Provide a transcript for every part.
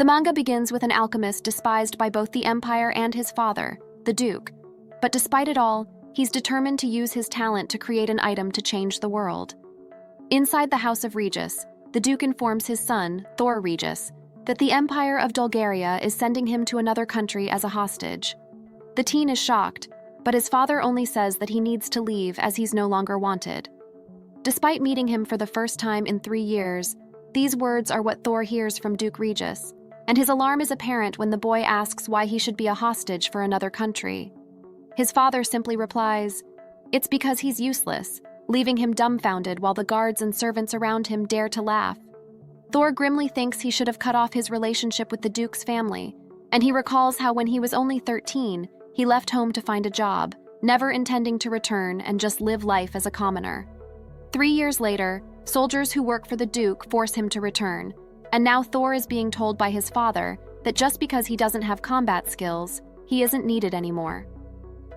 The manga begins with an alchemist despised by both the Empire and his father, the Duke. But despite it all, he's determined to use his talent to create an item to change the world. Inside the House of Regis, the Duke informs his son, Thor Regis, that the Empire of Bulgaria is sending him to another country as a hostage. The teen is shocked, but his father only says that he needs to leave as he's no longer wanted. Despite meeting him for the first time in 3 years, these words are what Thor hears from Duke Regis, and his alarm is apparent when the boy asks why he should be a hostage for another country. His father simply replies, "It's because he's useless," leaving him dumbfounded while the guards and servants around him dare to laugh. Thor grimly thinks he should have cut off his relationship with the Duke's family, and he recalls how when he was only 13, he left home to find a job, never intending to return and just live life as a commoner. 3 years later, soldiers who work for the Duke force him to return, and now Thor is being told by his father that just because he doesn't have combat skills, he isn't needed anymore.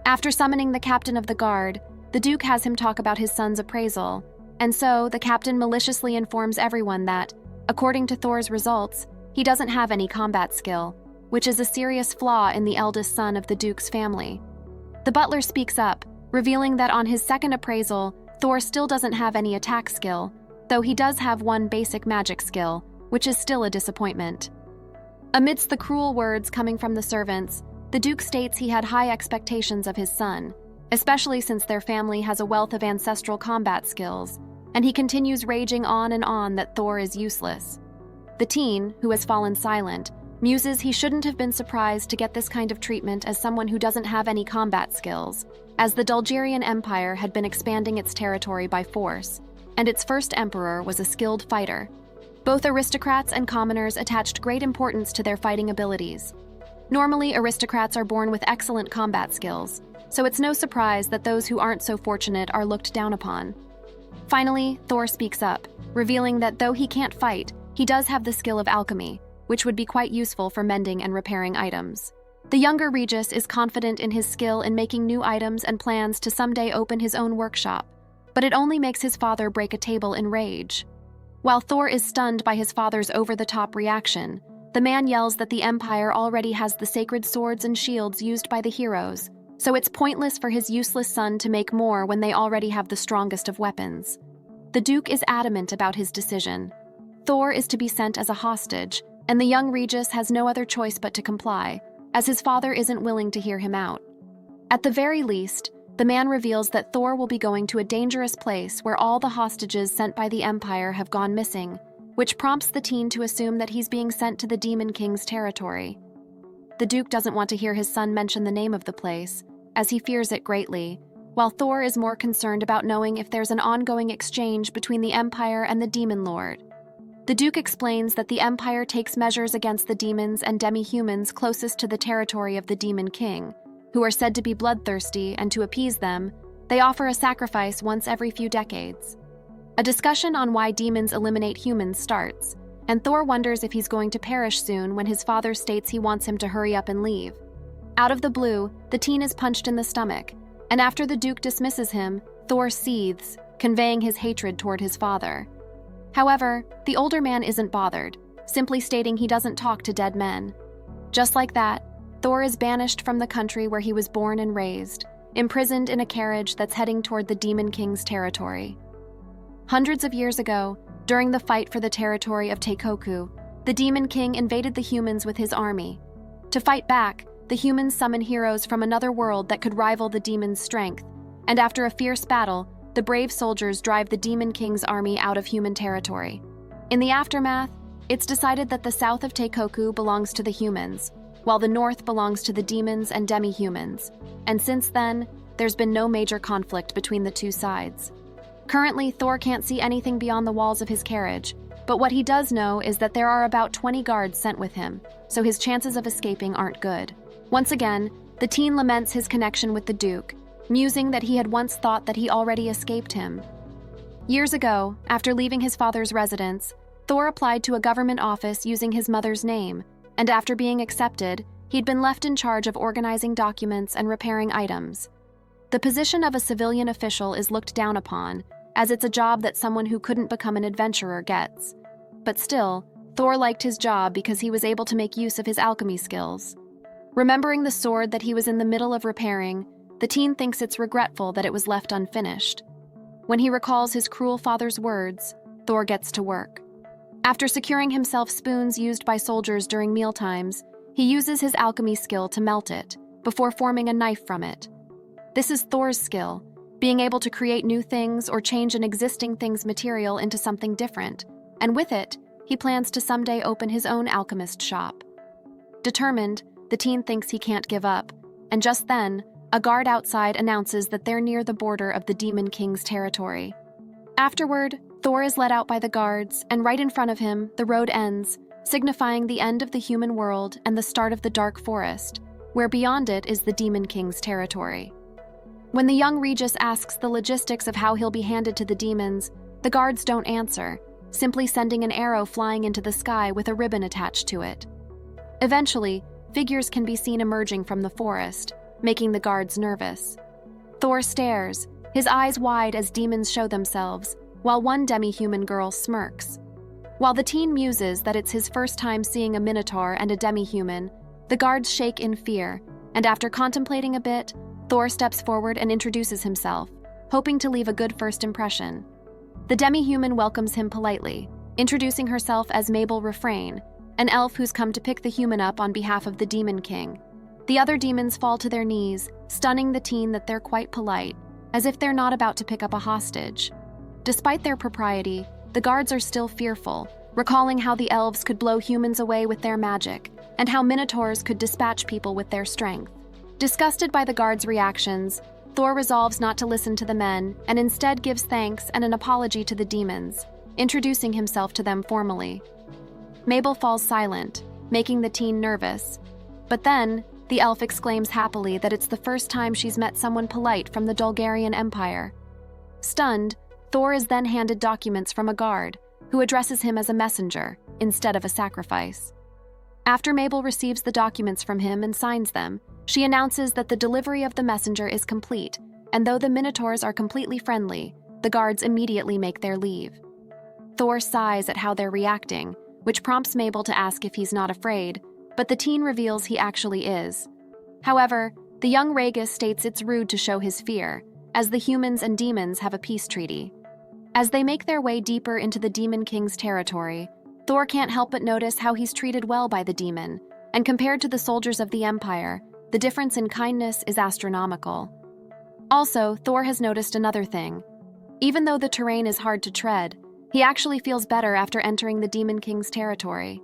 After summoning the captain of the guard, the Duke has him talk about his son's appraisal, and so the captain maliciously informs everyone that, according to Thor's results, he doesn't have any combat skill, which is a serious flaw in the eldest son of the Duke's family. The butler speaks up, revealing that on his second appraisal, Thor still doesn't have any attack skill, though he does have one basic magic skill, which is still a disappointment. Amidst the cruel words coming from the servants, the Duke states he had high expectations of his son, especially since their family has a wealth of ancestral combat skills, and he continues raging on and on that Thor is useless. The teen, who has fallen silent, muses he shouldn't have been surprised to get this kind of treatment as someone who doesn't have any combat skills, as the Bulgarian Empire had been expanding its territory by force, and its first emperor was a skilled fighter. Both aristocrats and commoners attached great importance to their fighting abilities. Normally, aristocrats are born with excellent combat skills, so it's no surprise that those who aren't so fortunate are looked down upon. Finally, Thor speaks up, revealing that though he can't fight, he does have the skill of alchemy, which would be quite useful for mending and repairing items. The younger Regis is confident in his skill in making new items and plans to someday open his own workshop, but it only makes his father break a table in rage. While Thor is stunned by his father's over-the-top reaction, the man yells that the Empire already has the sacred swords and shields used by the heroes, so it's pointless for his useless son to make more when they already have the strongest of weapons. The Duke is adamant about his decision. Thor is to be sent as a hostage, and the young Regis has no other choice but to comply, as his father isn't willing to hear him out. At the very least, the man reveals that Thor will be going to a dangerous place where all the hostages sent by the Empire have gone missing, which prompts the teen to assume that he's being sent to the Demon King's territory. The Duke doesn't want to hear his son mention the name of the place, as he fears it greatly, while Thor is more concerned about knowing if there's an ongoing exchange between the Empire and the Demon Lord. The Duke explains that the Empire takes measures against the demons and demi-humans closest to the territory of the Demon King, who are said to be bloodthirsty, and to appease them, they offer a sacrifice once every few decades. A discussion on why demons eliminate humans starts, and Thor wonders if he's going to perish soon when his father states he wants him to hurry up and leave. Out of the blue, the teen is punched in the stomach, and after the Duke dismisses him, Thor seethes, conveying his hatred toward his father. However, the older man isn't bothered, simply stating he doesn't talk to dead men. Just like that, Thor is banished from the country where he was born and raised, imprisoned in a carriage that's heading toward the Demon King's territory. Hundreds of years ago, during the fight for the territory of Teikoku, the Demon King invaded the humans with his army. To fight back, the humans summon heroes from another world that could rival the demon's strength, and after a fierce battle, the brave soldiers drive the Demon King's army out of human territory. In the aftermath, it's decided that the south of Teikoku belongs to the humans, while the north belongs to the demons and demi-humans, and since then, there's been no major conflict between the two sides. Currently, Thor can't see anything beyond the walls of his carriage, but what he does know is that there are about 20 guards sent with him, so his chances of escaping aren't good. Once again, the teen laments his connection with the Duke, musing that he had once thought that he already escaped him. Years ago, after leaving his father's residence, Thor applied to a government office using his mother's name, and after being accepted, he'd been left in charge of organizing documents and repairing items. The position of a civilian official is looked down upon, as it's a job that someone who couldn't become an adventurer gets. But still, Thor liked his job because he was able to make use of his alchemy skills. Remembering the sword that he was in the middle of repairing, the teen thinks it's regretful that it was left unfinished. When he recalls his cruel father's words, Thor gets to work. After securing himself spoons used by soldiers during mealtimes, he uses his alchemy skill to melt it, before forming a knife from it. This is Thor's skill, being able to create new things or change an existing thing's material into something different, and with it, he plans to someday open his own alchemist shop. Determined, the teen thinks he can't give up, and just then, a guard outside announces that they're near the border of the Demon King's territory. Afterward, Thor is let out by the guards, and right in front of him, the road ends, signifying the end of the human world and the start of the dark forest, where beyond it is the Demon King's territory. When the young Regis asks the logistics of how he'll be handed to the demons, the guards don't answer, simply sending an arrow flying into the sky with a ribbon attached to it. Eventually, figures can be seen emerging from the forest, making the guards nervous. Thor stares, his eyes wide as demons show themselves, while one demi-human girl smirks. While the teen muses that it's his first time seeing a minotaur and a demi-human, the guards shake in fear, and after contemplating a bit, Thor steps forward and introduces himself, hoping to leave a good first impression. The demi-human welcomes him politely, introducing herself as Mabel Refrain, an elf who's come to pick the human up on behalf of the Demon King. The other demons fall to their knees, stunning the teen that they're quite polite, as if they're not about to pick up a hostage. Despite their propriety, the guards are still fearful, recalling how the elves could blow humans away with their magic, and how minotaurs could dispatch people with their strength. Disgusted by the guards' reactions, Thor resolves not to listen to the men and instead gives thanks and an apology to the demons, introducing himself to them formally. Mabel falls silent, making the teen nervous. But then, the elf exclaims happily that it's the first time she's met someone polite from the Dulgarian Empire. Stunned, Thor is then handed documents from a guard, who addresses him as a messenger instead of a sacrifice. After Mabel receives the documents from him and signs them, she announces that the delivery of the messenger is complete, and though the Minotaurs are completely friendly, the guards immediately make their leave. Thor sighs at how they're reacting, which prompts Mabel to ask if he's not afraid, but the teen reveals he actually is. However, the young Regis states it's rude to show his fear, as the humans and demons have a peace treaty. As they make their way deeper into the Demon King's territory, Thor can't help but notice how he's treated well by the demon, and compared to the soldiers of the Empire, the difference in kindness is astronomical. Also, Thor has noticed another thing. Even though the terrain is hard to tread, he actually feels better after entering the Demon King's territory.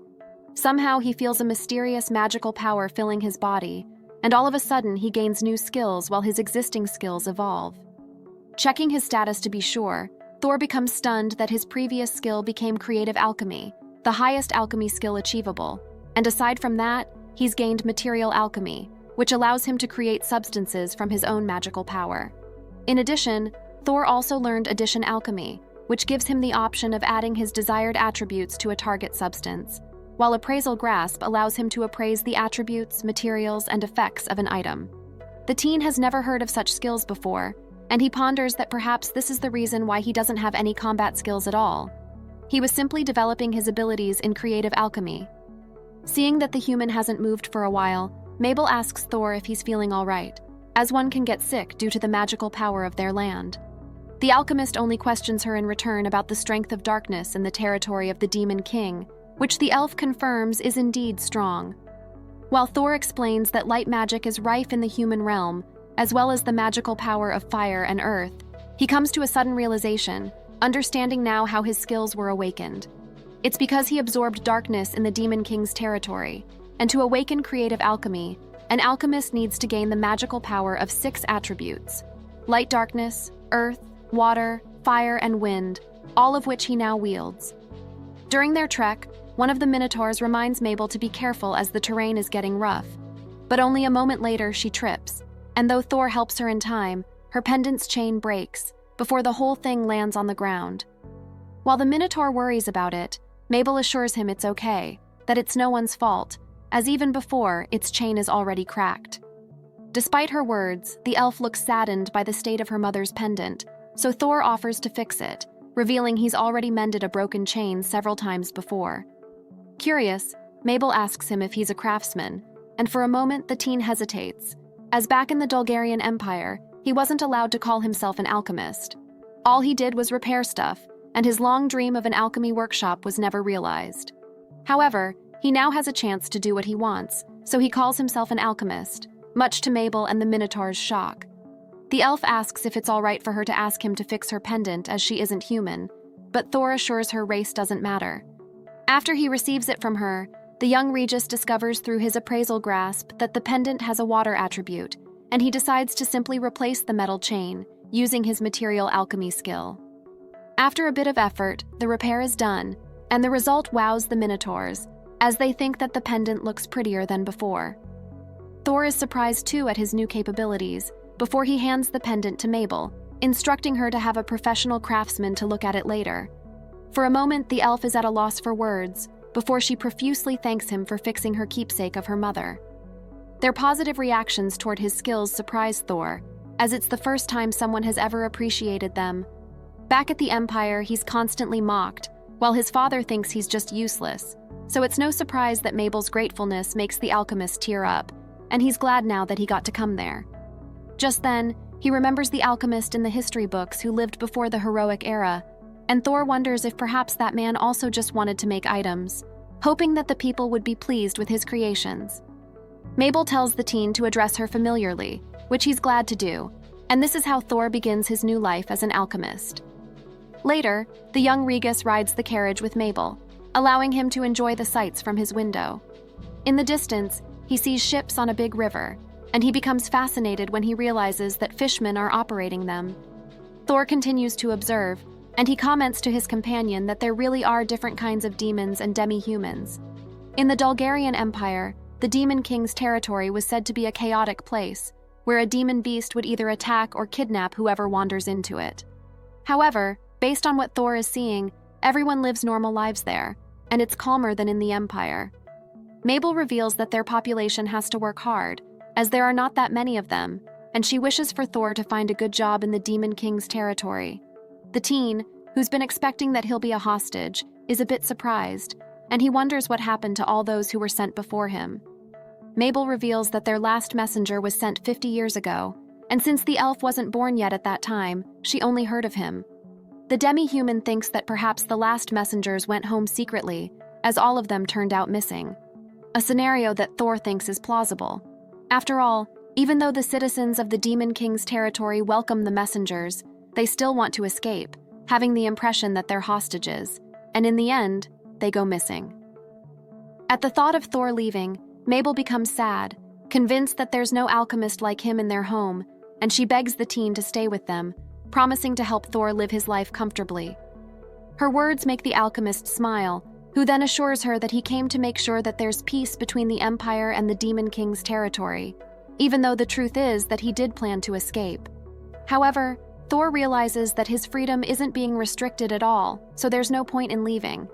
Somehow he feels a mysterious magical power filling his body, and all of a sudden he gains new skills while his existing skills evolve. Checking his status to be sure, Thor becomes stunned that his previous skill became creative alchemy, the highest alchemy skill achievable, and aside from that, he's gained material alchemy, which allows him to create substances from his own magical power. In addition, Thor also learned addition alchemy, which gives him the option of adding his desired attributes to a target substance, while appraisal grasp allows him to appraise the attributes, materials, and effects of an item. The teen has never heard of such skills before, and he ponders that perhaps this is the reason why he doesn't have any combat skills at all. He was simply developing his abilities in creative alchemy. Seeing that the human hasn't moved for a while, Mabel asks Thor if he's feeling all right, as one can get sick due to the magical power of their land. The alchemist only questions her in return about the strength of darkness in the territory of the Demon King, which the elf confirms is indeed strong. While Thor explains that light magic is rife in the human realm, as well as the magical power of fire and earth, he comes to a sudden realization, understanding now how his skills were awakened. It's because he absorbed darkness in the Demon King's territory, and to awaken creative alchemy, an alchemist needs to gain the magical power of 6 attributes: light darkness, earth, water, fire, and wind, all of which he now wields. During their trek, one of the Minotaurs reminds Mabel to be careful as the terrain is getting rough, but only a moment later she trips, and though Thor helps her in time, her pendant's chain breaks before the whole thing lands on the ground. While the Minotaur worries about it, Mabel assures him it's okay, that it's no one's fault, as even before, its chain is already cracked. Despite her words, the elf looks saddened by the state of her mother's pendant, so Thor offers to fix it, revealing he's already mended a broken chain several times before. Curious, Mabel asks him if he's a craftsman, and for a moment the teen hesitates, as back in the Dulgarian Empire, he wasn't allowed to call himself an alchemist. All he did was repair stuff, and his long dream of an alchemy workshop was never realized. However, he now has a chance to do what he wants, so he calls himself an alchemist, much to Mabel and the Minotaur's shock. The elf asks if it's all right for her to ask him to fix her pendant as she isn't human, but Thor assures her race doesn't matter. After he receives it from her, the young Regis discovers through his appraisal grasp that the pendant has a water attribute, and he decides to simply replace the metal chain, using his material alchemy skill. After a bit of effort, the repair is done, and the result wows the Minotaurs, as they think that the pendant looks prettier than before. Thor is surprised too at his new capabilities, before he hands the pendant to Mabel, instructing her to have a professional craftsman to look at it later. For a moment, the elf is at a loss for words, before she profusely thanks him for fixing her keepsake of her mother. Their positive reactions toward his skills surprise Thor, as it's the first time someone has ever appreciated them. Back at the Empire, he's constantly mocked, while his father thinks he's just useless, so it's no surprise that Mabel's gratefulness makes the alchemist tear up, and he's glad now that he got to come there. Just then, he remembers the alchemist in the history books who lived before the heroic era, and Thor wonders if perhaps that man also just wanted to make items, hoping that the people would be pleased with his creations. Mabel tells the teen to address her familiarly, which he's glad to do, and this is how Thor begins his new life as an alchemist. Later, the young Regis rides the carriage with Mabel, allowing him to enjoy the sights from his window. In the distance, he sees ships on a big river, and he becomes fascinated when he realizes that fishermen are operating them. Thor continues to observe, and he comments to his companion that there really are different kinds of demons and demi-humans. In the Dulgarian Empire, the Demon King's territory was said to be a chaotic place, where a demon beast would either attack or kidnap whoever wanders into it. However, based on what Thor is seeing, everyone lives normal lives there, and it's calmer than in the Empire. Mabel reveals that their population has to work hard, as there are not that many of them, and she wishes for Thor to find a good job in the Demon King's territory. The teen, who's been expecting that he'll be a hostage, is a bit surprised, and he wonders what happened to all those who were sent before him. Mabel reveals that their last messenger was sent 50 years ago, and since the elf wasn't born yet at that time, she only heard of him. The demi-human thinks that perhaps the last messengers went home secretly, as all of them turned out missing. A scenario that Thor thinks is plausible. After all, even though the citizens of the Demon King's territory welcome the messengers, they still want to escape, having the impression that they're hostages, and in the end, they go missing. At the thought of Thor leaving, Mabel becomes sad, convinced that there's no alchemist like him in their home, and she begs the teen to stay with them, promising to help Thor live his life comfortably. Her words make the alchemist smile, who then assures her that he came to make sure that there's peace between the Empire and the Demon King's territory, even though the truth is that he did plan to escape. However, Thor realizes that his freedom isn't being restricted at all, so there's no point in leaving.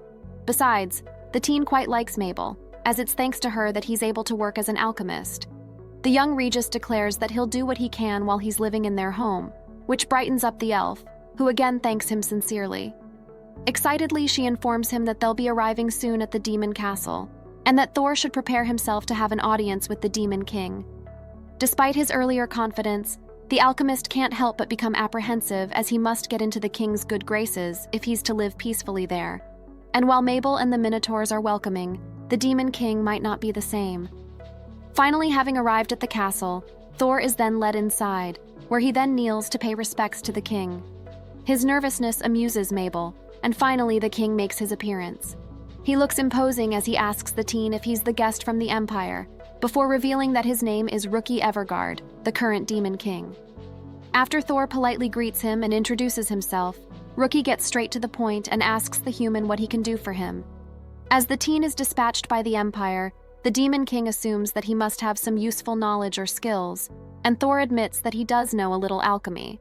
Besides, the teen quite likes Mabel, as it's thanks to her that he's able to work as an alchemist. The young Regis declares that he'll do what he can while he's living in their home, which brightens up the elf, who again thanks him sincerely. Excitedly, she informs him that they'll be arriving soon at the Demon Castle, and that Thor should prepare himself to have an audience with the Demon King. Despite his earlier confidence, the alchemist can't help but become apprehensive as he must get into the king's good graces if he's to live peacefully there. And while Mabel and the Minotaurs are welcoming, the Demon King might not be the same. Finally, having arrived at the castle, Thor is then led inside, where he then kneels to pay respects to the king. His nervousness amuses Mabel, and finally the king makes his appearance. He looks imposing as he asks the teen if he's the guest from the Empire, before revealing that his name is Rookie Evergard, the current Demon King. After Thor politely greets him and introduces himself, Rookie gets straight to the point and asks the human what he can do for him. As the teen is dispatched by the Empire, the Demon King assumes that he must have some useful knowledge or skills, and Thor admits that he does know a little alchemy.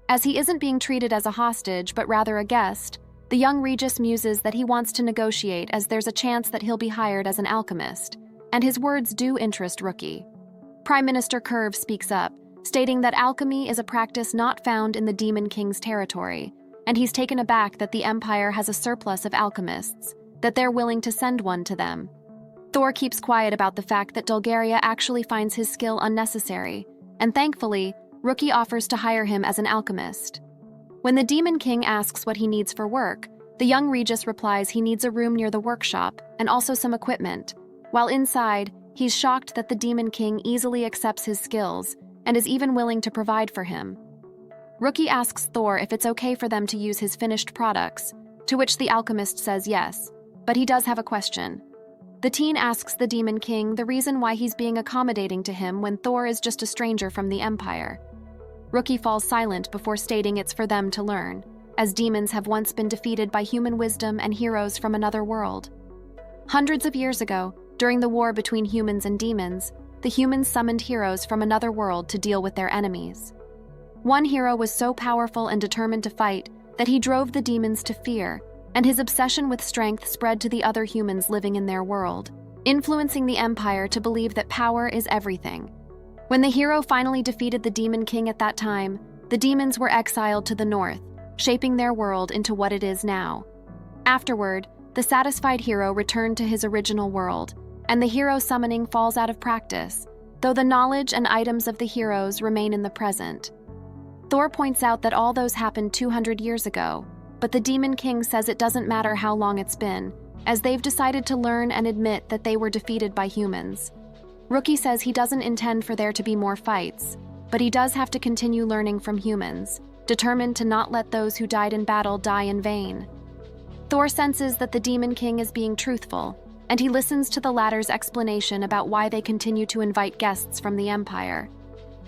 As he isn't being treated as a hostage, but rather a guest, the young Regis muses that he wants to negotiate as there's a chance that he'll be hired as an alchemist, and his words do interest Rookie. Prime Minister Curve speaks up, stating that alchemy is a practice not found in the Demon King's territory, and he's taken aback that the Empire has a surplus of alchemists, that they're willing to send one to them. Thor keeps quiet about the fact that Dulgaria actually finds his skill unnecessary, and thankfully, Rookie offers to hire him as an alchemist. When the Demon King asks what he needs for work, the young Regis replies he needs a room near the workshop and also some equipment. While inside, he's shocked that the Demon King easily accepts his skills and is even willing to provide for him. Rookie asks Thor if it's okay for them to use his finished products, to which the alchemist says yes, but he does have a question. The teen asks the Demon King the reason why he's being accommodating to him when Thor is just a stranger from the Empire. Rookie falls silent before stating it's for them to learn, as demons have once been defeated by human wisdom and heroes from another world. Hundreds of years ago, during the war between humans and demons, the humans summoned heroes from another world to deal with their enemies. One hero was so powerful and determined to fight that he drove the demons to fear, and his obsession with strength spread to the other humans living in their world, influencing the Empire to believe that power is everything. When the hero finally defeated the Demon King at that time, the demons were exiled to the north, shaping their world into what it is now. Afterward, the satisfied hero returned to his original world, and the hero summoning falls out of practice, though the knowledge and items of the heroes remain in the present. Thor points out that all those happened 200 years ago, but the Demon King says it doesn't matter how long it's been, as they've decided to learn and admit that they were defeated by humans. Rookie says he doesn't intend for there to be more fights, but he does have to continue learning from humans, determined to not let those who died in battle die in vain. Thor senses that the Demon King is being truthful, and he listens to the latter's explanation about why they continue to invite guests from the Empire.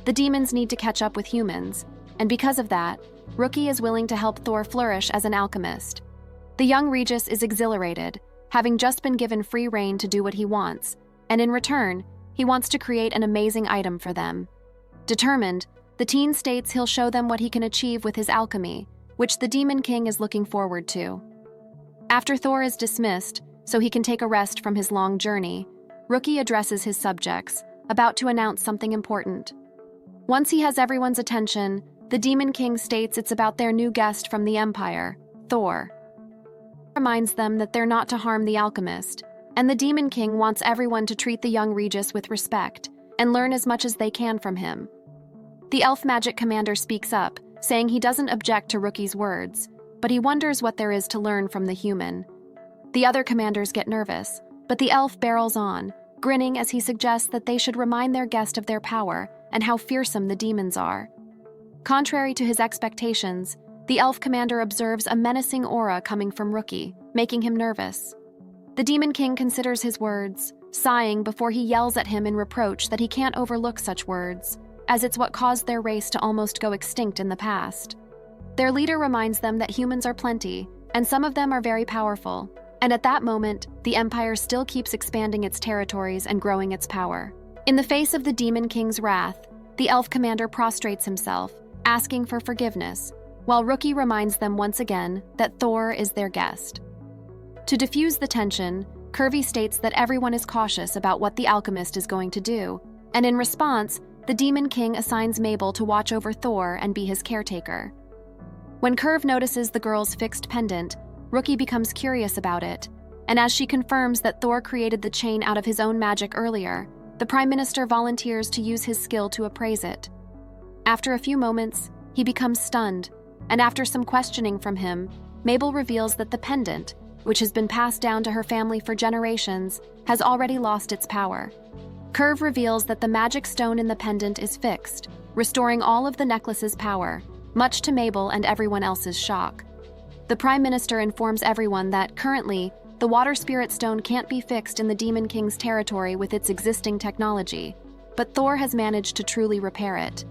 The demons need to catch up with humans, and because of that, Rookie is willing to help Thor flourish as an alchemist. The young Regis is exhilarated, having just been given free rein to do what he wants, and in return, he wants to create an amazing item for them. Determined, the teen states he'll show them what he can achieve with his alchemy, which the Demon King is looking forward to. After Thor is dismissed, so he can take a rest from his long journey, Rookie addresses his subjects, about to announce something important. Once he has everyone's attention, the Demon King states it's about their new guest from the Empire, Thor. He reminds them that they're not to harm the alchemist, and the Demon King wants everyone to treat the young Regis with respect and learn as much as they can from him. The elf magic commander speaks up, saying he doesn't object to Rookie's words, but he wonders what there is to learn from the human. The other commanders get nervous, but the elf barrels on, grinning as he suggests that they should remind their guest of their power and how fearsome the demons are. Contrary to his expectations, the elf commander observes a menacing aura coming from Rookie, making him nervous. The Demon King considers his words, sighing before he yells at him in reproach that he can't overlook such words, as it's what caused their race to almost go extinct in the past. Their leader reminds them that humans are plenty, and some of them are very powerful, and at that moment, the Empire still keeps expanding its territories and growing its power. In the face of the Demon King's wrath, the elf commander prostrates himself, asking for forgiveness, while Rookie reminds them once again that Thor is their guest. To diffuse the tension, Curvy states that everyone is cautious about what the alchemist is going to do, and in response, the Demon King assigns Mabel to watch over Thor and be his caretaker. When Curve notices the girl's fixed pendant, Rookie becomes curious about it, and as she confirms that Thor created the chain out of his own magic earlier, the Prime Minister volunteers to use his skill to appraise it. After a few moments, he becomes stunned, and after some questioning from him, Mabel reveals that the pendant, which has been passed down to her family for generations, has already lost its power. Curve reveals that the magic stone in the pendant is fixed, restoring all of the necklace's power, much to Mabel and everyone else's shock. The Prime Minister informs everyone that, currently, the Water Spirit Stone can't be fixed in the Demon King's territory with its existing technology, but Thor has managed to truly repair it.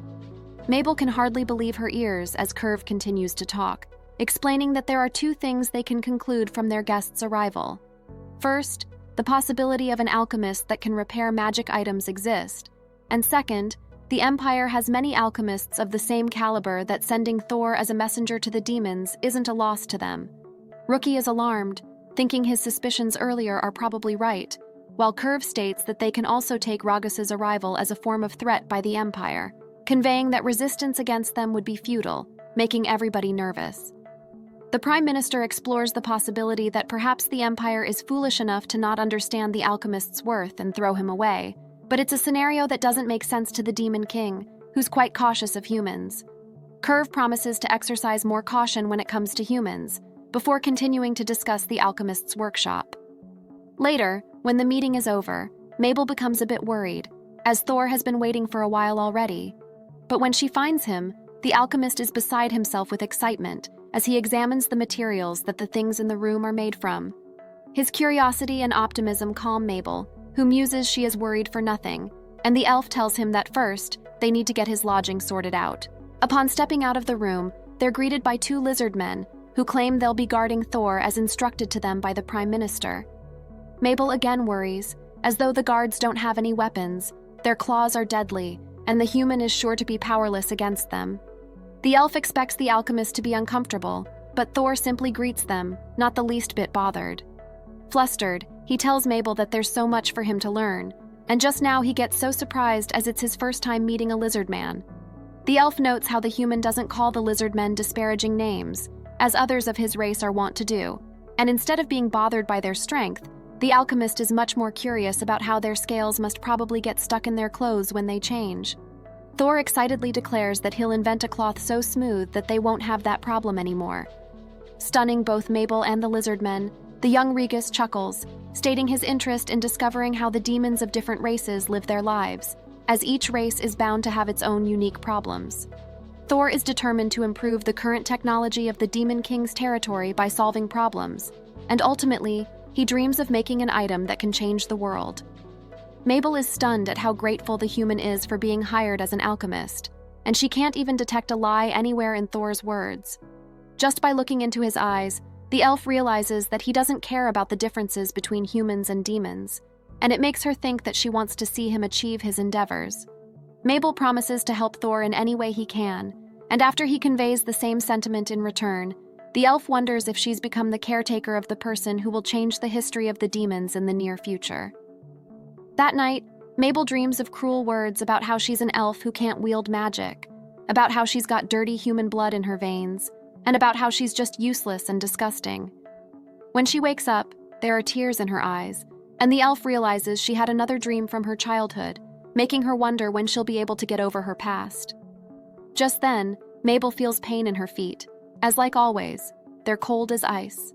Mabel can hardly believe her ears as Curve continues to talk, explaining that there are two things they can conclude from their guest's arrival. First, the possibility of an alchemist that can repair magic items exist, and second, the Empire has many alchemists of the same caliber that sending Thor as a messenger to the demons isn't a loss to them. Rookie is alarmed, thinking his suspicions earlier are probably right, while Curve states that they can also take Ragus's arrival as a form of threat by the Empire, conveying that resistance against them would be futile, making everybody nervous. The Prime Minister explores the possibility that perhaps the Empire is foolish enough to not understand the alchemist's worth and throw him away, but it's a scenario that doesn't make sense to the Demon King, who's quite cautious of humans. Curve promises to exercise more caution when it comes to humans, before continuing to discuss the alchemist's workshop. Later, when the meeting is over, Mabel becomes a bit worried, as Thor has been waiting for a while already. But when she finds him, the alchemist is beside himself with excitement as he examines the materials that the things in the room are made from. His curiosity and optimism calm Mabel, who muses she is worried for nothing, and the elf tells him that first, they need to get his lodging sorted out. Upon stepping out of the room, they're greeted by two lizard men, who claim they'll be guarding Thor as instructed to them by the Prime Minister. Mabel again worries, as though the guards don't have any weapons, their claws are deadly, and the human is sure to be powerless against them. The elf expects the alchemist to be uncomfortable, but Thor simply greets them, not the least bit bothered. Flustered, he tells Mabel that there's so much for him to learn, and just now he gets so surprised as it's his first time meeting a lizard man. The elf notes how the human doesn't call the lizard men disparaging names, as others of his race are wont to do, and instead of being bothered by their strength, the alchemist is much more curious about how their scales must probably get stuck in their clothes when they change. Thor excitedly declares that he'll invent a cloth so smooth that they won't have that problem anymore. Stunning both Mabel and the lizard men, the young Regis chuckles, stating his interest in discovering how the demons of different races live their lives, as each race is bound to have its own unique problems. Thor is determined to improve the current technology of the Demon King's territory by solving problems, and ultimately, he dreams of making an item that can change the world. Mabel is stunned at how grateful the human is for being hired as an alchemist, and she can't even detect a lie anywhere in Thor's words. Just by looking into his eyes, the elf realizes that he doesn't care about the differences between humans and demons, and it makes her think that she wants to see him achieve his endeavors. Mabel promises to help Thor in any way he can, and after he conveys the same sentiment in return, the elf wonders if she's become the caretaker of the person who will change the history of the demons in the near future. That night, Mabel dreams of cruel words about how she's an elf who can't wield magic, about how she's got dirty human blood in her veins, and about how she's just useless and disgusting. When she wakes up, there are tears in her eyes, and the elf realizes she had another dream from her childhood, making her wonder when she'll be able to get over her past. Just then, Mabel feels pain in her feet, as like always, they're cold as ice.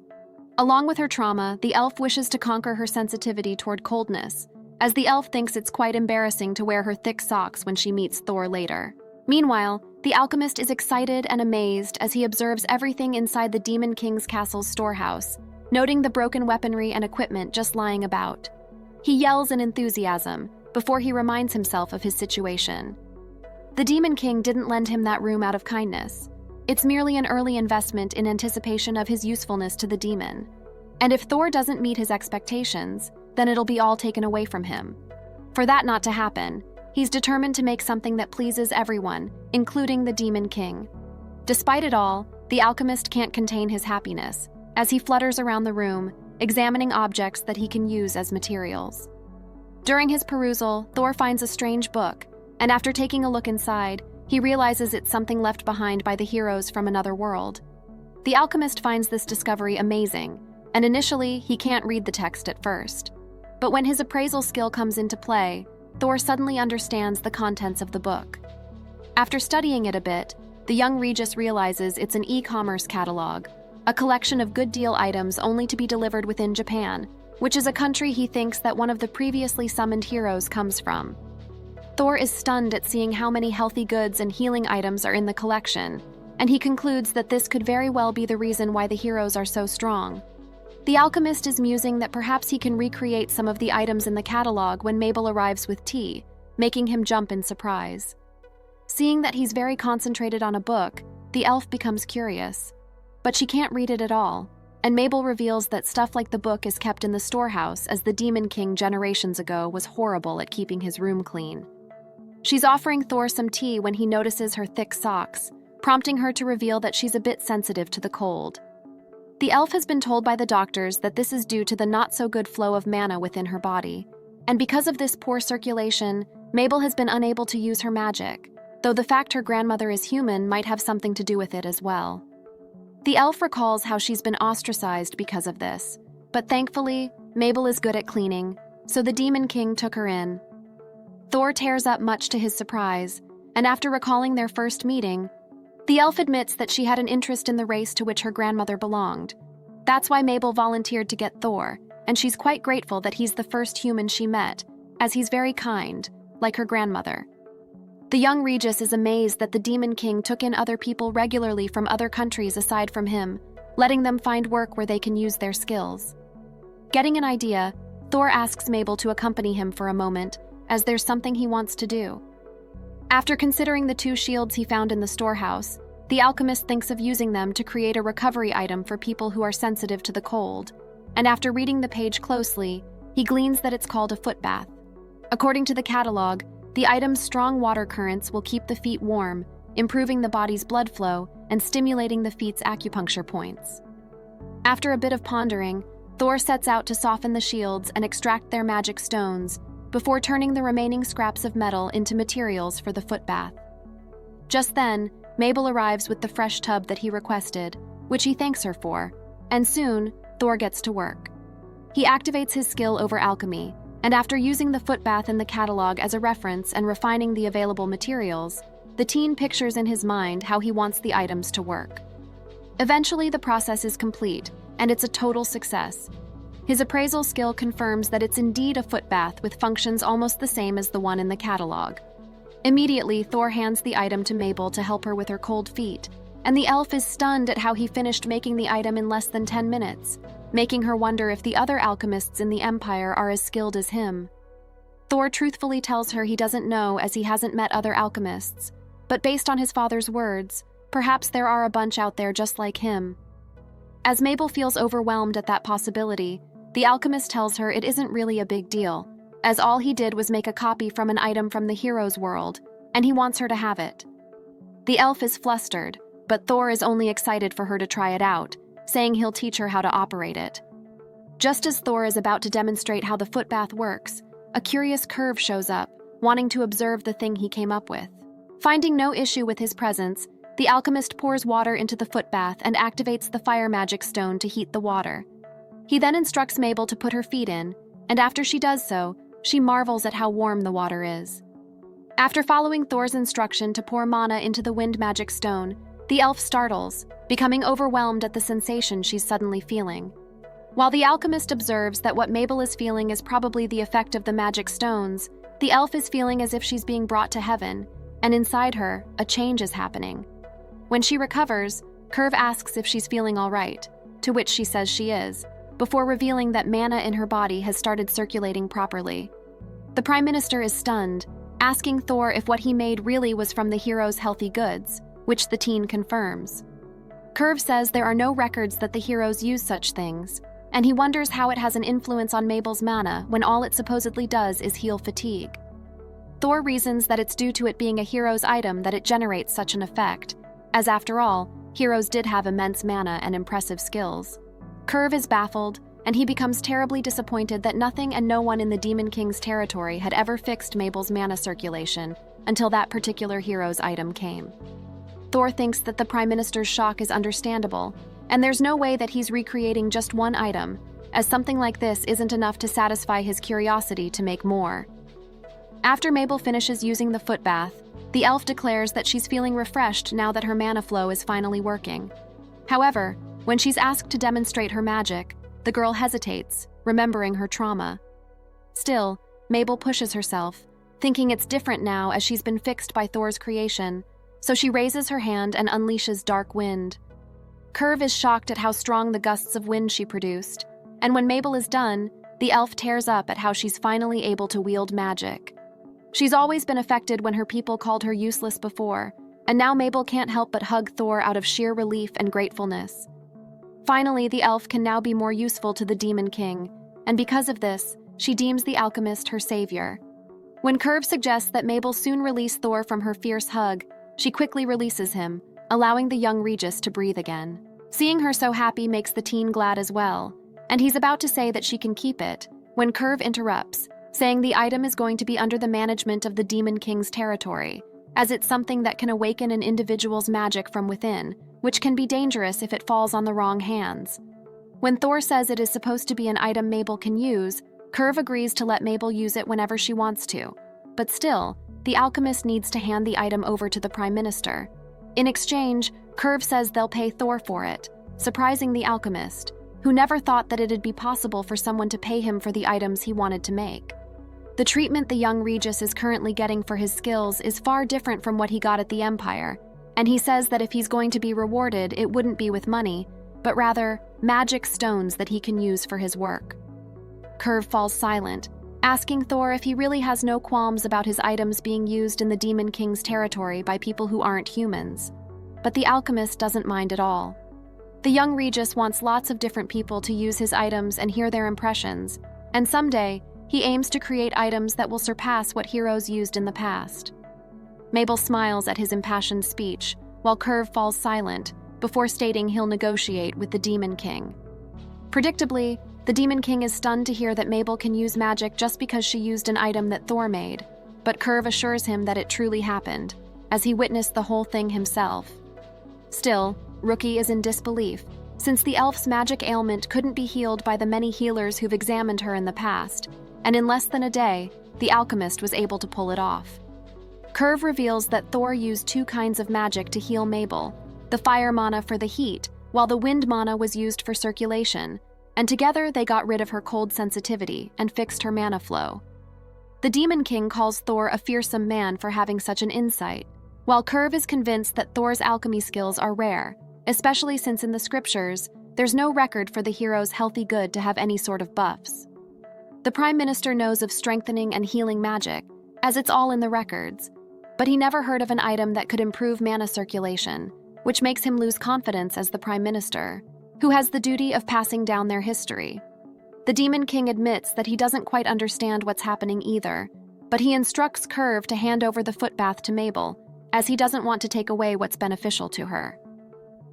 Along with her trauma, the elf wishes to conquer her sensitivity toward coldness, as the elf thinks it's quite embarrassing to wear her thick socks when she meets Thor later. Meanwhile, the alchemist is excited and amazed as he observes everything inside the Demon King's castle's storehouse, noting the broken weaponry and equipment just lying about. He yells in enthusiasm before he reminds himself of his situation. The Demon King didn't lend him that room out of kindness. It's merely an early investment in anticipation of his usefulness to the demon. And if Thor doesn't meet his expectations, then it'll be all taken away from him. For that not to happen, he's determined to make something that pleases everyone, including the Demon King. Despite it all, the alchemist can't contain his happiness, as he flutters around the room, examining objects that he can use as materials. During his perusal, Thor finds a strange book, and after taking a look inside, he realizes it's something left behind by the heroes from another world. The alchemist finds this discovery amazing, and initially, he can't read the text at first. But when his appraisal skill comes into play, Thor suddenly understands the contents of the book. After studying it a bit, the young Regis realizes it's an e-commerce catalog, a collection of good deal items only to be delivered within Japan, which is a country he thinks that one of the previously summoned heroes comes from. Thor is stunned at seeing how many healthy goods and healing items are in the collection, and he concludes that this could very well be the reason why the heroes are so strong. The alchemist is musing that perhaps he can recreate some of the items in the catalog when Mabel arrives with tea, making him jump in surprise. Seeing that he's very concentrated on a book, the elf becomes curious. But she can't read it at all, and Mabel reveals that stuff like the book is kept in the storehouse as the Demon King generations ago was horrible at keeping his room clean. She's offering Thor some tea when he notices her thick socks, prompting her to reveal that she's a bit sensitive to the cold. The elf has been told by the doctors that this is due to the not-so-good flow of mana within her body, and because of this poor circulation, Mabel has been unable to use her magic, though the fact her grandmother is human might have something to do with it as well. The elf recalls how she's been ostracized because of this, but thankfully, Mabel is good at cleaning, so the Demon King took her in. Thor tears up much to his surprise, and after recalling their first meeting, the elf admits that she had an interest in the race to which her grandmother belonged. That's why Mabel volunteered to get Thor, and she's quite grateful that he's the first human she met, as he's very kind, like her grandmother. The young Regis is amazed that the Demon King took in other people regularly from other countries aside from him, letting them find work where they can use their skills. Getting an idea, Thor asks Mabel to accompany him for a moment, as there's something he wants to do. After considering the 2 shields he found in the storehouse, the alchemist thinks of using them to create a recovery item for people who are sensitive to the cold, and after reading the page closely, he gleans that it's called a foot bath. According to the catalog, the item's strong water currents will keep the feet warm, improving the body's blood flow and stimulating the feet's acupuncture points. After a bit of pondering, Thor sets out to soften the shields and extract their magic stones before turning the remaining scraps of metal into materials for the foot bath. Just then, Mabel arrives with the fresh tub that he requested, which he thanks her for, and soon, Thor gets to work. He activates his skill over alchemy, and after using the foot bath in the catalog as a reference and refining the available materials, the teen pictures in his mind how he wants the items to work. Eventually, the process is complete, and it's a total success. His appraisal skill confirms that it's indeed a foot bath with functions almost the same as the one in the catalog. Immediately, Thor hands the item to Mabel to help her with her cold feet, and the elf is stunned at how he finished making the item in less than 10 minutes, making her wonder if the other alchemists in the Empire are as skilled as him. Thor truthfully tells her he doesn't know as he hasn't met other alchemists, but based on his father's words, perhaps there are a bunch out there just like him. As Mabel feels overwhelmed at that possibility, the alchemist tells her it isn't really a big deal, as all he did was make a copy from an item from the hero's world, and he wants her to have it. The elf is flustered, but Thor is only excited for her to try it out, saying he'll teach her how to operate it. Just as Thor is about to demonstrate how the foot bath works, a curious curve shows up, wanting to observe the thing he came up with. Finding no issue with his presence, the alchemist pours water into the foot bath and activates the fire magic stone to heat the water. He then instructs Mabel to put her feet in, and after she does so, she marvels at how warm the water is. After following Thor's instruction to pour mana into the wind magic stone, the elf startles, becoming overwhelmed at the sensation she's suddenly feeling. While the alchemist observes that what Mabel is feeling is probably the effect of the magic stones, the elf is feeling as if she's being brought to heaven, and inside her, a change is happening. When she recovers, Curve asks if she's feeling all right, to which she says she is, before revealing that mana in her body has started circulating properly. The Prime Minister is stunned, asking Thor if what he made really was from the hero's healthy goods, which the teen confirms. Curve says there are no records that the heroes use such things, and he wonders how it has an influence on Mabel's mana when all it supposedly does is heal fatigue. Thor reasons that it's due to it being a hero's item that it generates such an effect, as after all, heroes did have immense mana and impressive skills. Curve is baffled, and he becomes terribly disappointed that nothing and no one in the Demon King's territory had ever fixed Mabel's mana circulation until that particular hero's item came. Thor thinks that the Prime Minister's shock is understandable, and there's no way that he's recreating just one item, as something like this isn't enough to satisfy his curiosity to make more. After Mabel finishes using the foot bath, the elf declares that she's feeling refreshed now that her mana flow is finally working. However, when she's asked to demonstrate her magic, the girl hesitates, remembering her trauma. Still, Mabel pushes herself, thinking it's different now as she's been fixed by Thor's creation, so she raises her hand and unleashes dark wind. Curve is shocked at how strong the gusts of wind she produced, and when Mabel is done, the elf tears up at how she's finally able to wield magic. She's always been affected when her people called her useless before, and now Mabel can't help but hug Thor out of sheer relief and gratefulness. Finally, the elf can now be more useful to the Demon King, and because of this, she deems the alchemist her savior. When Curve suggests that Mabel soon release Thor from her fierce hug, she quickly releases him, allowing the young Regis to breathe again. Seeing her so happy makes the teen glad as well, and he's about to say that she can keep it, when Curve interrupts, saying the item is going to be under the management of the Demon King's territory, as it's something that can awaken an individual's magic from within, which can be dangerous if it falls on the wrong hands. When Thor says it is supposed to be an item Mabel can use, Curve agrees to let Mabel use it whenever she wants to. But still, the alchemist needs to hand the item over to the Prime Minister. In exchange, Curve says they'll pay Thor for it, surprising the alchemist, who never thought that it'd be possible for someone to pay him for the items he wanted to make. The treatment the young Regis is currently getting for his skills is far different from what he got at the Empire, and he says that if he's going to be rewarded, it wouldn't be with money, but rather magic stones that he can use for his work. Curve falls silent, asking Thor if he really has no qualms about his items being used in the Demon King's territory by people who aren't humans. But the alchemist doesn't mind at all. The young Regis wants lots of different people to use his items and hear their impressions, and someday, he aims to create items that will surpass what heroes used in the past. Mabel smiles at his impassioned speech, while Curve falls silent, before stating he'll negotiate with the Demon King. Predictably, the Demon King is stunned to hear that Mabel can use magic just because she used an item that Thor made, but Curve assures him that it truly happened, as he witnessed the whole thing himself. Still, Rookie is in disbelief, since the elf's magic ailment couldn't be healed by the many healers who've examined her in the past, and in less than a day, the alchemist was able to pull it off. Curve reveals that Thor used two kinds of magic to heal Mabel, the fire mana for the heat, while the wind mana was used for circulation, and together they got rid of her cold sensitivity and fixed her mana flow. The Demon King calls Thor a fearsome man for having such an insight, while Curve is convinced that Thor's alchemy skills are rare, especially since in the scriptures, there's no record for the hero's healthy good to have any sort of buffs. The Prime Minister knows of strengthening and healing magic, as it's all in the records, but he never heard of an item that could improve mana circulation, which makes him lose confidence as the Prime Minister, who has the duty of passing down their history. The Demon King admits that he doesn't quite understand what's happening either, but he instructs Curve to hand over the footbath to Mabel, as he doesn't want to take away what's beneficial to her.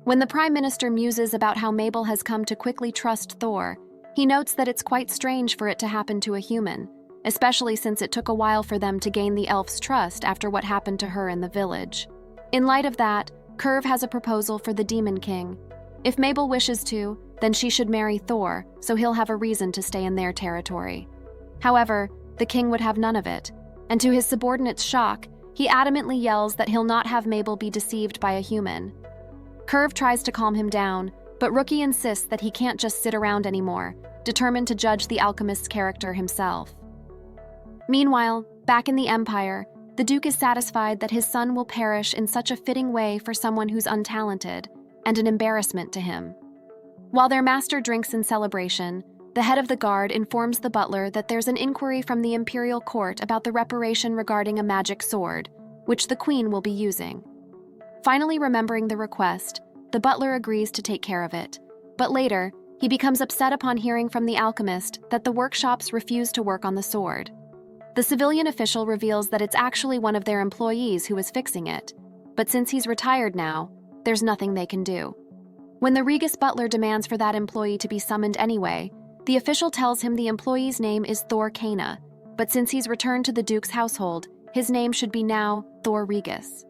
When the Prime Minister muses about how Mabel has come to quickly trust Thor, he notes that it's quite strange for it to happen to a human, especially since it took a while for them to gain the elf's trust after what happened to her in the village. In light of that, Curve has a proposal for the Demon King. If Mabel wishes to, then she should marry Thor, so he'll have a reason to stay in their territory. However, the king would have none of it, and to his subordinate's shock, he adamantly yells that he'll not have Mabel be deceived by a human. Curve tries to calm him down, but Rookie insists that he can't just sit around anymore, determined to judge the alchemist's character himself. Meanwhile, back in the Empire, the Duke is satisfied that his son will perish in such a fitting way for someone who's untalented, and an embarrassment to him. While their master drinks in celebration, the head of the guard informs the butler that there's an inquiry from the imperial court about the reparation regarding a magic sword, which the queen will be using. Finally remembering the request, the butler agrees to take care of it, but later, he becomes upset upon hearing from the alchemist that the workshops refuse to work on the sword. The civilian official reveals that it's actually one of their employees who is fixing it, but since he's retired now, there's nothing they can do. When the Regis butler demands for that employee to be summoned anyway, the official tells him the employee's name is Thor Kana, but since he's returned to the Duke's household, his name should be now Thor Regis.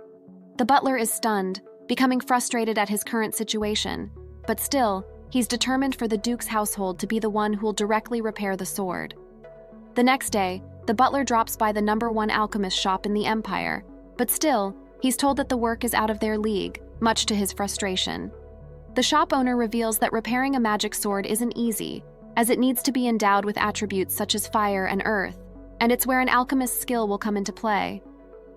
The butler is stunned, becoming frustrated at his current situation, but still, he's determined for the Duke's household to be the one who'll directly repair the sword. The next day, the butler drops by the #1 alchemist shop in the Empire, but still, he's told that the work is out of their league, much to his frustration. The shop owner reveals that repairing a magic sword isn't easy, as it needs to be endowed with attributes such as fire and earth, and it's where an alchemist's skill will come into play.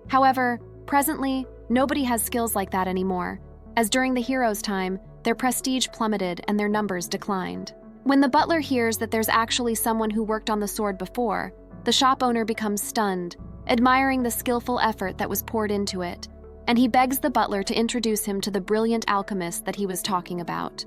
However, presently, nobody has skills like that anymore, as during the hero's time, their prestige plummeted and their numbers declined. When the butler hears that there's actually someone who worked on the sword before, the shop owner becomes stunned, admiring the skillful effort that was poured into it, and he begs the butler to introduce him to the brilliant alchemist that he was talking about.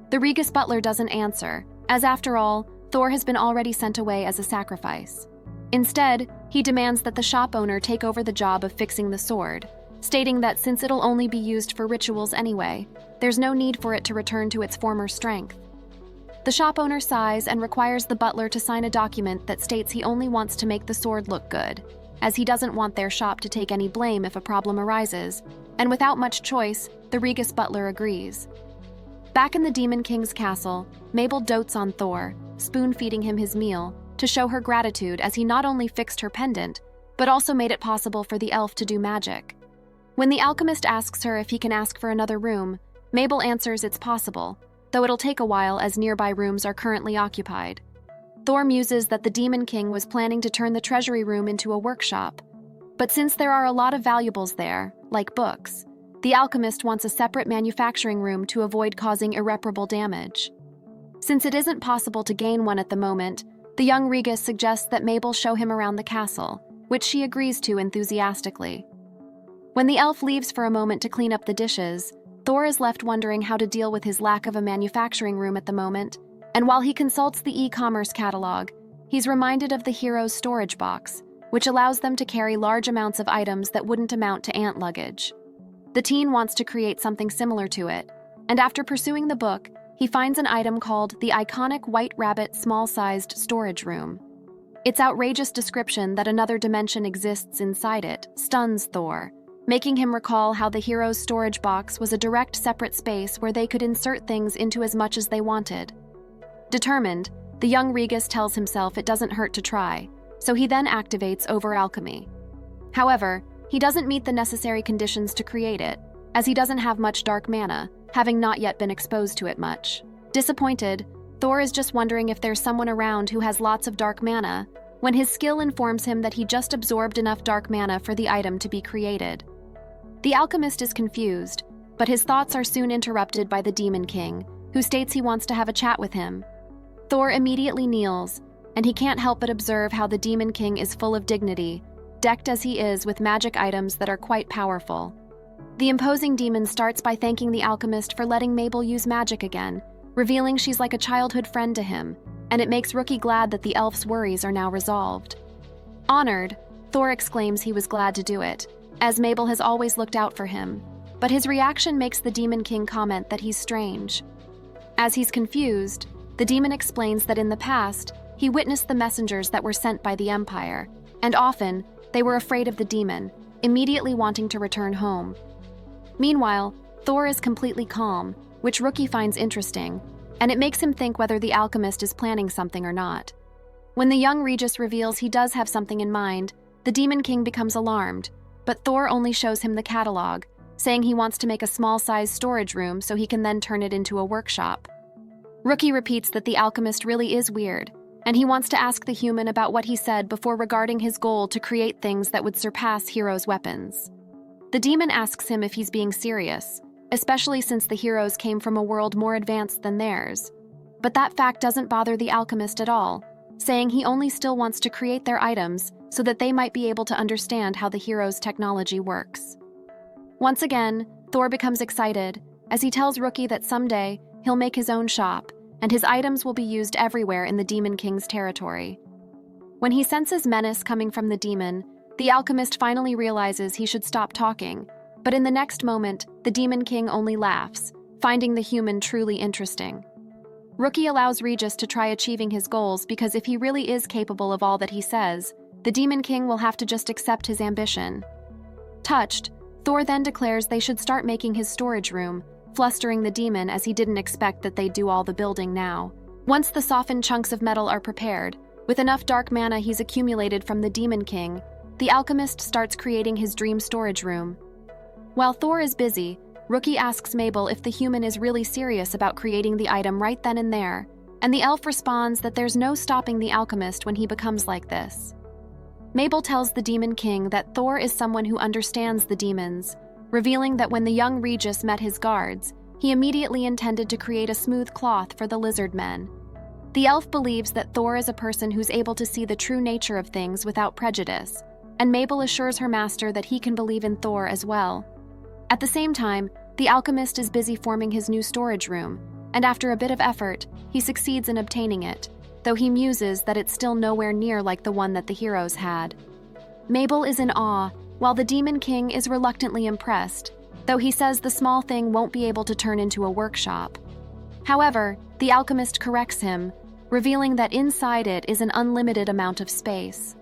The Regis butler doesn't answer, as after all, Thor has been already sent away as a sacrifice. Instead, he demands that the shop owner take over the job of fixing the sword, stating that since it'll only be used for rituals anyway, there's no need for it to return to its former strength. The shop owner sighs and requires the butler to sign a document that states he only wants to make the sword look good, as he doesn't want their shop to take any blame if a problem arises, and without much choice, the Regis butler agrees. Back in the Demon King's castle, Mabel dotes on Thor, spoon-feeding him his meal, to show her gratitude as he not only fixed her pendant, but also made it possible for the elf to do magic. When the alchemist asks her if he can ask for another room, Mabel answers it's possible, though it'll take a while as nearby rooms are currently occupied. Thor muses that the Demon King was planning to turn the treasury room into a workshop, but since there are a lot of valuables there, like books, the alchemist wants a separate manufacturing room to avoid causing irreparable damage. Since it isn't possible to gain one at the moment, the young Regis suggests that Mabel show him around the castle, which she agrees to enthusiastically. When the elf leaves for a moment to clean up the dishes, Thor is left wondering how to deal with his lack of a manufacturing room at the moment, and while he consults the e-commerce catalog, he's reminded of the hero's storage box, which allows them to carry large amounts of items that wouldn't amount to ant luggage. The teen wants to create something similar to it, and after pursuing the book, he finds an item called the iconic White Rabbit small-sized storage room. Its outrageous description that another dimension exists inside it stuns Thor, making him recall how the hero's storage box was a direct separate space where they could insert things into as much as they wanted. Determined, the young Regis tells himself it doesn't hurt to try, so he then activates over alchemy. However, he doesn't meet the necessary conditions to create it, as he doesn't have much dark mana, having not yet been exposed to it much. Disappointed, Thor is just wondering if there's someone around who has lots of dark mana, when his skill informs him that he just absorbed enough dark mana for the item to be created. The alchemist is confused, but his thoughts are soon interrupted by the Demon King, who states he wants to have a chat with him. Thor immediately kneels, and he can't help but observe how the Demon King is full of dignity, decked as he is with magic items that are quite powerful. The imposing demon starts by thanking the alchemist for letting Mabel use magic again, revealing she's like a childhood friend to him, and it makes Rookie glad that the elf's worries are now resolved. Honored, Thor exclaims he was glad to do it, as Mabel has always looked out for him, but his reaction makes the Demon King comment that he's strange. As he's confused, the demon explains that in the past, he witnessed the messengers that were sent by the Empire, and often, they were afraid of the demon, immediately wanting to return home. Meanwhile, Thor is completely calm, which Rookie finds interesting, and it makes him think whether the alchemist is planning something or not. When the young Regis reveals he does have something in mind, the Demon King becomes alarmed, but Thor only shows him the catalog, saying he wants to make a small-sized storage room so he can then turn it into a workshop. Rookie repeats that the alchemist really is weird, and he wants to ask the human about what he said before regarding his goal to create things that would surpass heroes' weapons. The demon asks him if he's being serious, especially since the heroes came from a world more advanced than theirs. But that fact doesn't bother the alchemist at all, saying he only still wants to create their items so that they might be able to understand how the heroes' technology works. Once again, Thor becomes excited, as he tells Rookie that someday he'll make his own shop, and his items will be used everywhere in the Demon King's territory. When he senses menace coming from the demon, the alchemist finally realizes he should stop talking, but in the next moment, the Demon King only laughs, finding the human truly interesting. Rookie allows Regis to try achieving his goals because if he really is capable of all that he says, the Demon King will have to just accept his ambition. Touched, Thor then declares they should start making his storage room, flustering the demon as he didn't expect that they'd do all the building now. Once the softened chunks of metal are prepared, with enough dark mana he's accumulated from the Demon King, the alchemist starts creating his dream storage room. While Thor is busy, Rookie asks Mabel if the human is really serious about creating the item right then and there, and the elf responds that there's no stopping the alchemist when he becomes like this. Mabel tells the Demon King that Thor is someone who understands the demons, revealing that when the young Regis met his guards, he immediately intended to create a smooth cloth for the lizard men. The elf believes that Thor is a person who's able to see the true nature of things without prejudice, and Mabel assures her master that he can believe in Thor as well. At the same time, the alchemist is busy forming his new storage room, and after a bit of effort, he succeeds in obtaining it, though he muses that it's still nowhere near like the one that the heroes had. Mabel is in awe, while the Demon King is reluctantly impressed, though he says the small thing won't be able to turn into a workshop. However, the alchemist corrects him, revealing that inside it is an unlimited amount of space.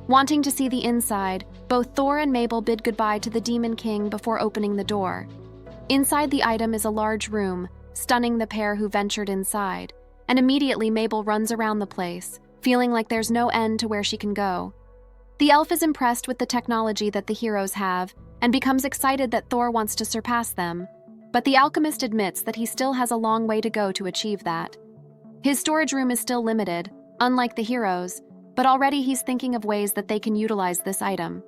Wanting to see the inside, both Thor and Mabel bid goodbye to the Demon King before opening the door. Inside the item is a large room, stunning the pair who ventured inside, and immediately Mabel runs around the place, feeling like there's no end to where she can go. The elf is impressed with the technology that the heroes have and becomes excited that Thor wants to surpass them, but the alchemist admits that he still has a long way to go to achieve that. His storage room is still limited, unlike the heroes, but already he's thinking of ways that they can utilize this item.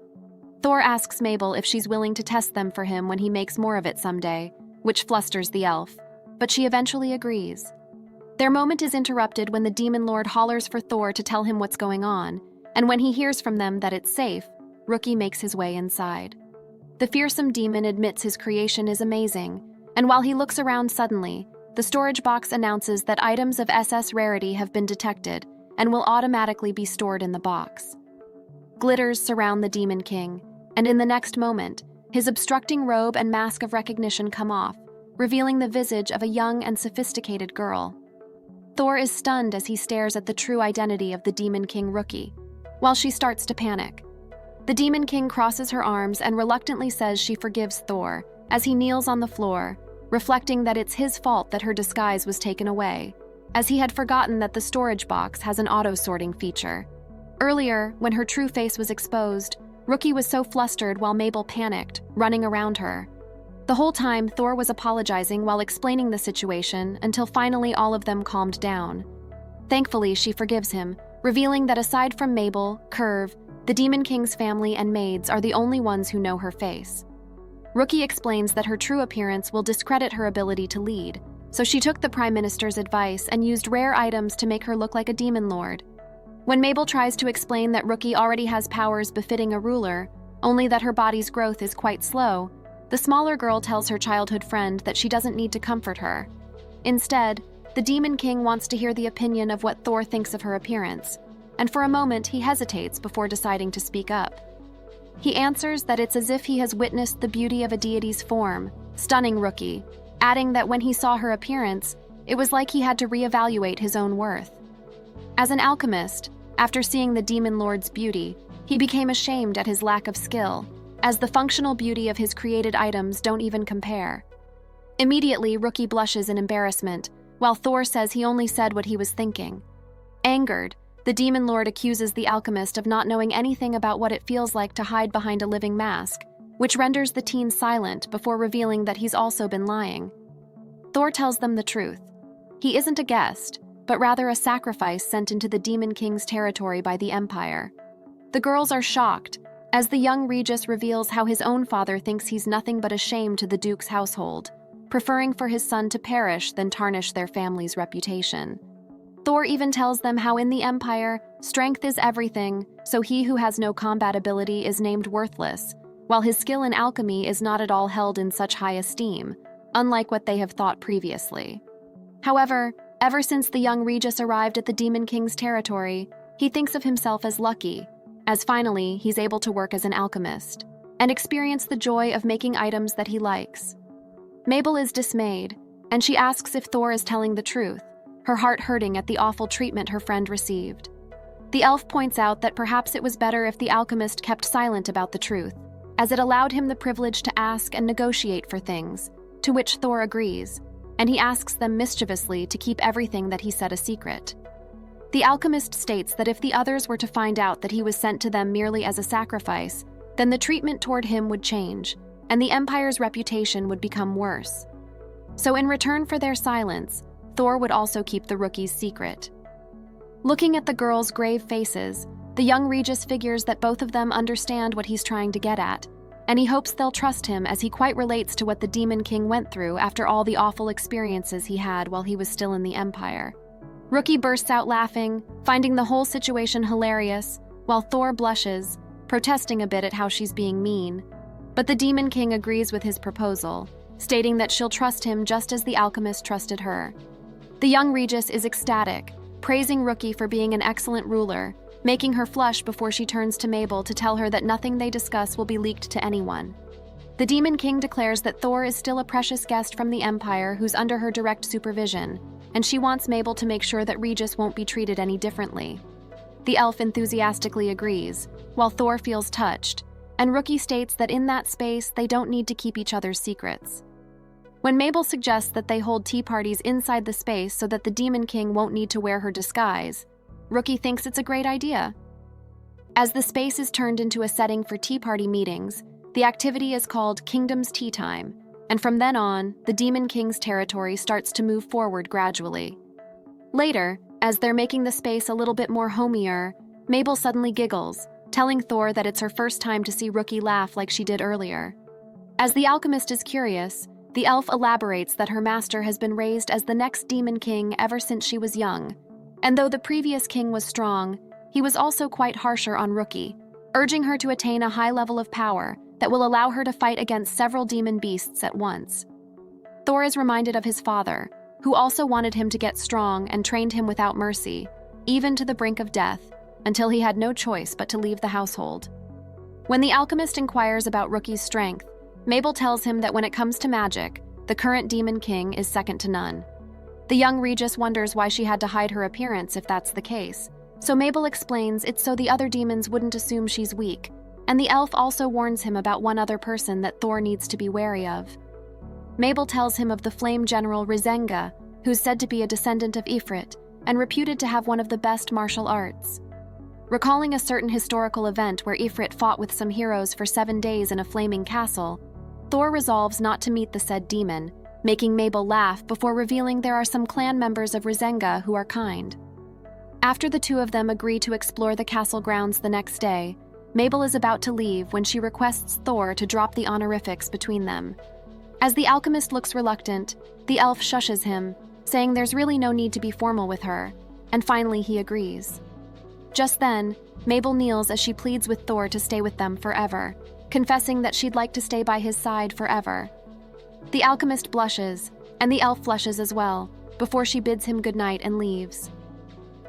Thor asks Mabel if she's willing to test them for him when he makes more of it someday, which flusters the elf, but she eventually agrees. Their moment is interrupted when the Demon Lord hollers for Thor to tell him what's going on, and when he hears from them that it's safe, Rookie makes his way inside. The fearsome demon admits his creation is amazing, and while he looks around suddenly, the storage box announces that items of SS rarity have been detected and will automatically be stored in the box. Glitters surround the Demon King, and in the next moment, his obstructing robe and mask of recognition come off, revealing the visage of a young and sophisticated girl. Thor is stunned as he stares at the true identity of the Demon King Rookie, while she starts to panic. The Demon King crosses her arms and reluctantly says she forgives Thor as he kneels on the floor, reflecting that it's his fault that her disguise was taken away, as he had forgotten that the storage box has an auto-sorting feature. Earlier, when her true face was exposed, Rookie was so flustered while Mabel panicked, running around her. The whole time, Thor was apologizing while explaining the situation until finally all of them calmed down. Thankfully, she forgives him, revealing that aside from Mabel, Curve, the Demon King's family and maids are the only ones who know her face. Rookie explains that her true appearance will discredit her ability to lead, so she took the Prime Minister's advice and used rare items to make her look like a demon lord. When Mabel tries to explain that Rookie already has powers befitting a ruler, only that her body's growth is quite slow, the smaller girl tells her childhood friend that she doesn't need to comfort her. Instead, the Demon King wants to hear the opinion of what Thor thinks of her appearance, and for a moment he hesitates before deciding to speak up. He answers that it's as if he has witnessed the beauty of a deity's form, stunning Rookie, adding that when he saw her appearance, it was like he had to reevaluate his own worth. As an alchemist, after seeing the Demon Lord's beauty, he became ashamed at his lack of skill, as the functional beauty of his created items don't even compare. Immediately, Rookie blushes in embarrassment, while Thor says he only said what he was thinking. Angered, the Demon Lord accuses the alchemist of not knowing anything about what it feels like to hide behind a living mask, which renders the teen silent before revealing that he's also been lying. Thor tells them the truth. He isn't a guest, but rather a sacrifice sent into the Demon King's territory by the Empire. The girls are shocked, as the young Regis reveals how his own father thinks he's nothing but a shame to the Duke's household, preferring for his son to perish than tarnish their family's reputation. Thor even tells them how in the Empire, strength is everything, so he who has no combat ability is named worthless, while his skill in alchemy is not at all held in such high esteem, unlike what they have thought previously. However, ever since the young Regis arrived at the Demon King's territory, he thinks of himself as lucky, as finally he's able to work as an alchemist, and experience the joy of making items that he likes. Mabel is dismayed, and she asks if Thor is telling the truth, her heart hurting at the awful treatment her friend received. The elf points out that perhaps it was better if the alchemist kept silent about the truth, as it allowed him the privilege to ask and negotiate for things, to which Thor agrees, and he asks them mischievously to keep everything that he said a secret. The alchemist states that if the others were to find out that he was sent to them merely as a sacrifice, then the treatment toward him would change, and the Empire's reputation would become worse. So in return for their silence, Thor would also keep the Rookie's secret. Looking at the girls' grave faces, the young Regis figures that both of them understand what he's trying to get at, and he hopes they'll trust him as he quite relates to what the Demon King went through after all the awful experiences he had while he was still in the Empire. Rookie bursts out laughing, finding the whole situation hilarious, while Thor blushes, protesting a bit at how she's being mean. But the Demon King agrees with his proposal, stating that she'll trust him just as the alchemist trusted her. The young Regis is ecstatic, praising Rookie for being an excellent ruler, making her flush before she turns to Mabel to tell her that nothing they discuss will be leaked to anyone. The Demon King declares that Thor is still a precious guest from the Empire who's under her direct supervision, and she wants Mabel to make sure that Regis won't be treated any differently. The elf enthusiastically agrees, while Thor feels touched, and Rookie states that in that space they don't need to keep each other's secrets. When Mabel suggests that they hold tea parties inside the space so that the Demon King won't need to wear her disguise, Rookie thinks it's a great idea. As the space is turned into a setting for tea party meetings, the activity is called Kingdom's Tea Time, and from then on, the Demon King's territory starts to move forward gradually. Later, as they're making the space a little bit more homier, Mabel suddenly giggles, telling Thor that it's her first time to see Rookie laugh like she did earlier. As the alchemist is curious, the elf elaborates that her master has been raised as the next Demon King ever since she was young, and though the previous king was strong, he was also quite harsher on Rookie, urging her to attain a high level of power that will allow her to fight against several demon beasts at once. Thor is reminded of his father, who also wanted him to get strong and trained him without mercy, even to the brink of death, until he had no choice but to leave the household. When the alchemist inquires about Rookie's strength, Mabel tells him that when it comes to magic, the current Demon King is second to none. The young Regis wonders why she had to hide her appearance if that's the case, so Mabel explains it's so the other demons wouldn't assume she's weak, and the elf also warns him about one other person that Thor needs to be wary of. Mabel tells him of the flame general Rizenga, who's said to be a descendant of Ifrit and reputed to have one of the best martial arts. Recalling a certain historical event where Ifrit fought with some heroes for 7 days in a flaming castle, Thor resolves not to meet the said demon, making Mabel laugh before revealing there are some clan members of Rizenga who are kind. After the two of them agree to explore the castle grounds the next day, Mabel is about to leave when she requests Thor to drop the honorifics between them. As the alchemist looks reluctant, the elf shushes him, saying there's really no need to be formal with her, and finally he agrees. Just then, Mabel kneels as she pleads with Thor to stay with them forever, confessing that she'd like to stay by his side forever. The alchemist blushes, and the elf flushes as well, before she bids him goodnight and leaves.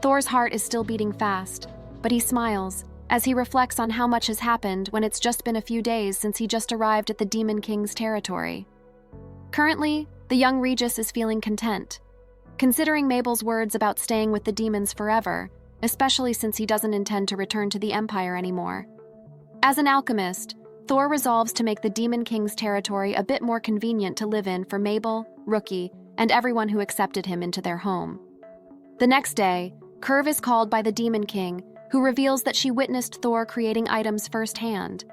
Thor's heart is still beating fast, but he smiles as he reflects on how much has happened when it's just been a few days since he just arrived at the Demon King's territory. Currently, the young Regis is feeling content, considering Mabel's words about staying with the demons forever, especially since he doesn't intend to return to the Empire anymore. As an alchemist, Thor resolves to make the Demon King's territory a bit more convenient to live in for Mabel, Rookie, and everyone who accepted him into their home. The next day, Curve is called by the Demon King, who reveals that she witnessed Thor creating items firsthand.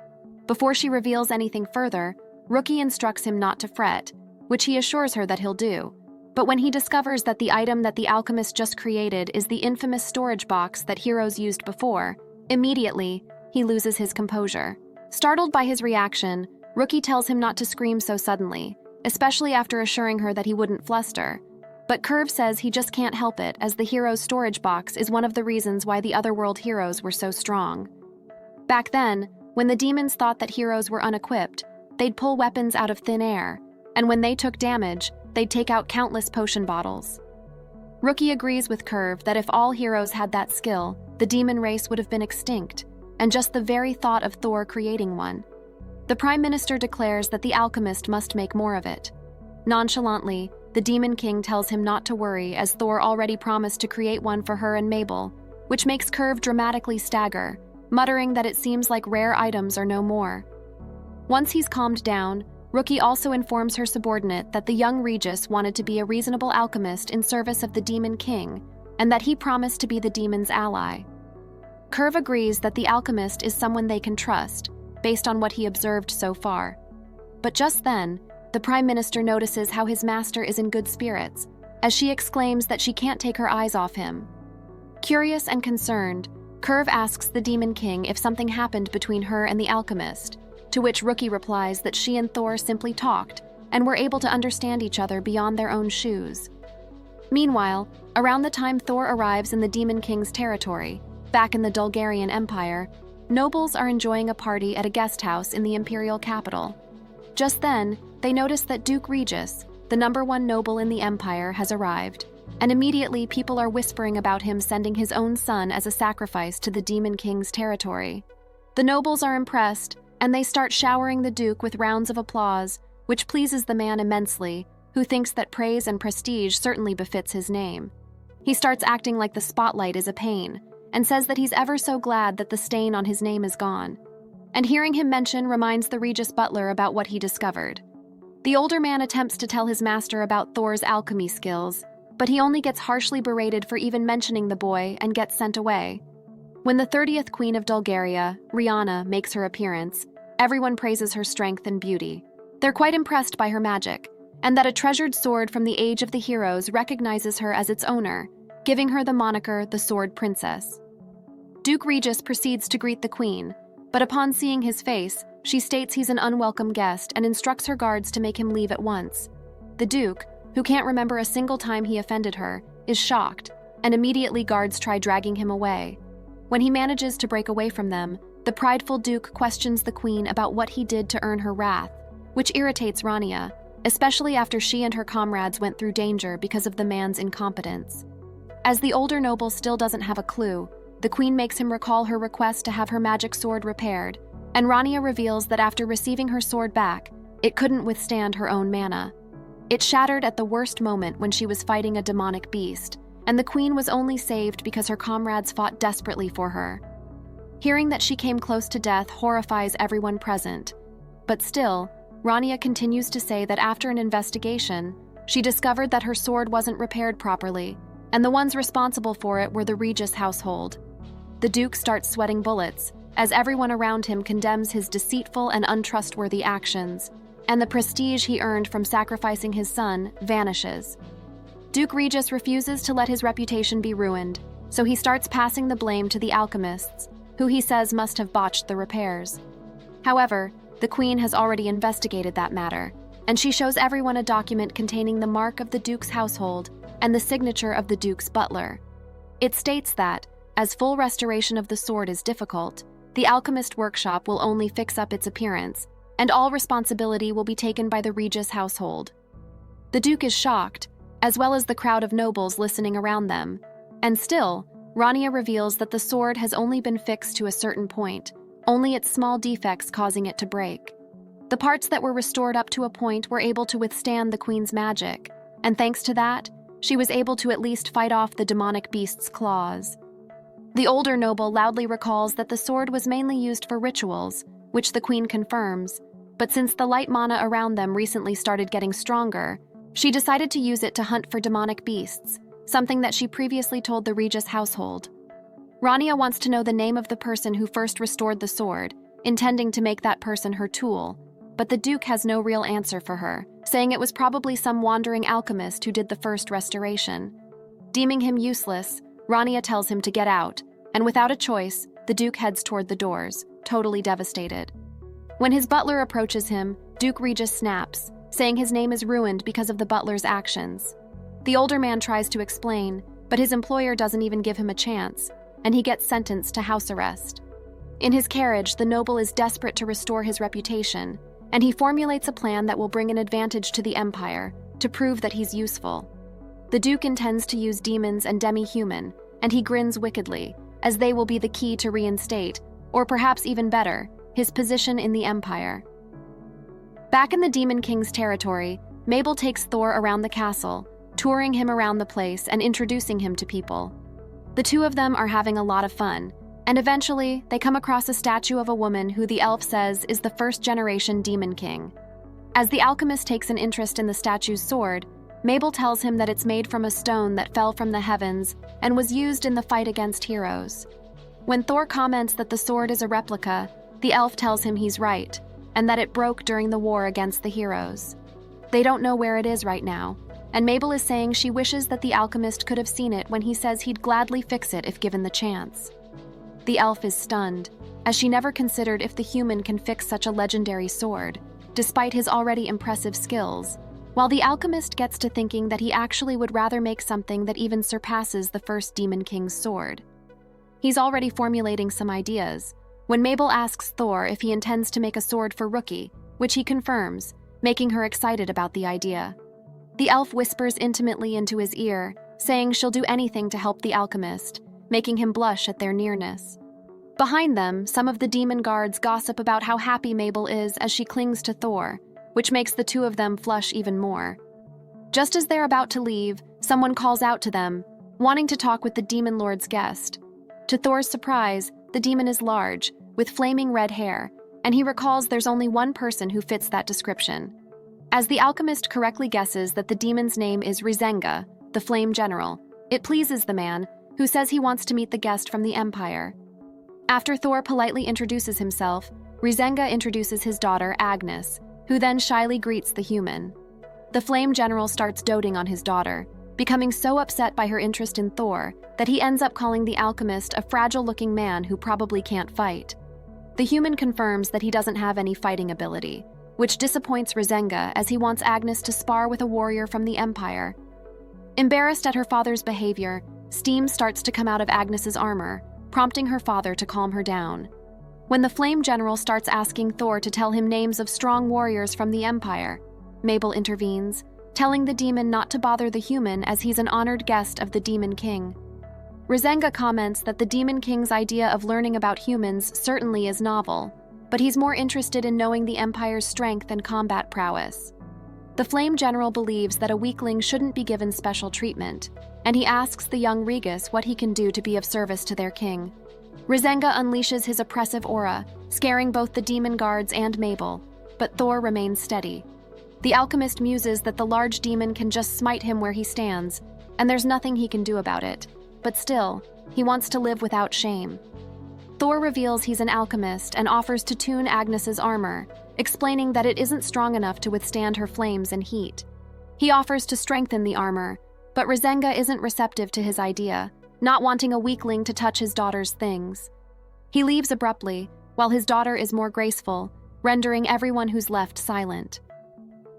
Before she reveals anything further, Rookie instructs him not to fret, which he assures her that he'll do. But when he discovers that the item that the alchemist just created is the infamous storage box that heroes used before, immediately, he loses his composure. Startled by his reaction, Rookie tells him not to scream so suddenly, especially after assuring her that he wouldn't fluster. But Curve says he just can't help it, as the hero's storage box is one of the reasons why the Otherworld heroes were so strong. Back then, when the demons thought that heroes were unequipped, they'd pull weapons out of thin air, and when they took damage, they'd take out countless potion bottles. Rookie agrees with Curve that if all heroes had that skill, the demon race would have been extinct, and just the very thought of Thor creating one. The Prime Minister declares that the alchemist must make more of it. Nonchalantly, the Demon King tells him not to worry, as Thor already promised to create one for her and Mabel, which makes Curve dramatically stagger, muttering that it seems like rare items are no more. Once he's calmed down, Rookie also informs her subordinate that the young Regis wanted to be a reasonable alchemist in service of the Demon King, and that he promised to be the demon's ally. Curve agrees that the alchemist is someone they can trust, based on what he observed so far. But just then, the Prime Minister notices how his master is in good spirits, as she exclaims that she can't take her eyes off him. Curious and concerned, Curve asks the Demon King if something happened between her and the alchemist, to which Rookie replies that she and Thor simply talked and were able to understand each other beyond their own shoes. Meanwhile, around the time Thor arrives in the Demon King's territory, back in the Dulgarian Empire, nobles are enjoying a party at a guest house in the imperial capital. Just then, they notice that Duke Regis, the #1 noble in the empire, has arrived, and immediately people are whispering about him sending his own son as a sacrifice to the Demon King's territory. The nobles are impressed, and they start showering the Duke with rounds of applause, which pleases the man immensely, who thinks that praise and prestige certainly befits his name. He starts acting like the spotlight is a pain, and says that he's ever so glad that the stain on his name is gone. And hearing him mention reminds the Regis butler about what he discovered. The older man attempts to tell his master about Thor's alchemy skills, but he only gets harshly berated for even mentioning the boy and gets sent away. When the 30th Queen of Bulgaria, Rihanna, makes her appearance, everyone praises her strength and beauty. They're quite impressed by her magic, and that a treasured sword from the Age of the Heroes recognizes her as its owner, giving her the moniker the Sword Princess. Duke Regis proceeds to greet the queen, but upon seeing his face, she states he's an unwelcome guest and instructs her guards to make him leave at once. The Duke, who can't remember a single time he offended her, is shocked, and immediately guards try dragging him away. When he manages to break away from them, the prideful Duke questions the queen about what he did to earn her wrath, which irritates Rania, especially after she and her comrades went through danger because of the man's incompetence. As the older noble still doesn't have a clue, the queen makes him recall her request to have her magic sword repaired, and Rania reveals that after receiving her sword back, it couldn't withstand her own mana. It shattered at the worst moment when she was fighting a demonic beast, and the queen was only saved because her comrades fought desperately for her. Hearing that she came close to death horrifies everyone present, but still, Rania continues to say that after an investigation, she discovered that her sword wasn't repaired properly, and the ones responsible for it were the Regis household. The Duke starts sweating bullets, as everyone around him condemns his deceitful and untrustworthy actions, and the prestige he earned from sacrificing his son vanishes. Duke Regis refuses to let his reputation be ruined, so he starts passing the blame to the alchemists, who he says must have botched the repairs. However, the queen has already investigated that matter, and she shows everyone a document containing the mark of the Duke's household and the signature of the Duke's butler. It states that, as full restoration of the sword is difficult, the alchemist workshop will only fix up its appearance, and all responsibility will be taken by the Regis household. The Duke is shocked, as well as the crowd of nobles listening around them, and still, Rania reveals that the sword has only been fixed to a certain point, only its small defects causing it to break. The parts that were restored up to a point were able to withstand the queen's magic, and thanks to that, she was able to at least fight off the demonic beast's claws. The older noble loudly recalls that the sword was mainly used for rituals, which the queen confirms, but since the light mana around them recently started getting stronger, she decided to use it to hunt for demonic beasts, something that she previously told the Regis household. Rania wants to know the name of the person who first restored the sword, intending to make that person her tool, but the Duke has no real answer for her, saying it was probably some wandering alchemist who did the first restoration. Deeming him useless, Rania tells him to get out, and without a choice, the Duke heads toward the doors, totally devastated. When his butler approaches him, Duke Regis snaps, saying his name is ruined because of the butler's actions. The older man tries to explain, but his employer doesn't even give him a chance, and he gets sentenced to house arrest. In his carriage, the noble is desperate to restore his reputation, and he formulates a plan that will bring an advantage to the Empire, to prove that he's useful. The Duke intends to use demons and demi-human, and he grins wickedly, as they will be the key to reinstate, or perhaps even better, his position in the Empire. Back in the Demon King's territory, Mabel takes Thor around the castle, touring him around the place and introducing him to people. The two of them are having a lot of fun, and eventually they come across a statue of a woman who the elf says is the first-generation Demon King. As the alchemist takes an interest in the statue's sword, Mabel tells him that it's made from a stone that fell from the heavens and was used in the fight against heroes. When Thor comments that the sword is a replica, the elf tells him he's right, and that it broke during the war against the heroes. They don't know where it is right now, and Mabel is saying she wishes that the alchemist could have seen it when he says he'd gladly fix it if given the chance. The elf is stunned, as she never considered if the human can fix such a legendary sword, despite his already impressive skills, while the alchemist gets to thinking that he actually would rather make something that even surpasses the first Demon King's sword. He's already formulating some ideas, when Mabel asks Thor if he intends to make a sword for Rookie, which he confirms, making her excited about the idea. The elf whispers intimately into his ear, saying she'll do anything to help the alchemist, making him blush at their nearness. Behind them, some of the demon guards gossip about how happy Mabel is as she clings to Thor, which makes the two of them flush even more. Just as they're about to leave, someone calls out to them, wanting to talk with the Demon Lord's guest. To Thor's surprise, the demon is large, with flaming red hair, and he recalls there's only one person who fits that description. As the alchemist correctly guesses that the demon's name is Rizenga, the flame general, it pleases the man, who says he wants to meet the guest from the Empire. After Thor politely introduces himself, Rizenga introduces his daughter, Agnes, who then shyly greets the human. The flame general starts doting on his daughter, becoming so upset by her interest in Thor that he ends up calling the alchemist a fragile-looking man who probably can't fight. The human confirms that he doesn't have any fighting ability, which disappoints Rizenga as he wants Agnes to spar with a warrior from the Empire. Embarrassed at her father's behavior, steam starts to come out of Agnes's armor, prompting her father to calm her down. When the flame general starts asking Thor to tell him names of strong warriors from the Empire, Mabel intervenes, telling the demon not to bother the human as he's an honored guest of the Demon King. Rizenga comments that the Demon King's idea of learning about humans certainly is novel, but he's more interested in knowing the Empire's strength and combat prowess. The Flame General believes that a weakling shouldn't be given special treatment, and he asks the young Regis what he can do to be of service to their king. Rizenga unleashes his oppressive aura, scaring both the demon guards and Mabel, but Thor remains steady. The alchemist muses that the large demon can just smite him where he stands, and there's nothing he can do about it. But still, he wants to live without shame. Thor reveals he's an alchemist and offers to tune Agnes's armor, explaining that it isn't strong enough to withstand her flames and heat. He offers to strengthen the armor, but Rizenga isn't receptive to his idea, not wanting a weakling to touch his daughter's things. He leaves abruptly, while his daughter is more graceful, rendering everyone who's left silent.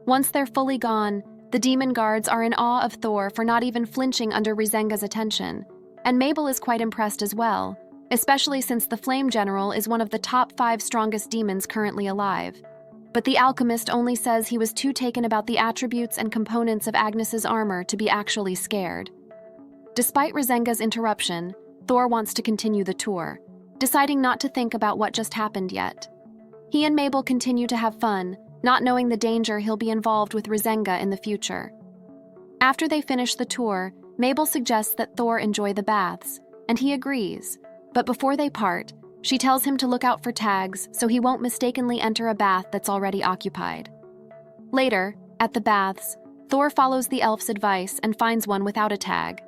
Once they're fully gone, the demon guards are in awe of Thor for not even flinching under Rizenga's attention, and Mabel is quite impressed as well, especially since the Flame General is one of the top 5 strongest demons currently alive. But the alchemist only says he was too taken about the attributes and components of Agnes's armor to be actually scared. Despite Rizenga's interruption, Thor wants to continue the tour, deciding not to think about what just happened yet. He and Mabel continue to have fun, not knowing the danger he'll be involved with Rizenga in the future. After they finish the tour, Mabel suggests that Thor enjoy the baths, and he agrees. But before they part, she tells him to look out for tags so he won't mistakenly enter a bath that's already occupied. Later, at the baths, Thor follows the elf's advice and finds one without a tag.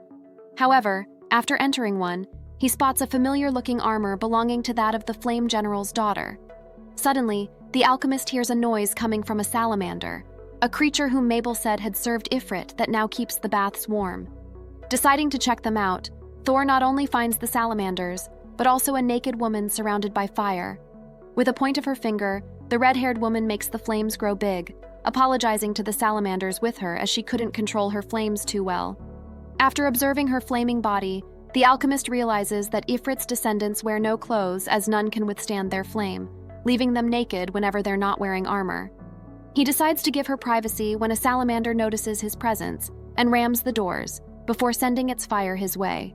However, after entering one, he spots a familiar-looking armor belonging to that of the Flame General's daughter. Suddenly, the alchemist hears a noise coming from a salamander, a creature whom Mabel said had served Ifrit that now keeps the baths warm. Deciding to check them out, Thor not only finds the salamanders, but also a naked woman surrounded by fire. With a point of her finger, the red-haired woman makes the flames grow big, apologizing to the salamanders with her as she couldn't control her flames too well. After observing her flaming body, the alchemist realizes that Ifrit's descendants wear no clothes as none can withstand their flame, leaving them naked whenever they're not wearing armor. He decides to give her privacy when a salamander notices his presence and rams the doors, before sending its fire his way.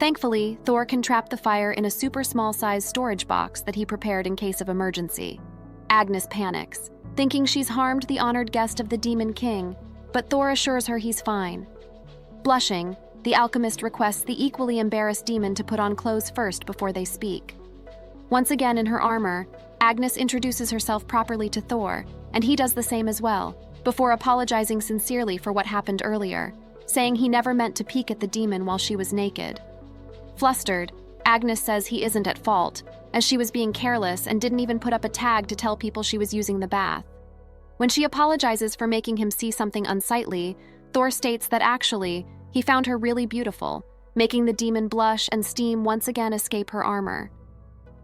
Thankfully, Thor can trap the fire in a super small-sized storage box that he prepared in case of emergency. Agnes panics, thinking she's harmed the honored guest of the Demon King, but Thor assures her he's fine. Blushing, the alchemist requests the equally embarrassed demon to put on clothes first before they speak. Once again in her armor, Agnes introduces herself properly to Thor, and he does the same as well, before apologizing sincerely for what happened earlier, saying he never meant to peek at the demon while she was naked. Flustered, Agnes says he isn't at fault, as she was being careless and didn't even put up a tag to tell people she was using the bath. When she apologizes for making him see something unsightly, Thor states that actually, he found her really beautiful, making the demon blush and steam once again escape her armor.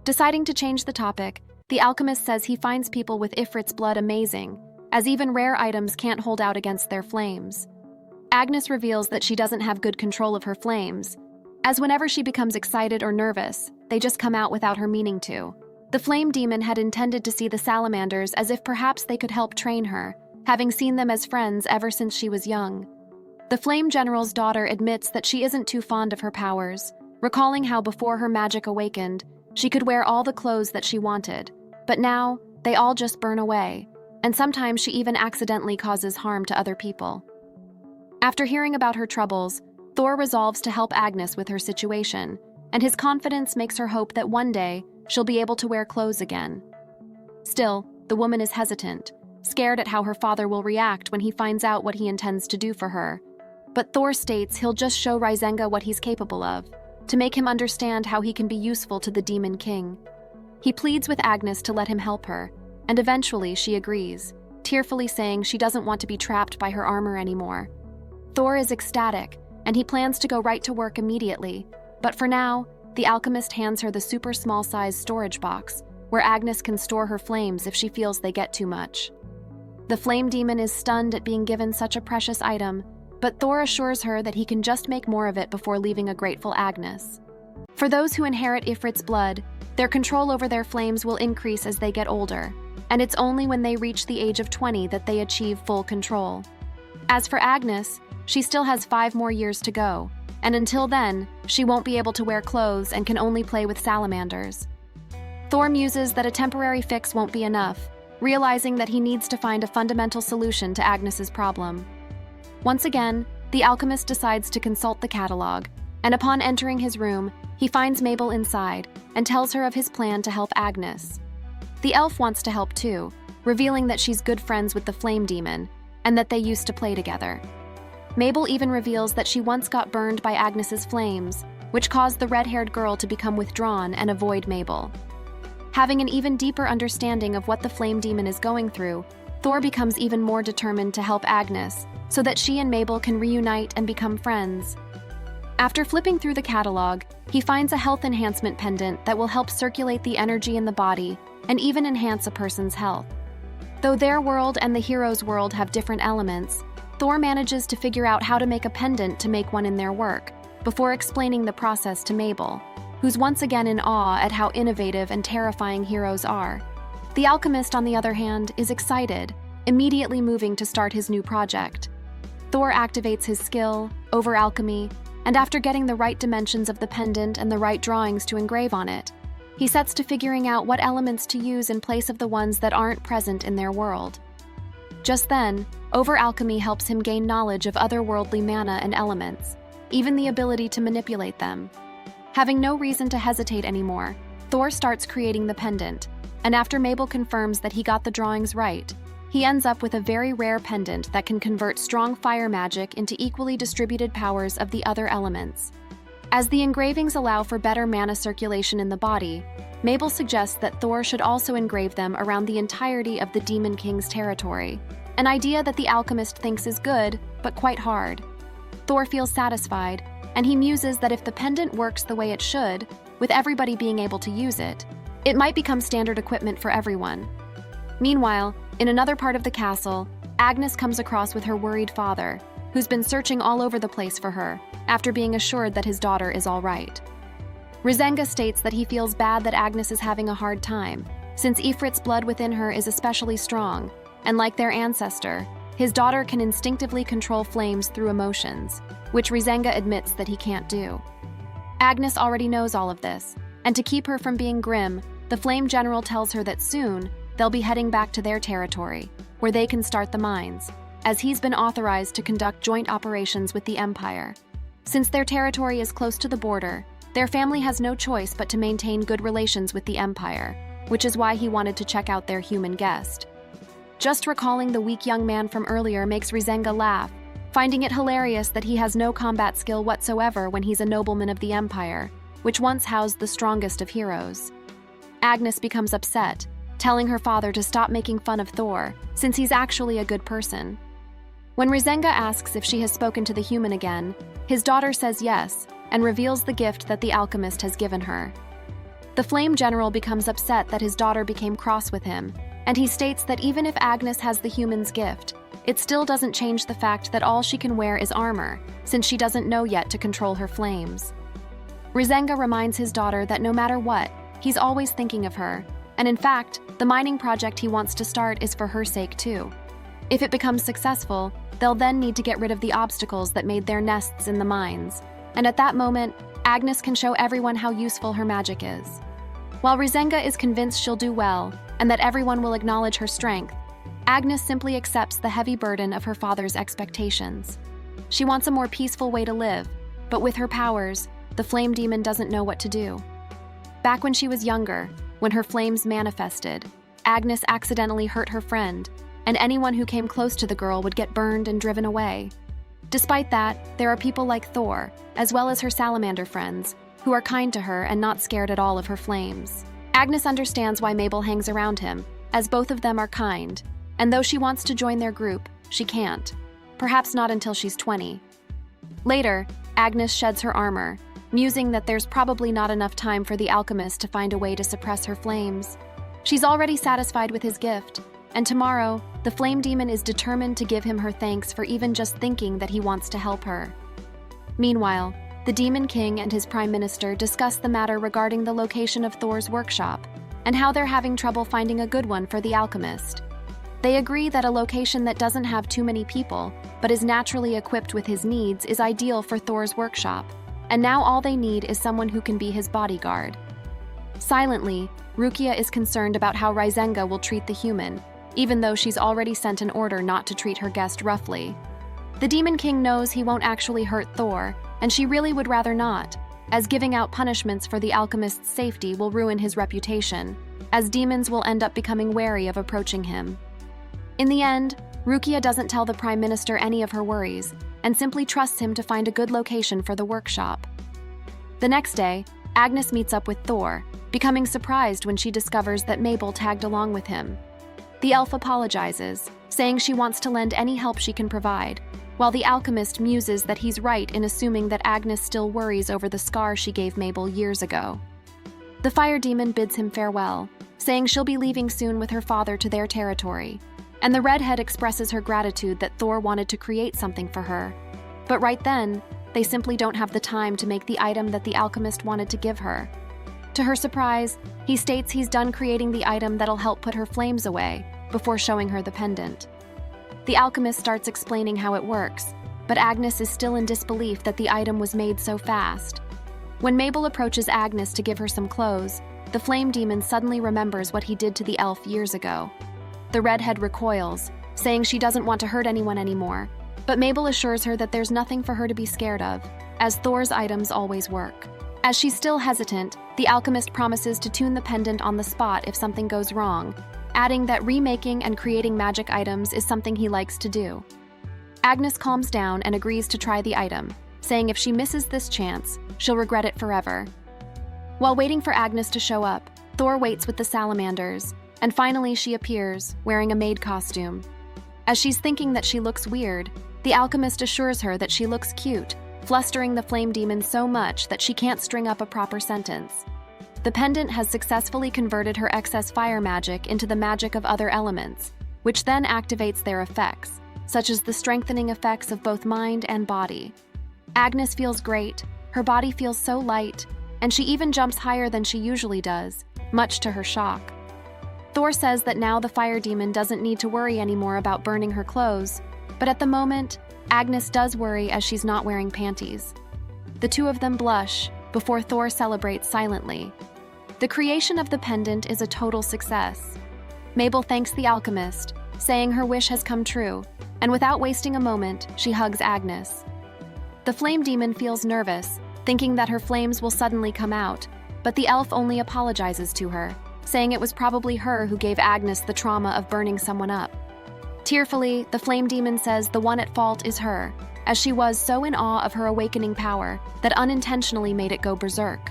Deciding to change the topic, the alchemist says he finds people with Ifrit's blood amazing, as even rare items can't hold out against their flames. Agnes reveals that she doesn't have good control of her flames, as whenever she becomes excited or nervous, they just come out without her meaning to. The flame demon had intended to see the salamanders as if perhaps they could help train her, having seen them as friends ever since she was young. The Flame General's daughter admits that she isn't too fond of her powers, recalling how before her magic awakened, she could wear all the clothes that she wanted, but now they all just burn away, and sometimes she even accidentally causes harm to other people. After hearing about her troubles, Thor resolves to help Agnes with her situation, and his confidence makes her hope that one day she'll be able to wear clothes again. Still, the woman is hesitant, scared at how her father will react when he finds out what he intends to do for her. But Thor states he'll just show Rizenga what he's capable of, to make him understand how he can be useful to the Demon King. He pleads with Agnes to let him help her, and eventually she agrees, tearfully saying she doesn't want to be trapped by her armor anymore. Thor is ecstatic, and he plans to go right to work immediately, but for now, the alchemist hands her the super small-sized storage box, where Agnes can store her flames if she feels they get too much. The flame demon is stunned at being given such a precious item, but Thor assures her that he can just make more of it before leaving a grateful Agnes. For those who inherit Ifrit's blood, their control over their flames will increase as they get older, and it's only when they reach the age of 20 that they achieve full control. As for Agnes, she still has 5 more years to go, and until then, she won't be able to wear clothes and can only play with salamanders. Thor muses that a temporary fix won't be enough, realizing that he needs to find a fundamental solution to Agnes's problem. Once again, the alchemist decides to consult the catalog, and upon entering his room, he finds Mabel inside and tells her of his plan to help Agnes. The elf wants to help too, revealing that she's good friends with the flame demon and that they used to play together. Mabel even reveals that she once got burned by Agnes's flames, which caused the red-haired girl to become withdrawn and avoid Mabel. Having an even deeper understanding of what the flame demon is going through, Thor becomes even more determined to help Agnes, so that she and Mabel can reunite and become friends. After flipping through the catalog, he finds a health enhancement pendant that will help circulate the energy in the body and even enhance a person's health. Though their world and the hero's world have different elements, Thor manages to figure out how to make a pendant to make one in their work, before explaining the process to Mabel, who's once again in awe at how innovative and terrifying heroes are. The alchemist, on the other hand, is excited, immediately moving to start his new project. Thor activates his skill, over alchemy, and after getting the right dimensions of the pendant and the right drawings to engrave on it, he sets to figuring out what elements to use in place of the ones that aren't present in their world. Just then, over alchemy helps him gain knowledge of otherworldly mana and elements, even the ability to manipulate them. Having no reason to hesitate anymore, Thor starts creating the pendant, and after Mabel confirms that he got the drawings right, he ends up with a very rare pendant that can convert strong fire magic into equally distributed powers of the other elements. As the engravings allow for better mana circulation in the body, Mabel suggests that Thor should also engrave them around the entirety of the Demon King's territory, an idea that the alchemist thinks is good, but quite hard. Thor feels satisfied, and he muses that if the pendant works the way it should, with everybody being able to use it, it might become standard equipment for everyone. Meanwhile, in another part of the castle, Agnes comes across with her worried father, who's been searching all over the place for her, after being assured that his daughter is all right. Rizenga states that he feels bad that Agnes is having a hard time, since Ifrit's blood within her is especially strong, and like their ancestor, his daughter can instinctively control flames through emotions, which Rizenga admits that he can't do. Agnes already knows all of this, and to keep her from being grim, the Flame General tells her that soon, they'll be heading back to their territory, where they can start the mines, as he's been authorized to conduct joint operations with the Empire. Since their territory is close to the border, their family has no choice but to maintain good relations with the Empire, which is why he wanted to check out their human guest. Just recalling the weak young man from earlier makes Rizenga laugh, finding it hilarious that he has no combat skill whatsoever when he's a nobleman of the Empire, which once housed the strongest of heroes. Agnes becomes upset, telling her father to stop making fun of Thor, since he's actually a good person. When Rizenga asks if she has spoken to the human again, his daughter says yes, and reveals the gift that the alchemist has given her. The Flame General becomes upset that his daughter became cross with him, and he states that even if Agnes has the human's gift, it still doesn't change the fact that all she can wear is armor, since she doesn't know yet to control her flames. Rizenga reminds his daughter that no matter what, he's always thinking of her, and in fact, the mining project he wants to start is for her sake too. If it becomes successful, they'll then need to get rid of the obstacles that made their nests in the mines, and at that moment, Agnes can show everyone how useful her magic is. While Rizenga is convinced she'll do well, and that everyone will acknowledge her strength, Agnes simply accepts the heavy burden of her father's expectations. She wants a more peaceful way to live, but with her powers, the flame demon doesn't know what to do. Back when she was younger, when her flames manifested, Agnes accidentally hurt her friend, and anyone who came close to the girl would get burned and driven away. Despite that, there are people like Thor, as well as her salamander friends, who are kind to her and not scared at all of her flames. Agnes understands why Mabel hangs around him, as both of them are kind, and though she wants to join their group, she can't. Perhaps not until she's 20. Later, Agnes sheds her armor, musing that there's probably not enough time for the alchemist to find a way to suppress her flames. She's already satisfied with his gift, and tomorrow, the flame demon is determined to give him her thanks for even just thinking that he wants to help her. Meanwhile, the Demon King and his Prime Minister discuss the matter regarding the location of Thor's workshop, and how they're having trouble finding a good one for the alchemist. They agree that a location that doesn't have too many people, but is naturally equipped with his needs, is ideal for Thor's workshop, and now all they need is someone who can be his bodyguard. Silently, Rukia is concerned about how Rizenga will treat the human, even though she's already sent an order not to treat her guest roughly. The Demon King knows he won't actually hurt Thor, and she really would rather not, as giving out punishments for the alchemist's safety will ruin his reputation, as demons will end up becoming wary of approaching him. In the end, Rukia doesn't tell the Prime Minister any of her worries, and simply trusts him to find a good location for the workshop. The next day, Agnes meets up with Thor, becoming surprised when she discovers that Mabel tagged along with him. The elf apologizes, saying she wants to lend any help she can provide, while the alchemist muses that he's right in assuming that Agnes still worries over the scar she gave Mabel years ago. The fire demon bids him farewell, saying she'll be leaving soon with her father to their territory, and the redhead expresses her gratitude that Thor wanted to create something for her. But right then, they simply don't have the time to make the item that the alchemist wanted to give her. To her surprise, he states he's done creating the item that'll help put her flames away, before showing her the pendant. The alchemist starts explaining how it works, but Agnes is still in disbelief that the item was made so fast. When Mabel approaches Agnes to give her some clothes, the flame demon suddenly remembers what he did to the elf years ago. The redhead recoils, saying she doesn't want to hurt anyone anymore, but Mabel assures her that there's nothing for her to be scared of, as Thor's items always work. As she's still hesitant, the alchemist promises to tune the pendant on the spot if something goes wrong, adding that remaking and creating magic items is something he likes to do. Agnes calms down and agrees to try the item, saying if she misses this chance, she'll regret it forever. While waiting for Agnes to show up, Thor waits with the salamanders, and finally she appears, wearing a maid costume. As she's thinking that she looks weird, the alchemist assures her that she looks cute, flustering the flame demon so much that she can't string up a proper sentence. The pendant has successfully converted her excess fire magic into the magic of other elements, which then activates their effects, such as the strengthening effects of both mind and body. Agnes feels great, her body feels so light, and she even jumps higher than she usually does, much to her shock. Thor says that now the fire demon doesn't need to worry anymore about burning her clothes, but at the moment, Agnes does worry as she's not wearing panties. The two of them blush, before Thor celebrates silently. The creation of the pendant is a total success. Mabel thanks the alchemist, saying her wish has come true, and without wasting a moment, she hugs Agnes. The flame demon feels nervous, thinking that her flames will suddenly come out, but the elf only apologizes to her, saying it was probably her who gave Agnes the trauma of burning someone up. Tearfully, the flame demon says the one at fault is her, as she was so in awe of her awakening power that unintentionally made it go berserk.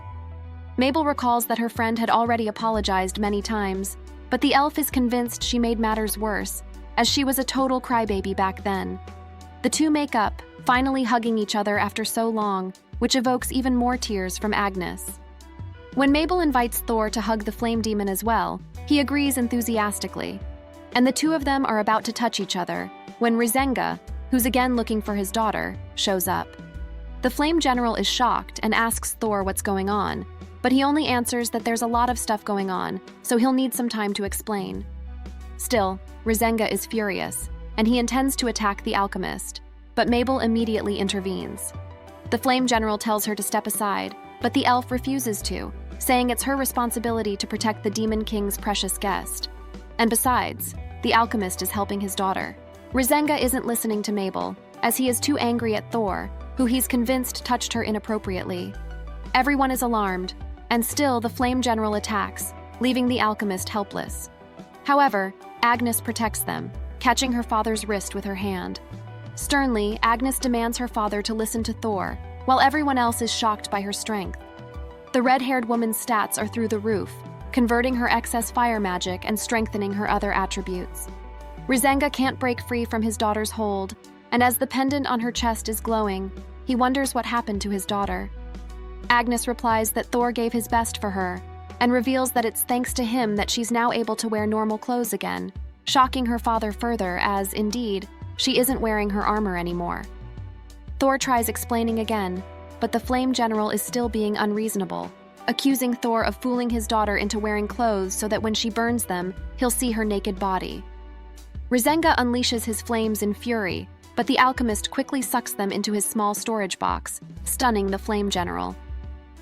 Mabel recalls that her friend had already apologized many times, but the elf is convinced she made matters worse, as she was a total crybaby back then. The two make up, finally hugging each other after so long, which evokes even more tears from Agnes. When Mabel invites Thor to hug the flame demon as well, he agrees enthusiastically, and the two of them are about to touch each other when Rizenga, who's again looking for his daughter, shows up. The flame general is shocked and asks Thor what's going on, but he only answers that there's a lot of stuff going on, so he'll need some time to explain. Still, Rizenga is furious, and he intends to attack the alchemist, but Mabel immediately intervenes. The flame general tells her to step aside, but the elf refuses to, saying it's her responsibility to protect the Demon King's precious guest. And besides, the alchemist is helping his daughter. Rizenga isn't listening to Mabel, as he is too angry at Thor, who he's convinced touched her inappropriately. Everyone is alarmed, and still the Flame General attacks, leaving the alchemist helpless. However, Agnes protects them, catching her father's wrist with her hand. Sternly, Agnes demands her father to listen to Thor, while everyone else is shocked by her strength. The red-haired woman's stats are through the roof, converting her excess fire magic and strengthening her other attributes. Rizenga can't break free from his daughter's hold, and as the pendant on her chest is glowing, he wonders what happened to his daughter. Agnes replies that Thor gave his best for her, and reveals that it's thanks to him that she's now able to wear normal clothes again, shocking her father further as, indeed, she isn't wearing her armor anymore. Thor tries explaining again, but the Flame General is still being unreasonable, accusing Thor of fooling his daughter into wearing clothes so that when she burns them, he'll see her naked body. Rizenga unleashes his flames in fury, but the alchemist quickly sucks them into his small storage box, stunning the Flame General.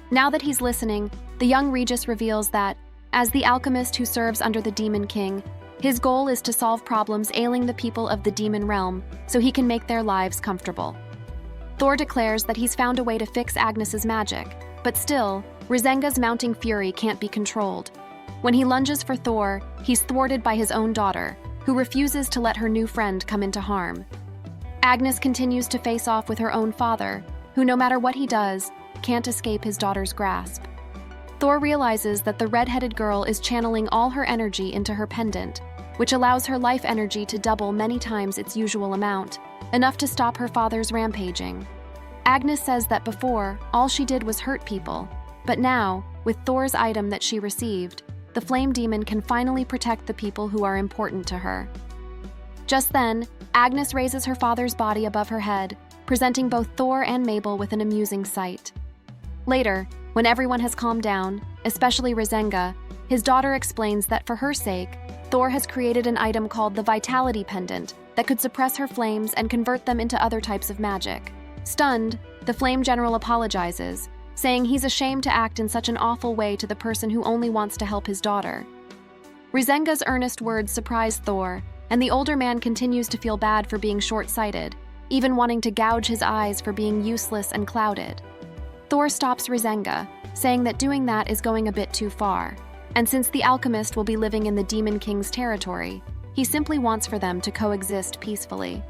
Now that he's listening, the young Regis reveals that, as the alchemist who serves under the Demon King, his goal is to solve problems ailing the people of the demon realm so he can make their lives comfortable. Thor declares that he's found a way to fix Agnes's magic, but still, Rizenga's mounting fury can't be controlled. When he lunges for Thor, he's thwarted by his own daughter, who refuses to let her new friend come into harm. Agnes continues to face off with her own father, who no matter what he does, can't escape his daughter's grasp. Thor realizes that the red-headed girl is channeling all her energy into her pendant, which allows her life energy to double many times its usual amount, enough to stop her father's rampaging. Agnes says that before, all she did was hurt people, but now, with Thor's item that she received, the flame demon can finally protect the people who are important to her. Just then, Agnes raises her father's body above her head, presenting both Thor and Mabel with an amusing sight. Later, when everyone has calmed down, especially Rizenga, his daughter explains that for her sake, Thor has created an item called the Vitality Pendant that could suppress her flames and convert them into other types of magic. Stunned, the Flame General apologizes, saying he's ashamed to act in such an awful way to the person who only wants to help his daughter. Rizenga's earnest words surprise Thor, and the older man continues to feel bad for being short-sighted, even wanting to gouge his eyes for being useless and clouded. Thor stops Rizenga, saying that doing that is going a bit too far, and since the alchemist will be living in the Demon King's territory, he simply wants for them to coexist peacefully.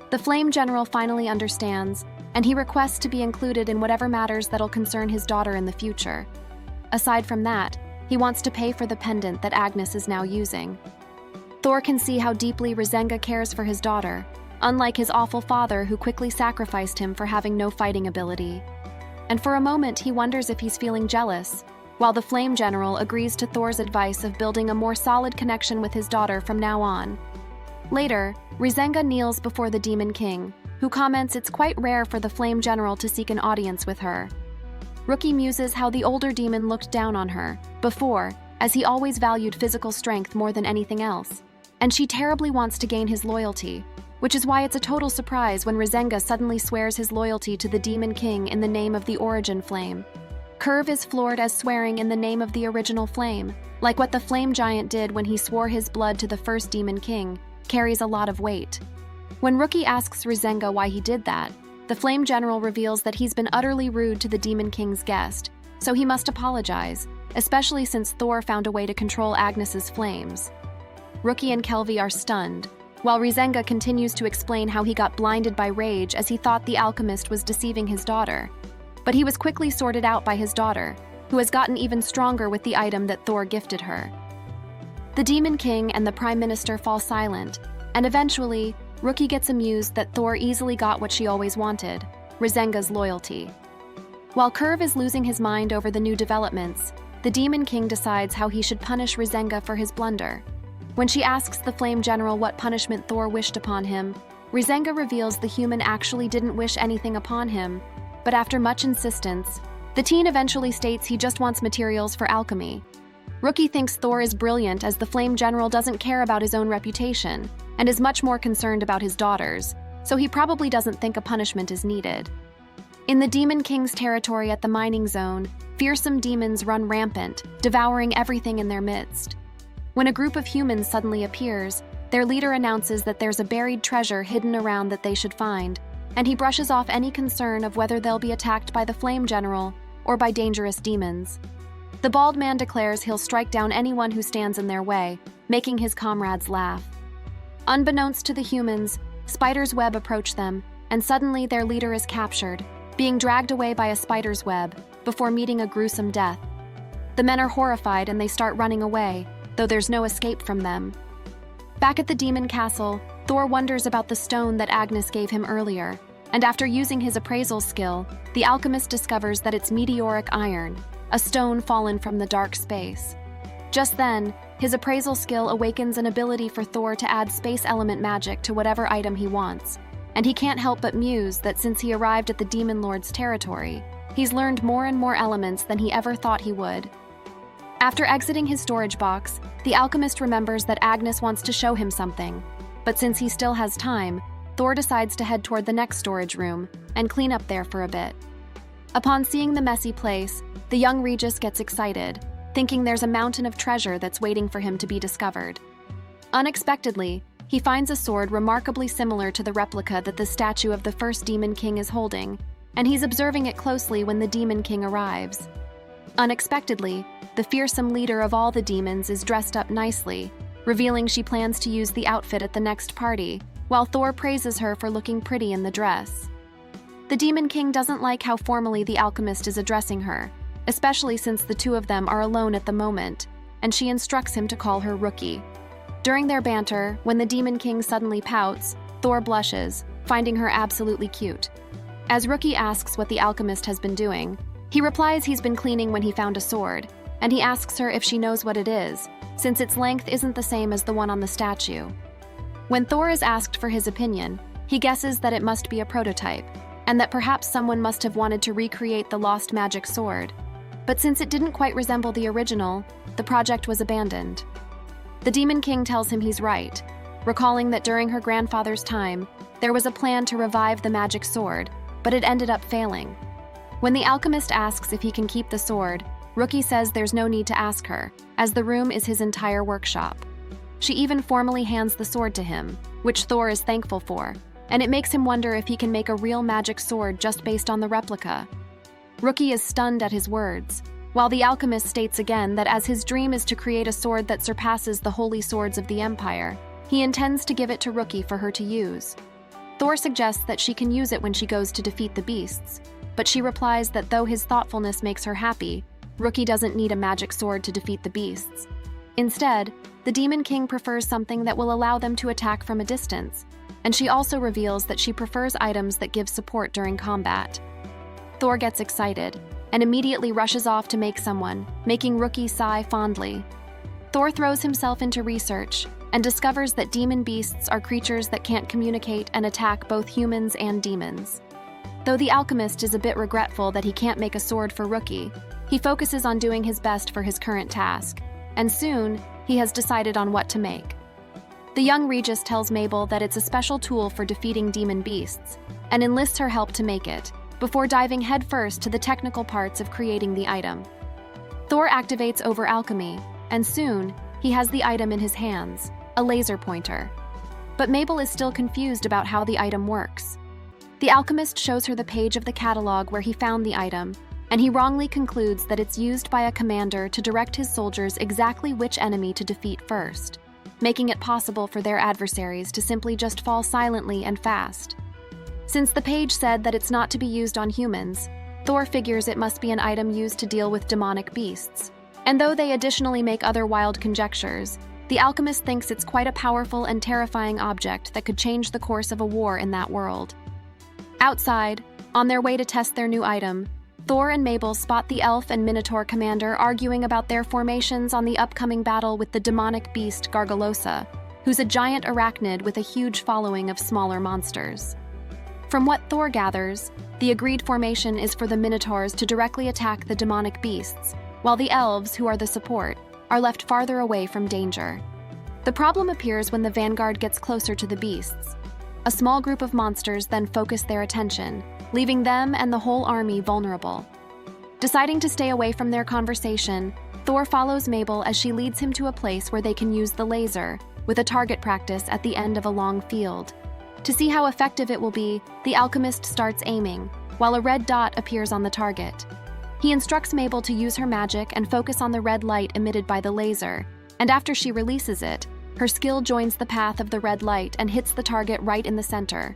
The Flame General finally understands, and he requests to be included in whatever matters that'll concern his daughter in the future. Aside from that, he wants to pay for the pendant that Agnes is now using. Thor can see how deeply Rizenga cares for his daughter, unlike his awful father who quickly sacrificed him for having no fighting ability. And for a moment he wonders if he's feeling jealous, while the Flame General agrees to Thor's advice of building a more solid connection with his daughter from now on. Later, Rizenga kneels before the Demon King, who comments it's quite rare for the Flame General to seek an audience with her. Rookie muses how the older demon looked down on her, before, as he always valued physical strength more than anything else, and she terribly wants to gain his loyalty, which is why it's a total surprise when Rizenga suddenly swears his loyalty to the Demon King in the name of the Origin Flame. Curve is floored as swearing in the name of the original flame, like what the Flame Giant did when he swore his blood to the first Demon King, carries a lot of weight. When Rookie asks Rizenga why he did that, the Flame General reveals that he's been utterly rude to the Demon King's guest, so he must apologize, especially since Thor found a way to control Agnes's flames. Rookie and Kelvy are stunned, while Rizenga continues to explain how he got blinded by rage as he thought the alchemist was deceiving his daughter. But he was quickly sorted out by his daughter, who has gotten even stronger with the item that Thor gifted her. The Demon King and the Prime Minister fall silent, and eventually, Rookie gets amused that Thor easily got what she always wanted, Rizenga's loyalty. While Curve is losing his mind over the new developments, the Demon King decides how he should punish Rizenga for his blunder. When she asks the Flame General what punishment Thor wished upon him, Rizenga reveals the human actually didn't wish anything upon him, but after much insistence, the teen eventually states he just wants materials for alchemy. Rookie thinks Thor is brilliant as the Flame General doesn't care about his own reputation and is much more concerned about his daughter's, so he probably doesn't think a punishment is needed. In the Demon King's territory at the mining zone, fearsome demons run rampant, devouring everything in their midst. When a group of humans suddenly appears, their leader announces that there's a buried treasure hidden around that they should find, and he brushes off any concern of whether they'll be attacked by the Flame General, or by dangerous demons. The bald man declares he'll strike down anyone who stands in their way, making his comrades laugh. Unbeknownst to the humans, spiders' web approach them, and suddenly their leader is captured, being dragged away by a spider's web before meeting a gruesome death. The men are horrified and they start running away, though there's no escape from them. Back at the demon castle, Thor wonders about the stone that Agnes gave him earlier, and after using his appraisal skill, the alchemist discovers that it's meteoric iron, a stone fallen from the dark space. Just then, his appraisal skill awakens an ability for Thor to add space element magic to whatever item he wants, and he can't help but muse that since he arrived at the Demon Lord's territory, he's learned more and more elements than he ever thought he would. After exiting his storage box, the alchemist remembers that Agnes wants to show him something, but since he still has time, Thor decides to head toward the next storage room and clean up there for a bit. Upon seeing the messy place, the young Regis gets excited, thinking there's a mountain of treasure that's waiting for him to be discovered. Unexpectedly, he finds a sword remarkably similar to the replica that the statue of the first Demon King is holding, and he's observing it closely when the Demon King arrives. Unexpectedly, the fearsome leader of all the demons is dressed up nicely, revealing she plans to use the outfit at the next party, while Thor praises her for looking pretty in the dress. The Demon King doesn't like how formally the alchemist is addressing her, especially since the two of them are alone at the moment, and she instructs him to call her Rookie. During their banter, when the Demon King suddenly pouts, Thor blushes, finding her absolutely cute. As Rookie asks what the alchemist has been doing, he replies he's been cleaning when he found a sword, and he asks her if she knows what it is, since its length isn't the same as the one on the statue. When Thor is asked for his opinion, he guesses that it must be a prototype, and that perhaps someone must have wanted to recreate the lost magic sword. But since it didn't quite resemble the original, the project was abandoned. The Demon King tells him he's right, recalling that during her grandfather's time, there was a plan to revive the magic sword, but it ended up failing. When the alchemist asks if he can keep the sword, Rookie says there's no need to ask her, as the room is his entire workshop. She even formally hands the sword to him, which Thor is thankful for, and it makes him wonder if he can make a real magic sword just based on the replica. Rookie is stunned at his words, while the alchemist states again that as his dream is to create a sword that surpasses the holy swords of the Empire, he intends to give it to Rookie for her to use. Thor suggests that she can use it when she goes to defeat the beasts, but she replies that though his thoughtfulness makes her happy, Rookie doesn't need a magic sword to defeat the beasts. Instead, the Demon King prefers something that will allow them to attack from a distance, and she also reveals that she prefers items that give support during combat. Thor gets excited, and immediately rushes off to make someone, making Rookie sigh fondly. Thor throws himself into research, and discovers that demon beasts are creatures that can't communicate and attack both humans and demons. Though the alchemist is a bit regretful that he can't make a sword for Rookie, he focuses on doing his best for his current task, and soon, he has decided on what to make. The young Regis tells Mabel that it's a special tool for defeating demon beasts, and enlists her help to make it, before diving headfirst to the technical parts of creating the item. Thor activates over alchemy, and soon, he has the item in his hands, a laser pointer. But Mabel is still confused about how the item works. The alchemist shows her the page of the catalog where he found the item, and he wrongly concludes that it's used by a commander to direct his soldiers exactly which enemy to defeat first, making it possible for their adversaries to simply just fall silently and fast. Since the page said that it's not to be used on humans, Thor figures it must be an item used to deal with demonic beasts. And though they additionally make other wild conjectures, the alchemist thinks it's quite a powerful and terrifying object that could change the course of a war in that world. Outside, on their way to test their new item, Thor and Mabel spot the elf and minotaur commander arguing about their formations on the upcoming battle with the demonic beast Gargalosa, who's a giant arachnid with a huge following of smaller monsters. From what Thor gathers, the agreed formation is for the minotaurs to directly attack the demonic beasts, while the elves, who are the support, are left farther away from danger. The problem appears when the vanguard gets closer to the beasts. A small group of monsters then focus their attention, leaving them and the whole army vulnerable. Deciding to stay away from their conversation, Thor follows Mabel as she leads him to a place where they can use the laser, with a target practice at the end of a long field. To see how effective it will be, the alchemist starts aiming, while a red dot appears on the target. He instructs Mabel to use her magic and focus on the red light emitted by the laser, and after she releases it, her skill joins the path of the red light and hits the target right in the center.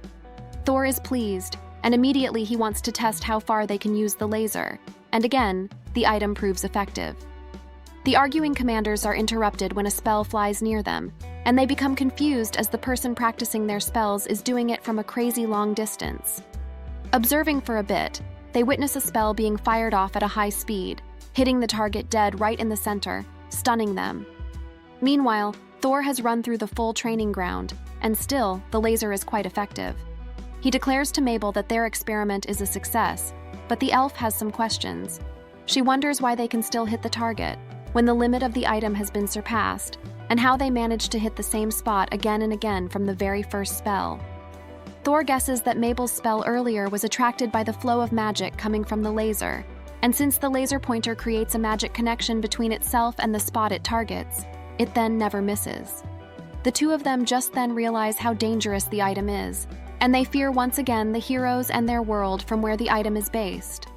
Thor is pleased, and immediately he wants to test how far they can use the laser, and again, the item proves effective. The arguing commanders are interrupted when a spell flies near them, and they become confused as the person practicing their spells is doing it from a crazy long distance. Observing for a bit, they witness a spell being fired off at a high speed, hitting the target dead right in the center, stunning them. Meanwhile, Thor has run through the full training ground, and still, the laser is quite effective. He declares to Mabel that their experiment is a success, but the elf has some questions. She wonders why they can still hit the target, when the limit of the item has been surpassed, and how they managed to hit the same spot again and again from the very first spell. Thor guesses that Mabel's spell earlier was attracted by the flow of magic coming from the laser, and since the laser pointer creates a magic connection between itself and the spot it targets, it then never misses. The two of them just then realize how dangerous the item is, and they fear once again the heroes and their world from where the item is based.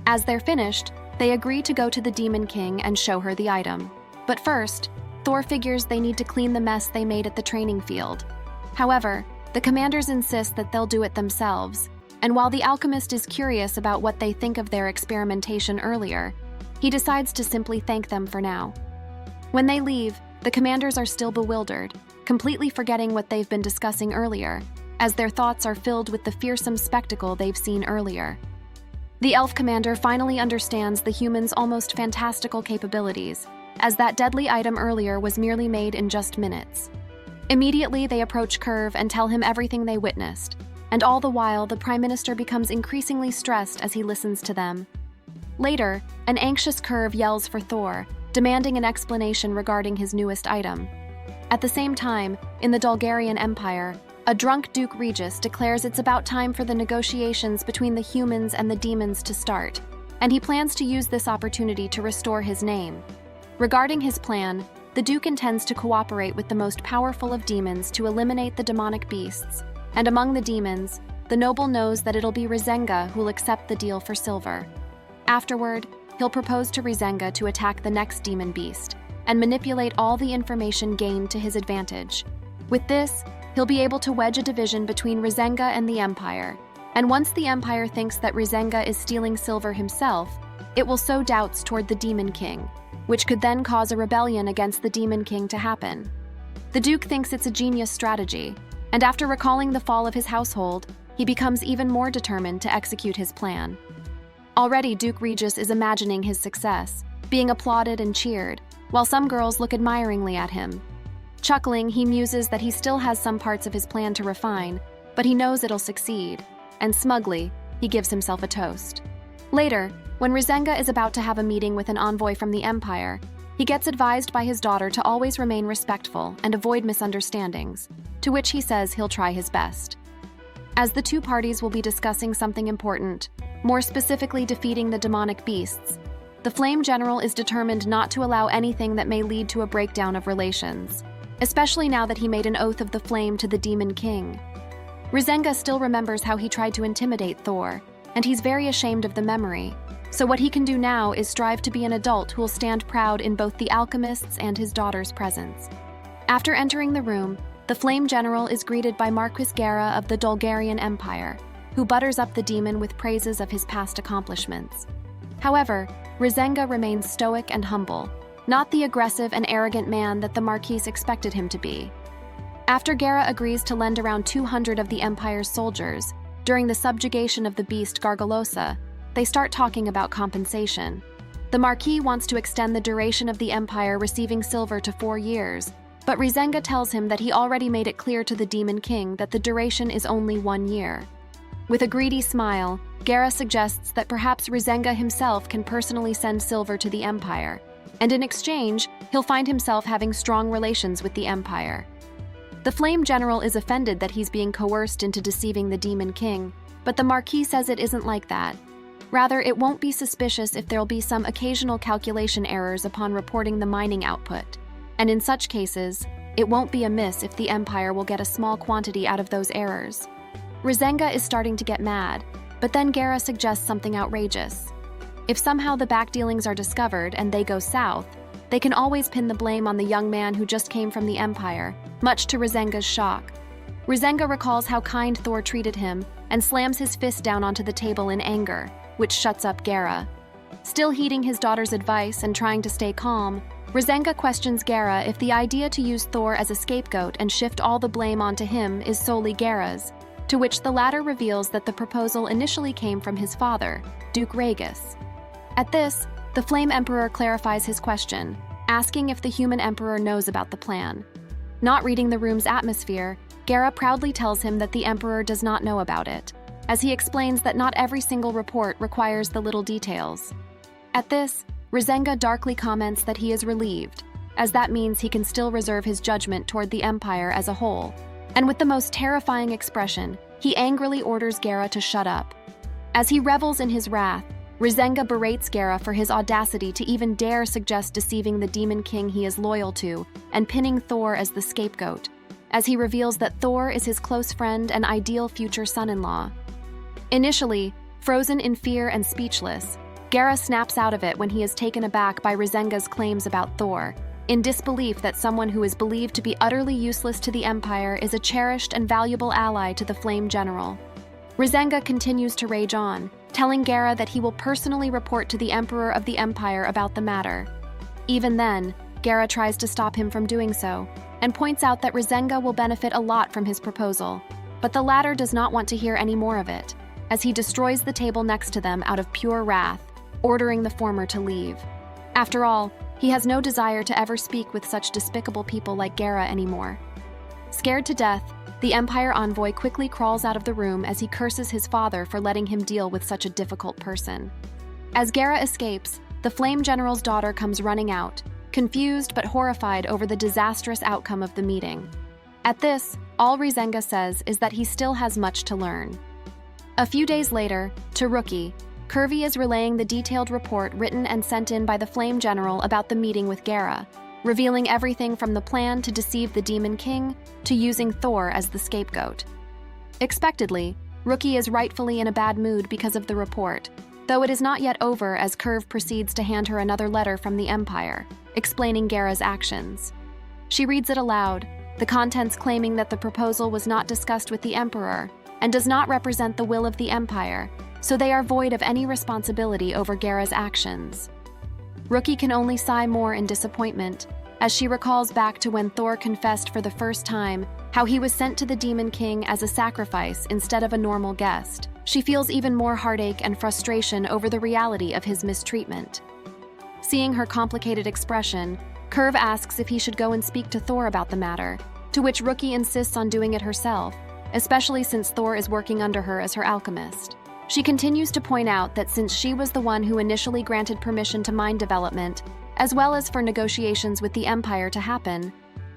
As they're finished, they agree to go to the Demon King and show her the item. But first, Thor figures they need to clean the mess they made at the training field. However, the commanders insist that they'll do it themselves, and while the alchemist is curious about what they think of their experimentation earlier, he decides to simply thank them for now. When they leave, the commanders are still bewildered, completely forgetting what they've been discussing earlier, as their thoughts are filled with the fearsome spectacle they've seen earlier. The elf commander finally understands the humans' almost fantastical capabilities, as that deadly item earlier was merely made in just minutes. Immediately, they approach Curve and tell him everything they witnessed, and all the while, the Prime Minister becomes increasingly stressed as he listens to them. Later, an anxious Curve yells for Thor, demanding an explanation regarding his newest item. At the same time, in the Dulgarian Empire, a drunk Duke Regis declares it's about time for the negotiations between the humans and the demons to start, and he plans to use this opportunity to restore his name. Regarding his plan, the Duke intends to cooperate with the most powerful of demons to eliminate the demonic beasts, and among the demons, the noble knows that it'll be Rizenga who'll accept the deal for silver. Afterward, he'll propose to Rizenga to attack the next demon beast, and manipulate all the information gained to his advantage. With this, he'll be able to wedge a division between Rizenga and the Empire, and once the Empire thinks that Rizenga is stealing silver himself, it will sow doubts toward the Demon King, which could then cause a rebellion against the Demon King to happen. The Duke thinks it's a genius strategy, and after recalling the fall of his household, he becomes even more determined to execute his plan. Already, Duke Regis is imagining his success, being applauded and cheered, while some girls look admiringly at him. Chuckling, he muses that he still has some parts of his plan to refine, but he knows it'll succeed, and smugly, he gives himself a toast. Later, when Rizenga is about to have a meeting with an envoy from the Empire, he gets advised by his daughter to always remain respectful and avoid misunderstandings, to which he says he'll try his best. As the two parties will be discussing something important, more specifically defeating the demonic beasts, the Flame General is determined not to allow anything that may lead to a breakdown of relations, especially now that he made an oath of the flame to the Demon King. Rizenga still remembers how he tried to intimidate Thor, and he's very ashamed of the memory, so what he can do now is strive to be an adult who will stand proud in both the alchemist's and his daughter's presence. After entering the room, the Flame General is greeted by Marquis Gera of the Dulgarian Empire, who butters up the demon with praises of his past accomplishments. However, Rizenga remains stoic and humble, not the aggressive and arrogant man that the Marquis expected him to be. After Gera agrees to lend around 200 of the Empire's soldiers, during the subjugation of the beast Gargalosa, they start talking about compensation. The Marquis wants to extend the duration of the Empire receiving silver to 4 years, but Rizenga tells him that he already made it clear to the Demon King that the duration is only 1 year. With a greedy smile, Gera suggests that perhaps Rizenga himself can personally send silver to the Empire, and in exchange, he'll find himself having strong relations with the Empire. The Flame General is offended that he's being coerced into deceiving the Demon King, but the Marquis says it isn't like that. Rather, it won't be suspicious if there'll be some occasional calculation errors upon reporting the mining output, and in such cases, it won't be amiss if the Empire will get a small quantity out of those errors. Rizenga is starting to get mad, but then Gera suggests something outrageous. If somehow the backdealings are discovered and they go south, they can always pin the blame on the young man who just came from the Empire, much to Rasenga's shock. Rasenga recalls how kind Thor treated him and slams his fist down onto the table in anger, which shuts up Gera. Still heeding his daughter's advice and trying to stay calm, Rasenga questions Gera if the idea to use Thor as a scapegoat and shift all the blame onto him is solely Gera's, to which the latter reveals that the proposal initially came from his father, Duke Ragus. At this, the Flame Emperor clarifies his question, asking if the human emperor knows about the plan. Not reading the room's atmosphere, Gera proudly tells him that the emperor does not know about it, as he explains that not every single report requires the little details. At this, Rasenga darkly comments that he is relieved, as that means he can still reserve his judgment toward the Empire as a whole, and with the most terrifying expression, he angrily orders Gera to shut up. As he revels in his wrath, Rasenga berates Gera for his audacity to even dare suggest deceiving the Demon King he is loyal to and pinning Thor as the scapegoat, as he reveals that Thor is his close friend and ideal future son-in-law. Initially, frozen in fear and speechless, Gera snaps out of it when he is taken aback by Rasenga's claims about Thor, in disbelief that someone who is believed to be utterly useless to the Empire is a cherished and valuable ally to the Flame General. Rasenga continues to rage on, telling Gera that he will personally report to the Emperor of the Empire about the matter. Even then, Gera tries to stop him from doing so, and points out that Rasenga will benefit a lot from his proposal, but the latter does not want to hear any more of it, as he destroys the table next to them out of pure wrath, ordering the former to leave. After all, he has no desire to ever speak with such despicable people like Gera anymore. Scared to death, the Empire envoy quickly crawls out of the room as he curses his father for letting him deal with such a difficult person. As Gera escapes, the Flame General's daughter comes running out, confused but horrified over the disastrous outcome of the meeting. At this, all Rasenga says is that he still has much to learn. A few days later, to Rookie, Curvy is relaying the detailed report written and sent in by the Flame General about the meeting with Gera, revealing everything from the plan to deceive the Demon King to using Thor as the scapegoat. Expectedly, Rookie is rightfully in a bad mood because of the report, though it is not yet over as Curve proceeds to hand her another letter from the Empire, explaining Gera's actions. She reads it aloud, the contents claiming that the proposal was not discussed with the Emperor and does not represent the will of the Empire, so they are void of any responsibility over Gera's actions. Rookie can only sigh more in disappointment, as she recalls back to when Thor confessed for the first time how he was sent to the Demon King as a sacrifice instead of a normal guest. She feels even more heartache and frustration over the reality of his mistreatment. Seeing her complicated expression, Curve asks if he should go and speak to Thor about the matter, to which Rookie insists on doing it herself, especially since Thor is working under her as her alchemist. She continues to point out that since she was the one who initially granted permission to mind development, as well as for negotiations with the Empire to happen,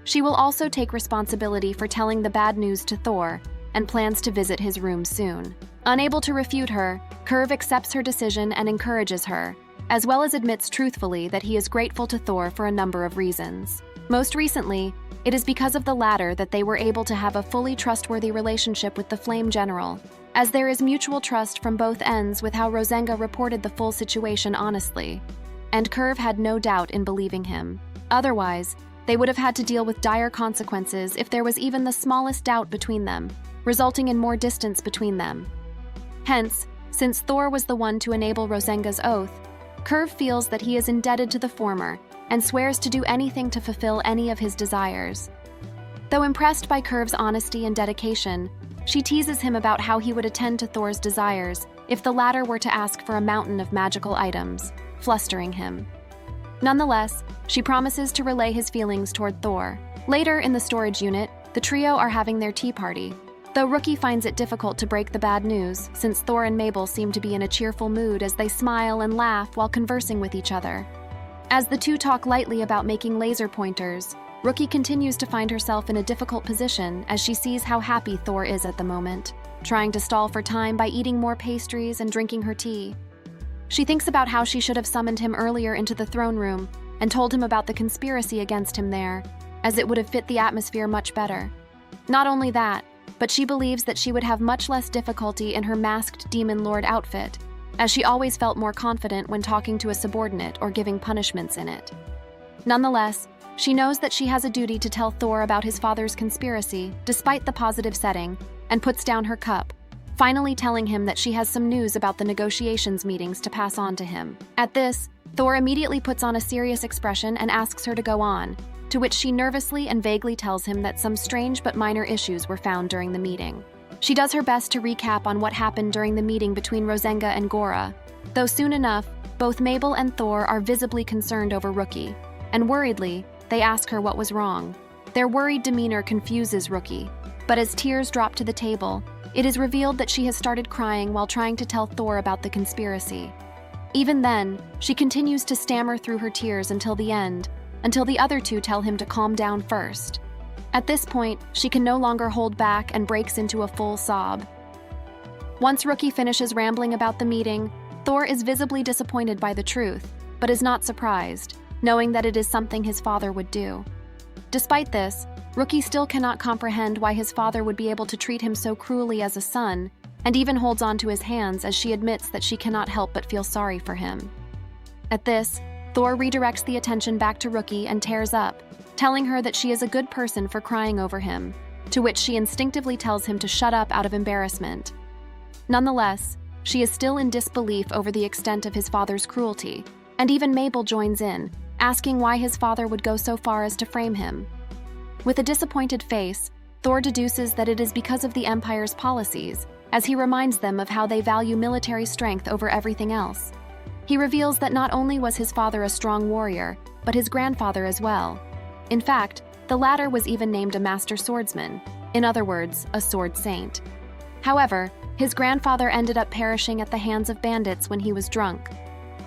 she will also take responsibility for telling the bad news to Thor and plans to visit his room soon. Unable to refute her, Curve accepts her decision and encourages her, as well as admits truthfully that he is grateful to Thor for a number of reasons. Most recently, it is because of the latter that they were able to have a fully trustworthy relationship with the Flame General, as there is mutual trust from both ends with how Rasenga reported the full situation honestly, and Curve had no doubt in believing him. Otherwise, they would have had to deal with dire consequences if there was even the smallest doubt between them, resulting in more distance between them. Hence, since Thor was the one to enable Rasenga's oath, Curve feels that he is indebted to the former and swears to do anything to fulfill any of his desires. Though impressed by Curve's honesty and dedication, she teases him about how he would attend to Thor's desires if the latter were to ask for a mountain of magical items, flustering him. Nonetheless, she promises to relay his feelings toward Thor. Later in the storage unit, the trio are having their tea party, though Rookie finds it difficult to break the bad news since Thor and Mabel seem to be in a cheerful mood as they smile and laugh while conversing with each other. As the two talk lightly about making laser pointers, Rookie continues to find herself in a difficult position as she sees how happy Thor is at the moment, trying to stall for time by eating more pastries and drinking her tea. She thinks about how she should have summoned him earlier into the throne room and told him about the conspiracy against him there, as it would have fit the atmosphere much better. Not only that, but she believes that she would have much less difficulty in her masked demon lord outfit, as she always felt more confident when talking to a subordinate or giving punishments in it. Nonetheless, she knows that she has a duty to tell Thor about his father's conspiracy, despite the positive setting, and puts down her cup, finally telling him that she has some news about the negotiations meetings to pass on to him. At this, Thor immediately puts on a serious expression and asks her to go on, to which she nervously and vaguely tells him that some strange but minor issues were found during the meeting. She does her best to recap on what happened during the meeting between Rosenga and Gora, though soon enough, both Mabel and Thor are visibly concerned over Rookie, and worriedly, they ask her what was wrong. Their worried demeanor confuses Rookie, but as tears drop to the table, it is revealed that she has started crying while trying to tell Thor about the conspiracy. Even then, she continues to stammer through her tears until the end, until the other two tell him to calm down first. At this point, she can no longer hold back and breaks into a full sob. Once Rookie finishes rambling about the meeting, Thor is visibly disappointed by the truth, but is not surprised, knowing that it is something his father would do. Despite this, Rookie still cannot comprehend why his father would be able to treat him so cruelly as a son, and even holds on to his hands as she admits that she cannot help but feel sorry for him. At this, Thor redirects the attention back to Rookie and tears up, telling her that she is a good person for crying over him, to which she instinctively tells him to shut up out of embarrassment. Nonetheless, she is still in disbelief over the extent of his father's cruelty, and even Mabel joins in, asking why his father would go so far as to frame him. With a disappointed face, Thor deduces that it is because of the Empire's policies, as he reminds them of how they value military strength over everything else. He reveals that not only was his father a strong warrior, but his grandfather as well. In fact, the latter was even named a master swordsman, in other words, a sword saint. However, his grandfather ended up perishing at the hands of bandits when he was drunk.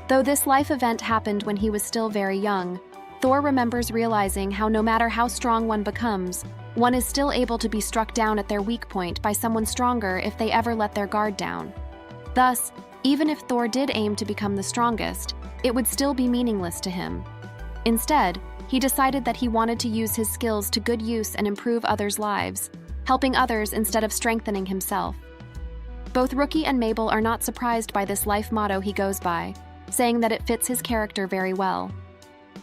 Though this life event happened when he was still very young, Thor remembers realizing how no matter how strong one becomes, one is still able to be struck down at their weak point by someone stronger if they ever let their guard down. Thus, even if Thor did aim to become the strongest, it would still be meaningless to him. Instead, he decided that he wanted to use his skills to good use and improve others' lives, helping others instead of strengthening himself. Both Rookie and Mabel are not surprised by this life motto he goes by, saying that it fits his character very well.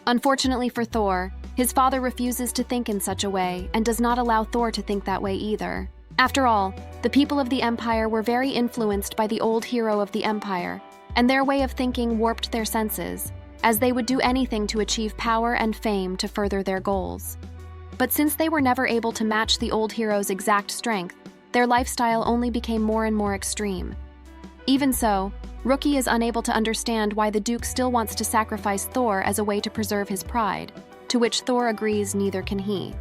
Unfortunately for Thor, his father refuses to think in such a way and does not allow Thor to think that way either. After all, the people of the Empire were very influenced by the old hero of the Empire, and their way of thinking warped their senses, as they would do anything to achieve power and fame to further their goals. But since they were never able to match the old hero's exact strength, their lifestyle only became more and more extreme. Even so, Rookie is unable to understand why the Duke still wants to sacrifice Thor as a way to preserve his pride, to which Thor agrees neither can he.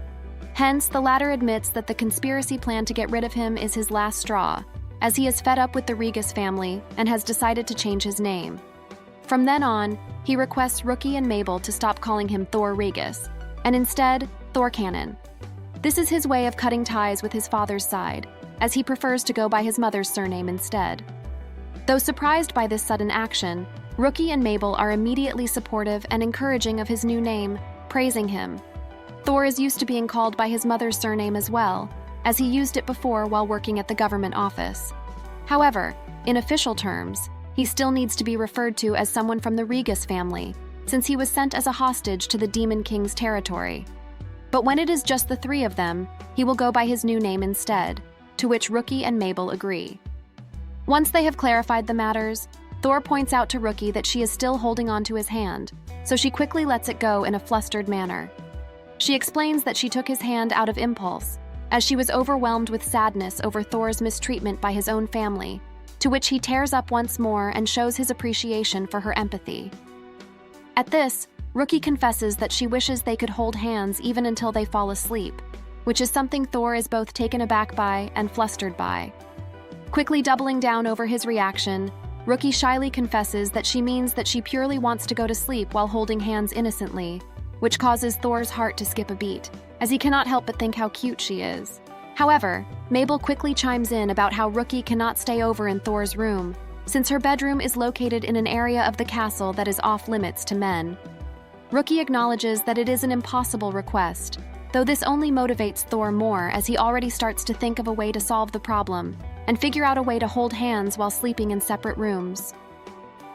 Hence, the latter admits that the conspiracy plan to get rid of him is his last straw, as he is fed up with the Regis family and has decided to change his name. From then on, he requests Rookie and Mabel to stop calling him Thor Regis, and instead, Thor Cannon. This is his way of cutting ties with his father's side, as he prefers to go by his mother's surname instead. Though surprised by this sudden action, Rookie and Mabel are immediately supportive and encouraging of his new name, praising him. Thor is used to being called by his mother's surname as well, as he used it before while working at the government office. However, in official terms, he still needs to be referred to as someone from the Regis family, since he was sent as a hostage to the Demon King's territory. But when it is just the three of them, he will go by his new name instead, to which Rookie and Mabel agree. Once they have clarified the matters, Thor points out to Rookie that she is still holding on to his hand, so she quickly lets it go in a flustered manner. She explains that she took his hand out of impulse, as she was overwhelmed with sadness over Thor's mistreatment by his own family, to which he tears up once more and shows his appreciation for her empathy. At this, Rookie confesses that she wishes they could hold hands even until they fall asleep, which is something Thor is both taken aback by and flustered by. Quickly doubling down over his reaction, Rookie shyly confesses that she means that she purely wants to go to sleep while holding hands innocently, which causes Thor's heart to skip a beat, as he cannot help but think how cute she is. However, Mabel quickly chimes in about how Rookie cannot stay over in Thor's room, since her bedroom is located in an area of the castle that is off-limits to men. Rookie acknowledges that it is an impossible request, though this only motivates Thor more as he already starts to think of a way to solve the problem and figure out a way to hold hands while sleeping in separate rooms.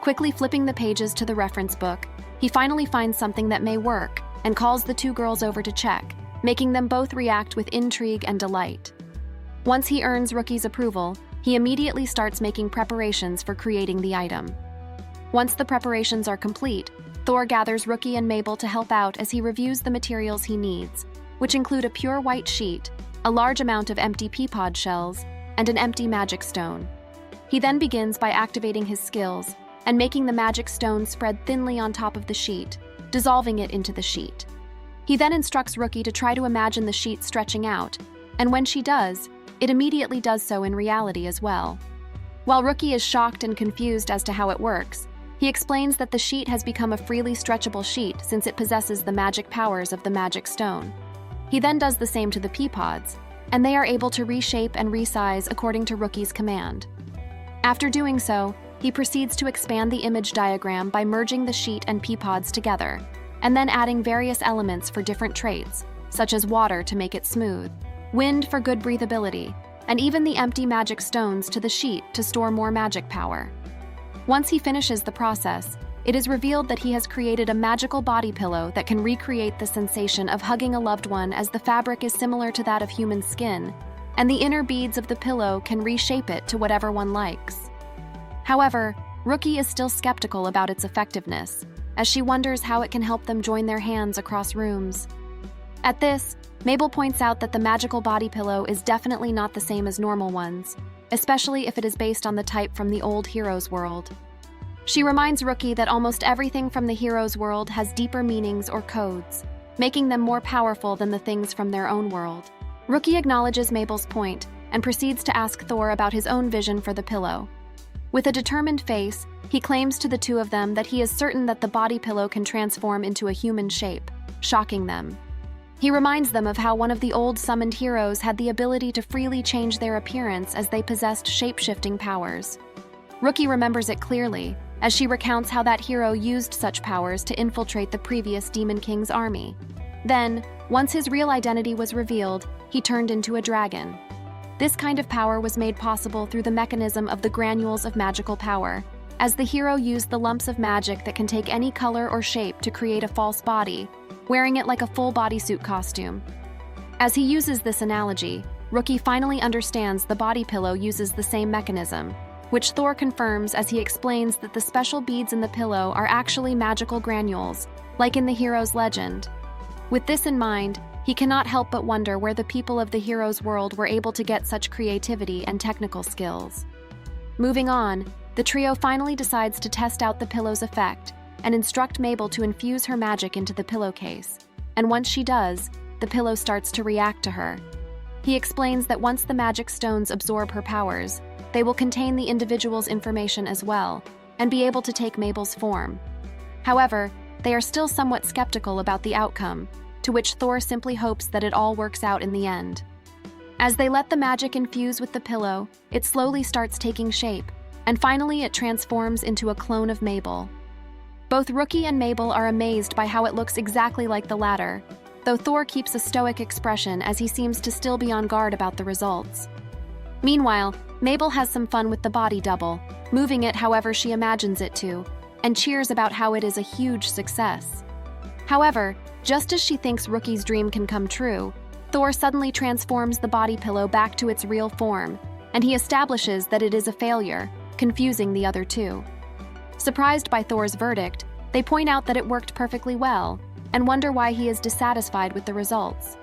Quickly flipping the pages to the reference book, he finally finds something that may work and calls the two girls over to check, making them both react with intrigue and delight. Once he earns Rookie's approval, he immediately starts making preparations for creating the item. Once the preparations are complete, Thor gathers Rookie and Mabel to help out as he reviews the materials he needs, which include a pure white sheet, a large amount of empty pea pod shells, and an empty magic stone. He then begins by activating his skills and making the magic stone spread thinly on top of the sheet, dissolving it into the sheet. He then instructs Rookie to try to imagine the sheet stretching out, and when she does, it immediately does so in reality as well. While Rookie is shocked and confused as to how it works, he explains that the sheet has become a freely stretchable sheet since it possesses the magic powers of the magic stone. He then does the same to the pea pods, and they are able to reshape and resize according to Rookie's command. After doing so, he proceeds to expand the image diagram by merging the sheet and pea pods together, and then adding various elements for different traits, such as water to make it smooth, wind for good breathability, and even the empty magic stones to the sheet to store more magic power. Once he finishes the process, it is revealed that he has created a magical body pillow that can recreate the sensation of hugging a loved one, as the fabric is similar to that of human skin, and the inner beads of the pillow can reshape it to whatever one likes. However, Rookie is still skeptical about its effectiveness, as she wonders how it can help them join their hands across rooms. At this, Mabel points out that the magical body pillow is definitely not the same as normal ones, especially if it is based on the type from the old hero's world. She reminds Rookie that almost everything from the hero's world has deeper meanings or codes, making them more powerful than the things from their own world. Rookie acknowledges Mabel's point and proceeds to ask Thor about his own vision for the pillow. With a determined face, he claims to the two of them that he is certain that the body pillow can transform into a human shape, shocking them. He reminds them of how one of the old summoned heroes had the ability to freely change their appearance as they possessed shape-shifting powers. Rookie remembers it clearly, as she recounts how that hero used such powers to infiltrate the previous Demon King's army. Then, once his real identity was revealed, he turned into a dragon. This kind of power was made possible through the mechanism of the granules of magical power, as the hero used the lumps of magic that can take any color or shape to create a false body, wearing it like a full bodysuit costume. As he uses this analogy, Rookie finally understands the body pillow uses the same mechanism, which Thor confirms as he explains that the special beads in the pillow are actually magical granules, like in the hero's legend. With this in mind, he cannot help but wonder where the people of the hero's world were able to get such creativity and technical skills. Moving on, the trio finally decides to test out the pillow's effect and instruct Mabel to infuse her magic into the pillowcase, and once she does, the pillow starts to react to her. He explains that once the magic stones absorb her powers, they will contain the individual's information as well, and be able to take Mabel's form. However, they are still somewhat skeptical about the outcome, to which Thor simply hopes that it all works out in the end. As they let the magic infuse with the pillow, it slowly starts taking shape, and finally it transforms into a clone of Mabel. Both Rookie and Mabel are amazed by how it looks exactly like the latter, though Thor keeps a stoic expression as he seems to still be on guard about the results. Meanwhile, Mabel has some fun with the body double, moving it however she imagines it to, and cheers about how it is a huge success. However, just as she thinks Rookie's dream can come true, Thor suddenly transforms the body pillow back to its real form, and he establishes that it is a failure, confusing the other two. Surprised by Thor's verdict, they point out that it worked perfectly well, and wonder why he is dissatisfied with the results.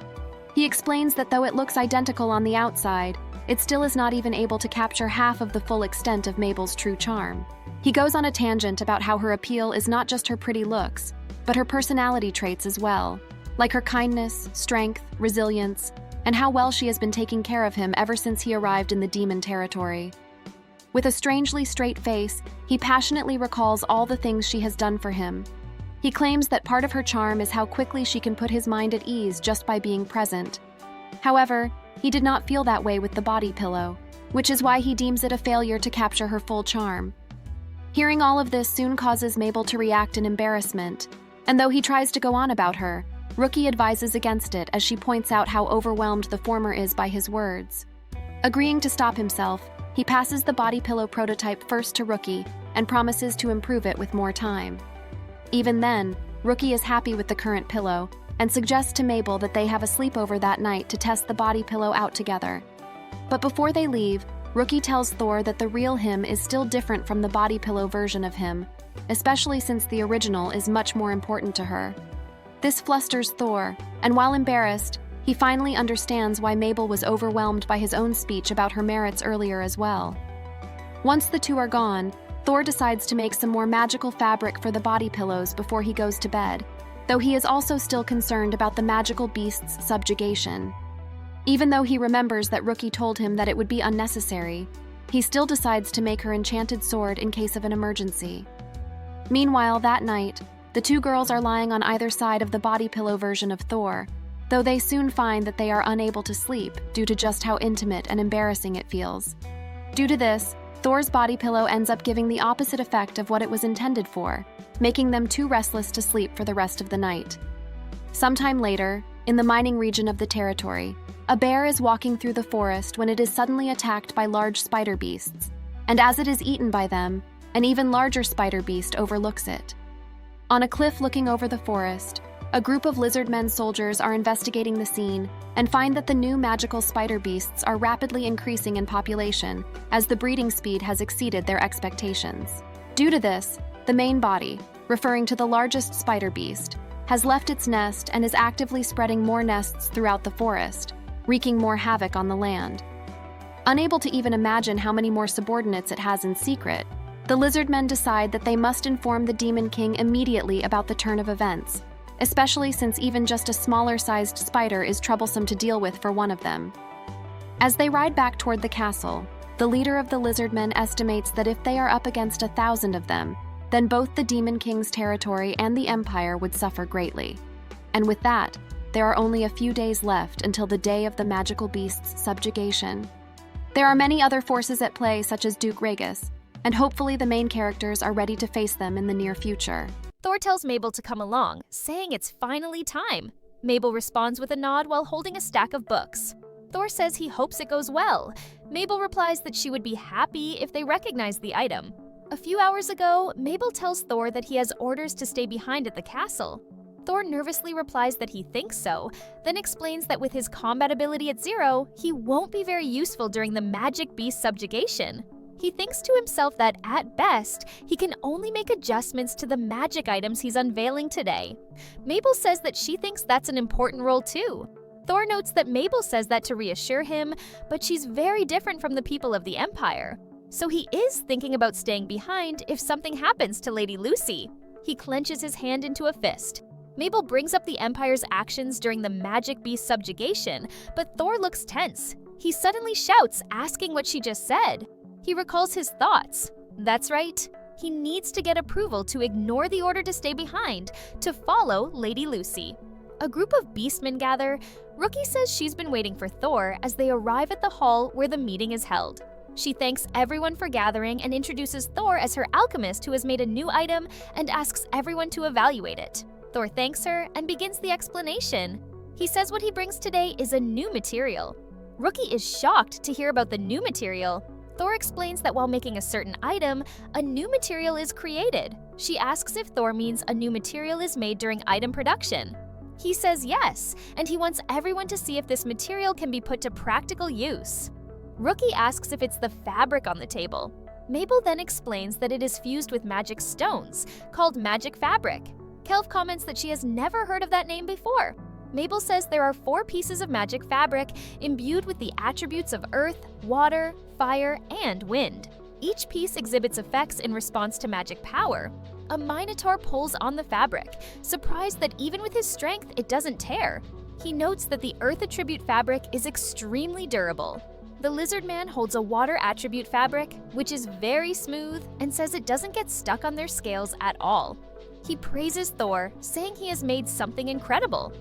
He explains that though it looks identical on the outside, it still is not even able to capture half of the full extent of Mabel's true charm. He goes on a tangent about how her appeal is not just her pretty looks, but her personality traits as well, like her kindness, strength, resilience, and how well she has been taking care of him ever since he arrived in the demon territory. With a strangely straight face, he passionately recalls all the things she has done for him. He claims that part of her charm is how quickly she can put his mind at ease just by being present. However, he did not feel that way with the body pillow, which is why he deems it a failure to capture her full charm. Hearing all of this soon causes Mabel to react in embarrassment, and though he tries to go on about her, Rookie advises against it as she points out how overwhelmed the former is by his words. Agreeing to stop himself, He passes the body pillow prototype first to Rookie and promises to improve it with more time. Even then, Rookie is happy with the current pillow and suggests to Mabel that they have a sleepover that night to test the body pillow out together. But before they leave, Rookie tells Thor that the real him is still different from the body pillow version of him, especially since the original is much more important to her. This flusters Thor, and while embarrassed, he finally understands why Mabel was overwhelmed by his own speech about her merits earlier as well. Once the two are gone, Thor decides to make some more magical fabric for the body pillows before he goes to bed, though he is also still concerned about the magical beast's subjugation. Even though he remembers that Rookie told him that it would be unnecessary, he still decides to make her enchanted sword in case of an emergency. Meanwhile, that night, the two girls are lying on either side of the body pillow version of Thor, though they soon find that they are unable to sleep due to just how intimate and embarrassing it feels. Due to this, Thor's body pillow ends up giving the opposite effect of what it was intended for, making them too restless to sleep for the rest of the night. Sometime later, in the mining region of the territory, a bear is walking through the forest when it is suddenly attacked by large spider beasts, and as it is eaten by them, an even larger spider beast overlooks it. On a cliff looking over the forest, a group of lizardmen soldiers are investigating the scene and find that the new magical spider beasts are rapidly increasing in population as the breeding speed has exceeded their expectations. Due to this, the main body, referring to the largest spider beast, has left its nest and is actively spreading more nests throughout the forest, wreaking more havoc on the land. Unable to even imagine how many more subordinates it has in secret, the lizardmen decide that they must inform the Demon King immediately about the turn of events, especially since even just a smaller-sized spider is troublesome to deal with for one of them. As they ride back toward the castle, the leader of the lizardmen estimates that if they are up against 1,000 of them, then both the Demon King's territory and the Empire would suffer greatly. And with that, there are only a few days left until the day of the magical beast's subjugation. There are many other forces at play, such as Duke Ragus, and hopefully the main characters are ready to face them in the near future. Thor tells Mabel to come along, saying it's finally time. Mabel responds with a nod while holding a stack of books. Thor says he hopes it goes well. Mabel replies that she would be happy if they recognize the item. A few hours ago, Mabel tells Thor that he has orders to stay behind at the castle. Thor nervously replies that he thinks so, then explains that with his combat ability at 0, he won't be very useful during the magic beast subjugation. He thinks to himself that, at best, he can only make adjustments to the magic items he's unveiling today. Mabel says that she thinks that's an important role too. Thor notes that Mabel says that to reassure him, but she's very different from the people of the Empire. So he is thinking about staying behind if something happens to Lady Lucy. He clenches his hand into a fist. Mabel brings up the Empire's actions during the magic beast subjugation, but Thor looks tense. He suddenly shouts, asking what she just said. He recalls his thoughts. That's right, he needs to get approval to ignore the order to stay behind, to follow Lady Lucy. A group of beastmen gather. Rookie says she's been waiting for Thor as they arrive at the hall where the meeting is held. She thanks everyone for gathering and introduces Thor as her alchemist who has made a new item and asks everyone to evaluate it. Thor thanks her and begins the explanation. He says what he brings today is a new material. Rookie is shocked to hear about the new material. Thor explains that while making a certain item, a new material is created. She asks if Thor means a new material is made during item production. He says yes, and he wants everyone to see if this material can be put to practical use. Rookie asks if it's the fabric on the table. Mabel then explains that it is fused with magic stones, called magic fabric. Kelv comments that she has never heard of that name before. Mabel says there are 4 pieces of magic fabric imbued with the attributes of earth, water, fire, and wind. Each piece exhibits effects in response to magic power. A minotaur pulls on the fabric, surprised that even with his strength, it doesn't tear. He notes that the earth attribute fabric is extremely durable. The lizard man holds a water attribute fabric, which is very smooth, and says it doesn't get stuck on their scales at all. He praises Thor, saying he has made something incredible.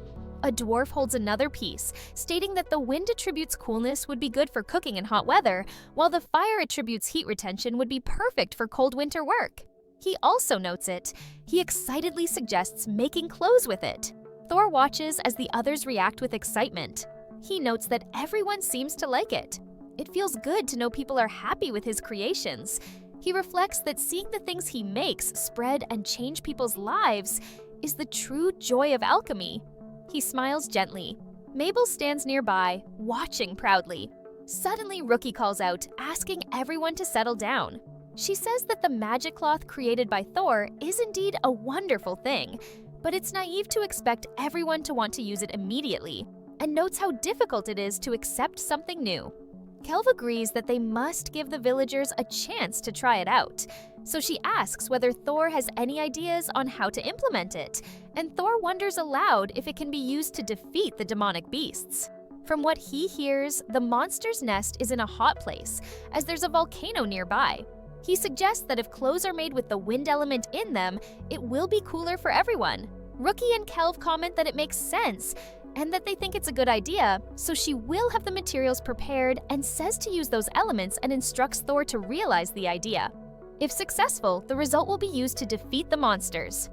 A dwarf holds another piece, stating that the wind attributes coolness would be good for cooking in hot weather, while the fire attributes heat retention would be perfect for cold winter work. He also notes it. He excitedly suggests making clothes with it. Thor watches as the others react with excitement. He notes that everyone seems to like it. It It feels good to know people are happy with his creations. He reflects that seeing the things he makes spread and change people's lives is the true joy of alchemy. He smiles gently. Mabel stands nearby, watching proudly. Suddenly, Rookie calls out, asking everyone to settle down. She says that the magic cloth created by Thor is indeed a wonderful thing, but it's naive to expect everyone to want to use it immediately, and notes how difficult it is to accept something new. Kelv agrees that they must give the villagers a chance to try it out, so she asks whether Thor has any ideas on how to implement it, and Thor wonders aloud if it can be used to defeat the demonic beasts. From what he hears, the monster's nest is in a hot place, as there's a volcano nearby. He suggests that if clothes are made with the wind element in them, it will be cooler for everyone. Rookie and Kelv comment that it makes sense, and that they think it's a good idea, so she will have the materials prepared and says to use those elements and instructs Thor to realize the idea. If successful, the result will be used to defeat the monsters.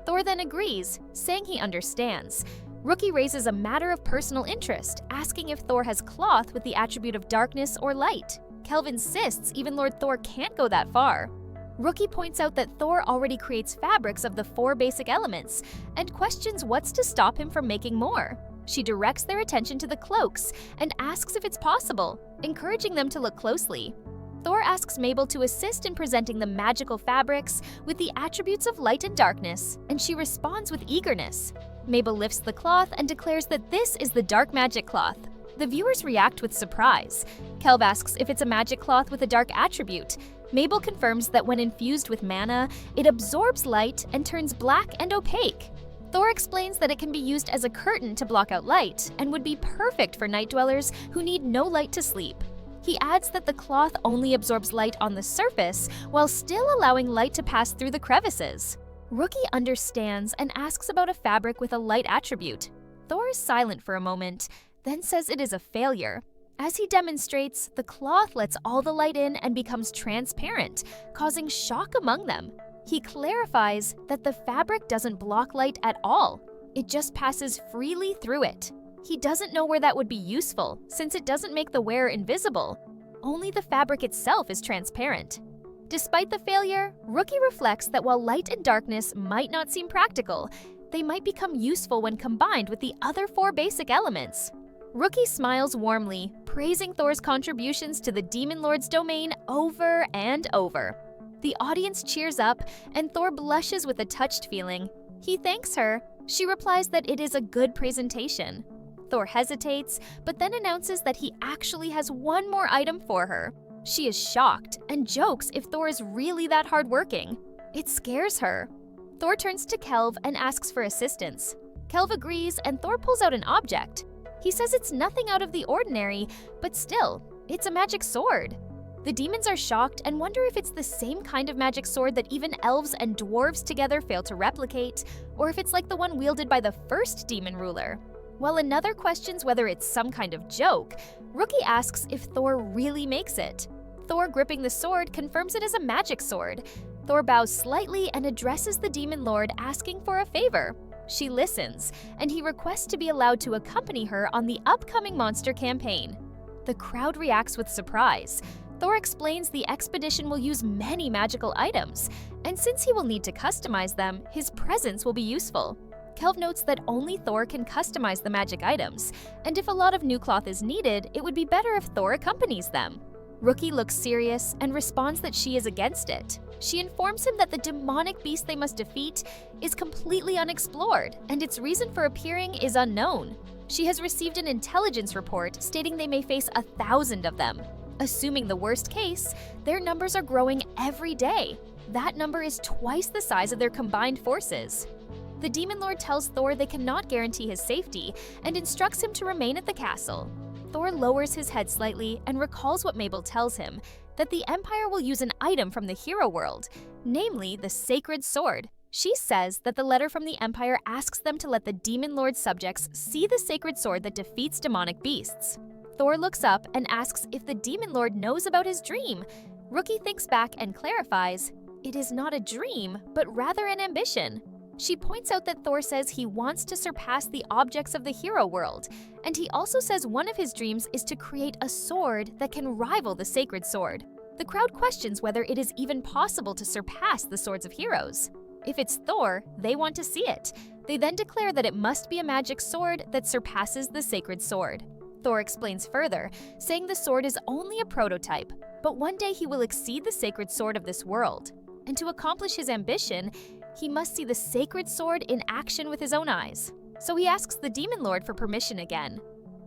Thor then agrees, saying he understands. Rookie raises a matter of personal interest, asking if Thor has cloth with the attribute of darkness or light. Kelv insists even Lord Thor can't go that far. Rookie points out that Thor already creates fabrics of the 4 basic elements, and questions what's to stop him from making more. She directs their attention to the cloaks and asks if it's possible, encouraging them to look closely. Thor asks Mabel to assist in presenting the magical fabrics with the attributes of light and darkness, and she responds with eagerness. Mabel lifts the cloth and declares that this is the dark magic cloth. The viewers react with surprise. Kelv asks if it's a magic cloth with a dark attribute. Mabel confirms that when infused with mana, it absorbs light and turns black and opaque. Thor explains that it can be used as a curtain to block out light and would be perfect for night dwellers who need no light to sleep. He adds that the cloth only absorbs light on the surface while still allowing light to pass through the crevices. Rookie understands and asks about a fabric with a light attribute. Thor is silent for a moment, then says it is a failure. As he demonstrates, the cloth lets all the light in and becomes transparent, causing shock among them. He clarifies that the fabric doesn't block light at all. It just passes freely through it. He doesn't know where that would be useful, since it doesn't make the wearer invisible. Only the fabric itself is transparent. Despite the failure, Rookie reflects that while light and darkness might not seem practical, they might become useful when combined with the other 4 basic elements. Rookie smiles warmly, praising Thor's contributions to the Demon Lord's domain over and over. The audience cheers up, and Thor blushes with a touched feeling. He thanks her. She replies that it is a good presentation. Thor hesitates, but then announces that he actually has one more item for her. She is shocked and jokes if Thor is really that hardworking. It scares her. Thor turns to Kelv and asks for assistance. Kelv agrees, and Thor pulls out an object. He says it's nothing out of the ordinary, but still, it's a magic sword. The demons are shocked and wonder if it's the same kind of magic sword that even elves and dwarves together fail to replicate, or if it's like the one wielded by the first demon ruler. While another questions whether it's some kind of joke, Rookie asks if Thor really makes it. Thor, gripping the sword, confirms it is a magic sword. Thor bows slightly and addresses the demon lord, asking for a favor. She listens, and he requests to be allowed to accompany her on the upcoming monster campaign. The crowd reacts with surprise. Thor explains the expedition will use many magical items, and since he will need to customize them, his presence will be useful. Kelv notes that only Thor can customize the magic items, and if a lot of new cloth is needed, it would be better if Thor accompanies them. Rookie looks serious and responds that she is against it. She informs him that the demonic beast they must defeat is completely unexplored, and its reason for appearing is unknown. She has received an intelligence report stating they may face 1,000 of them. Assuming the worst case, their numbers are growing every day. That number is twice the size of their combined forces. The Demon Lord tells Thor they cannot guarantee his safety and instructs him to remain at the castle. Thor lowers his head slightly and recalls what Mabel tells him, that the Empire will use an item from the hero world, namely the Sacred Sword. She says that the letter from the Empire asks them to let the Demon Lord's subjects see the Sacred Sword that defeats demonic beasts. Thor looks up and asks if the Demon Lord knows about his dream. Rookie thinks back and clarifies, it is not a dream, but rather an ambition. She points out that Thor says he wants to surpass the objects of the hero world, and he also says one of his dreams is to create a sword that can rival the sacred sword. The crowd questions whether it is even possible to surpass the swords of heroes. If it's Thor, they want to see it. They then declare that it must be a magic sword that surpasses the sacred sword. Thor explains further, saying the sword is only a prototype, but one day he will exceed the sacred sword of this world. And to accomplish his ambition, he must see the sacred sword in action with his own eyes. So he asks the Demon Lord for permission again.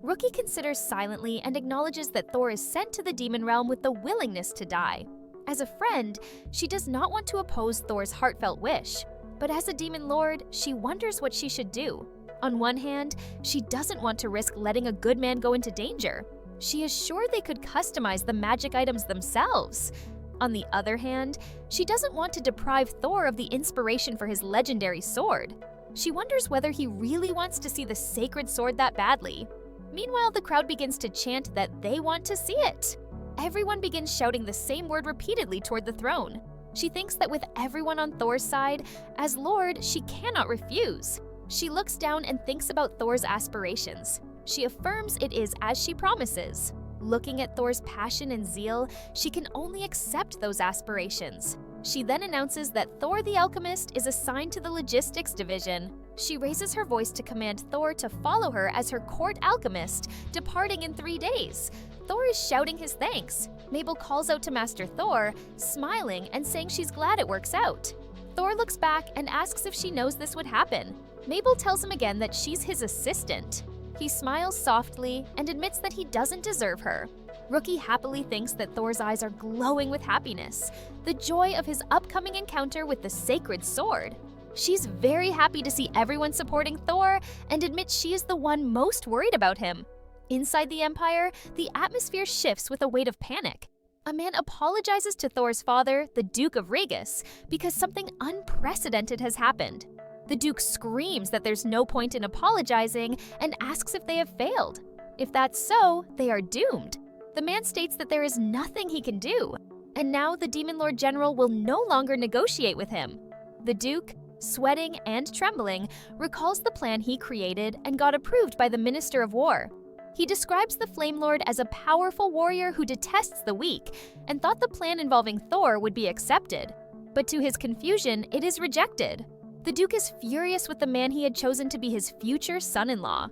Rookie considers silently and acknowledges that Thor is sent to the demon realm with the willingness to die. As a friend, she does not want to oppose Thor's heartfelt wish. But as a Demon Lord, she wonders what she should do. On one hand, she doesn't want to risk letting a good man go into danger. She is sure they could customize the magic items themselves. On the other hand, she doesn't want to deprive Thor of the inspiration for his legendary sword. She wonders whether he really wants to see the sacred sword that badly. Meanwhile, the crowd begins to chant that they want to see it. Everyone begins shouting the same word repeatedly toward the throne. She thinks that with everyone on Thor's side, as Lord, she cannot refuse. She looks down and thinks about Thor's aspirations. She affirms it is as she promises. Looking at Thor's passion and zeal, she can only accept those aspirations. She then announces that Thor the Alchemist is assigned to the logistics division. She raises her voice to command Thor to follow her as her court alchemist, departing in 3 days. Thor is shouting his thanks. Mabel calls out to Master Thor, smiling and saying she's glad it works out. Thor looks back and asks if she knows this would happen. Mabel tells him again that she's his assistant. He smiles softly and admits that he doesn't deserve her. Rookie happily thinks that Thor's eyes are glowing with happiness, the joy of his upcoming encounter with the sacred sword. She's very happy to see everyone supporting Thor and admits she is the one most worried about him. Inside the Empire, the atmosphere shifts with a weight of panic. A man apologizes to Thor's father, the Duke of Regis, because something unprecedented has happened. The Duke screams that there's no point in apologizing and asks if they have failed. If that's so, they are doomed. The man states that there is nothing he can do, and now the Demon Lord General will no longer negotiate with him. The Duke, sweating and trembling, recalls the plan he created and got approved by the Minister of War. He describes the Flame Lord as a powerful warrior who detests the weak and thought the plan involving Thor would be accepted. But to his confusion, it is rejected. The Duke is furious with the man he had chosen to be his future son-in-law.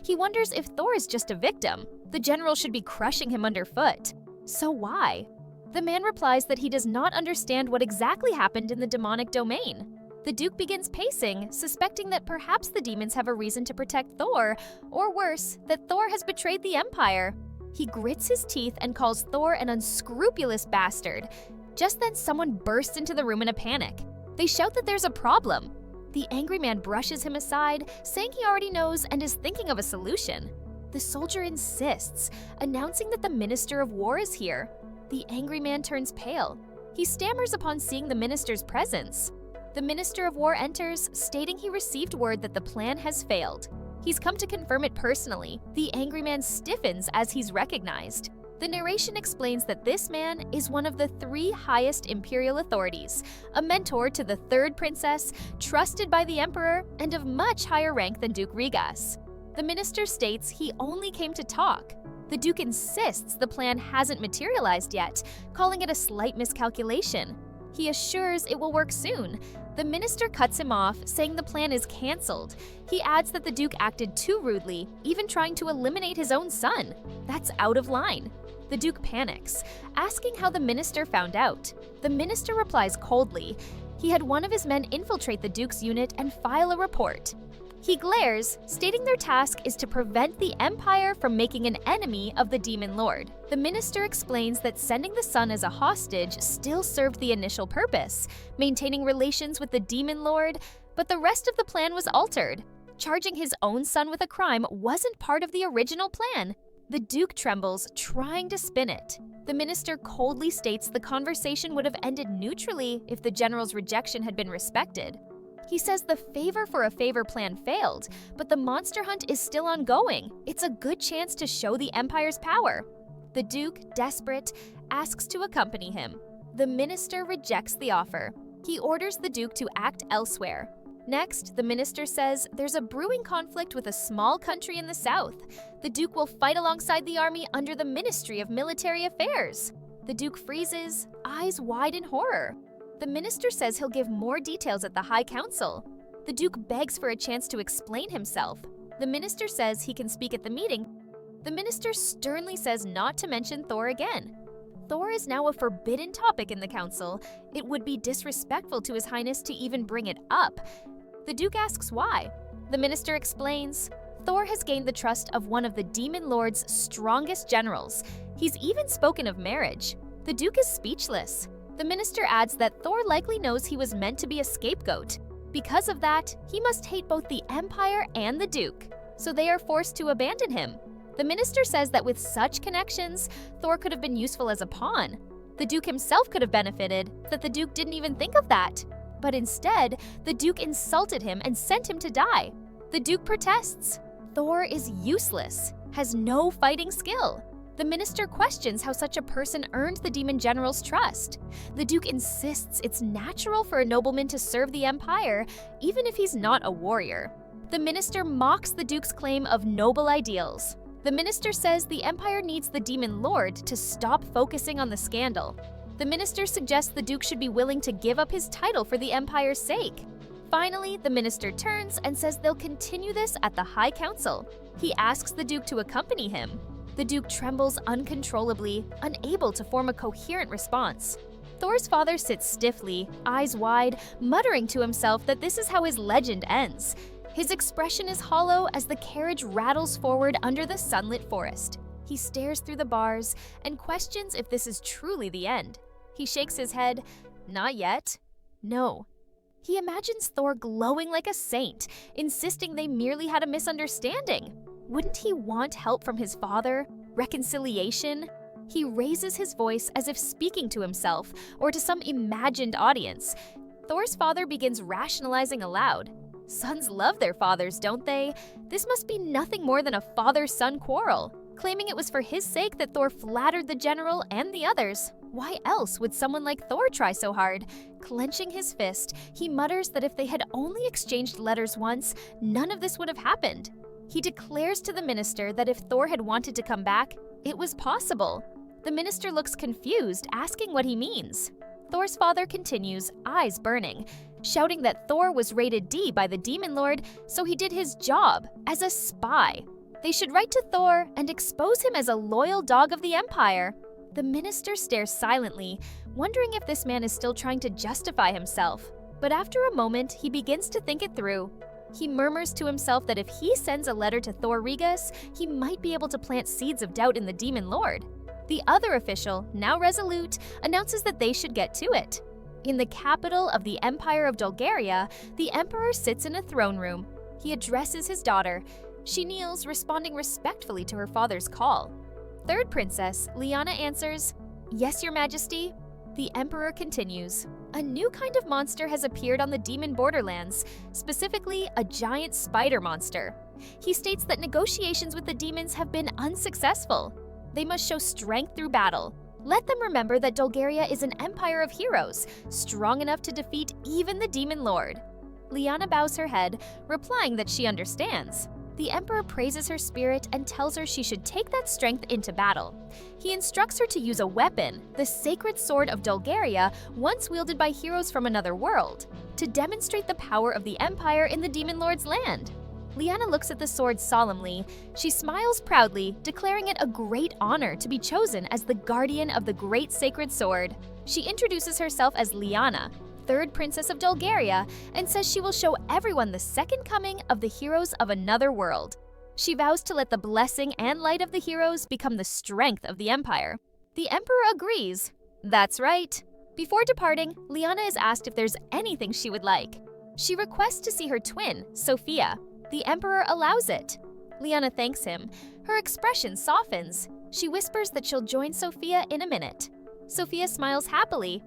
He wonders if Thor is just a victim. The general should be crushing him underfoot. So why? The man replies that he does not understand what exactly happened in the demonic domain. The Duke begins pacing, suspecting that perhaps the demons have a reason to protect Thor, or worse, that Thor has betrayed the Empire. He grits his teeth and calls Thor an unscrupulous bastard. Just then, someone bursts into the room in a panic. They shout that there's a problem. The angry man brushes him aside, saying he already knows and is thinking of a solution. The soldier insists, announcing that the Minister of War is here. The angry man turns pale. He stammers upon seeing the minister's presence. The Minister of War enters, stating he received word that the plan has failed. He's come to confirm it personally. The angry man stiffens as he's recognized. The narration explains that this man is one of the 3 highest imperial authorities, a mentor to the 3rd princess, trusted by the emperor, and of much higher rank than Duke Regas. The minister states he only came to talk. The Duke insists the plan hasn't materialized yet, calling it a slight miscalculation. He assures it will work soon. The minister cuts him off, saying the plan is cancelled. He adds that the Duke acted too rudely, even trying to eliminate his own son. That's out of line. The Duke panics, asking how the minister found out. The minister replies coldly. He had one of his men infiltrate the Duke's unit and file a report. He glares, stating their task is to prevent the Empire from making an enemy of the Demon Lord. The minister explains that sending the son as a hostage still served the initial purpose, maintaining relations with the Demon Lord, but the rest of the plan was altered. Charging his own son with a crime wasn't part of the original plan. The Duke trembles, trying to spin it. The minister coldly states the conversation would have ended neutrally if the general's rejection had been respected. He says the favor for a favor plan failed, but the monster hunt is still ongoing. It's a good chance to show the Empire's power. The Duke, desperate, asks to accompany him. The minister rejects the offer. He orders the Duke to act elsewhere. Next, the minister says there's a brewing conflict with a small country in the south. The Duke will fight alongside the army under the Ministry of Military Affairs. The Duke freezes, eyes wide in horror. The minister says he'll give more details at the High Council. The Duke begs for a chance to explain himself. The minister says he can speak at the meeting. The minister sternly says not to mention Thor again. Thor is now a forbidden topic in the council. It would be disrespectful to His Highness to even bring it up. The Duke asks why. The minister explains, Thor has gained the trust of one of the Demon Lord's strongest generals. He's even spoken of marriage. The Duke is speechless. The minister adds that Thor likely knows he was meant to be a scapegoat. Because of that, he must hate both the Empire and the Duke, so they are forced to abandon him. The minister says that with such connections, Thor could have been useful as a pawn. The Duke himself could have benefited, that the Duke didn't even think of that. But instead, the Duke insulted him and sent him to die. The Duke protests. Thor is useless, has no fighting skill. The minister questions how such a person earned the demon general's trust. The Duke insists it's natural for a nobleman to serve the Empire, even if he's not a warrior. The minister mocks the Duke's claim of noble ideals. The minister says the Empire needs the Demon Lord to stop focusing on the scandal. The minister suggests the Duke should be willing to give up his title for the Empire's sake. Finally, the minister turns and says they'll continue this at the High Council. He asks the Duke to accompany him. The Duke trembles uncontrollably, unable to form a coherent response. Thor's father sits stiffly, eyes wide, muttering to himself that this is how his legend ends. His expression is hollow as the carriage rattles forward under the sunlit forest. He stares through the bars and questions if this is truly the end. He shakes his head. Not yet. No. He imagines Thor glowing like a saint, insisting they merely had a misunderstanding. Wouldn't he want help from his father? Reconciliation? He raises his voice as if speaking to himself or to some imagined audience. Thor's father begins rationalizing aloud. Sons love their fathers, don't they? This must be nothing more than a father-son quarrel. Claiming it was for his sake that Thor flattered the general and the others. Why else would someone like Thor try so hard? Clenching his fist, he mutters that if they had only exchanged letters once, none of this would have happened. He declares to the minister that if Thor had wanted to come back, it was possible. The minister looks confused, asking what he means. Thor's father continues, eyes burning, shouting that Thor was rated D by the Demon Lord, so he did his job as a spy. They should write to Thor and expose him as a loyal dog of the Empire. The minister stares silently, wondering if this man is still trying to justify himself. But after a moment, he begins to think it through. He murmurs to himself that if he sends a letter to Thor Regus, he might be able to plant seeds of doubt in the Demon Lord. The other official, now resolute, announces that they should get to it. In the capital of the Empire of Dolgaria, the Emperor sits in a throne room. He addresses his daughter. She kneels, responding respectfully to her father's call. Third Princess, Liana, answers, "Yes, Your Majesty." The Emperor continues, "A new kind of monster has appeared on the demon borderlands, specifically a giant spider monster. He states that negotiations with the demons have been unsuccessful. They must show strength through battle. Let them remember that Dolgaria is an empire of heroes, strong enough to defeat even the Demon Lord." Liana bows her head, replying that she understands. The Emperor praises her spirit and tells her she should take that strength into battle. He instructs her to use a weapon, the sacred sword of Dolgaria, once wielded by heroes from another world, to demonstrate the power of the Empire in the Demon Lord's land. Liana looks at the sword solemnly. She smiles proudly, declaring it a great honor to be chosen as the guardian of the great sacred sword. She introduces herself as Liana, third princess of Dolgaria, and says she will show everyone the second coming of the heroes of another world. She vows to let the blessing and light of the heroes become the strength of the Empire. The Emperor agrees. That's right. Before departing, Liana is asked if there's anything she would like. She requests to see her twin, Sophia. The Emperor allows it. Liana thanks him. Her expression softens. She whispers that she'll join Sophia in a minute. Sophia smiles happily.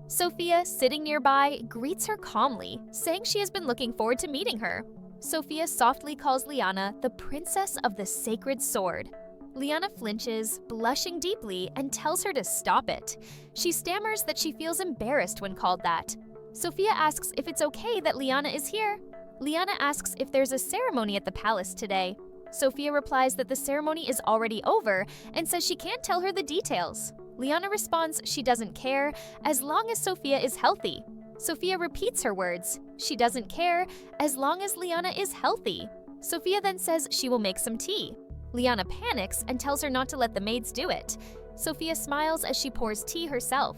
Sophia, sitting nearby, greets her calmly, saying she has been looking forward to meeting her. Sophia softly calls Liana the Princess of the Sacred Sword. Liana flinches, blushing deeply, and tells her to stop it. She stammers that she feels embarrassed when called that. Sophia asks if it's okay that Liana is here. Liana asks if there's a ceremony at the palace today. Sophia replies that the ceremony is already over and says she can't tell her the details. Liana responds she doesn't care as long as Sophia is healthy. Sophia repeats her words. She doesn't care as long as Liana is healthy. Sophia then says she will make some tea. Liana panics and tells her not to let the maids do it. Sophia smiles as she pours tea herself.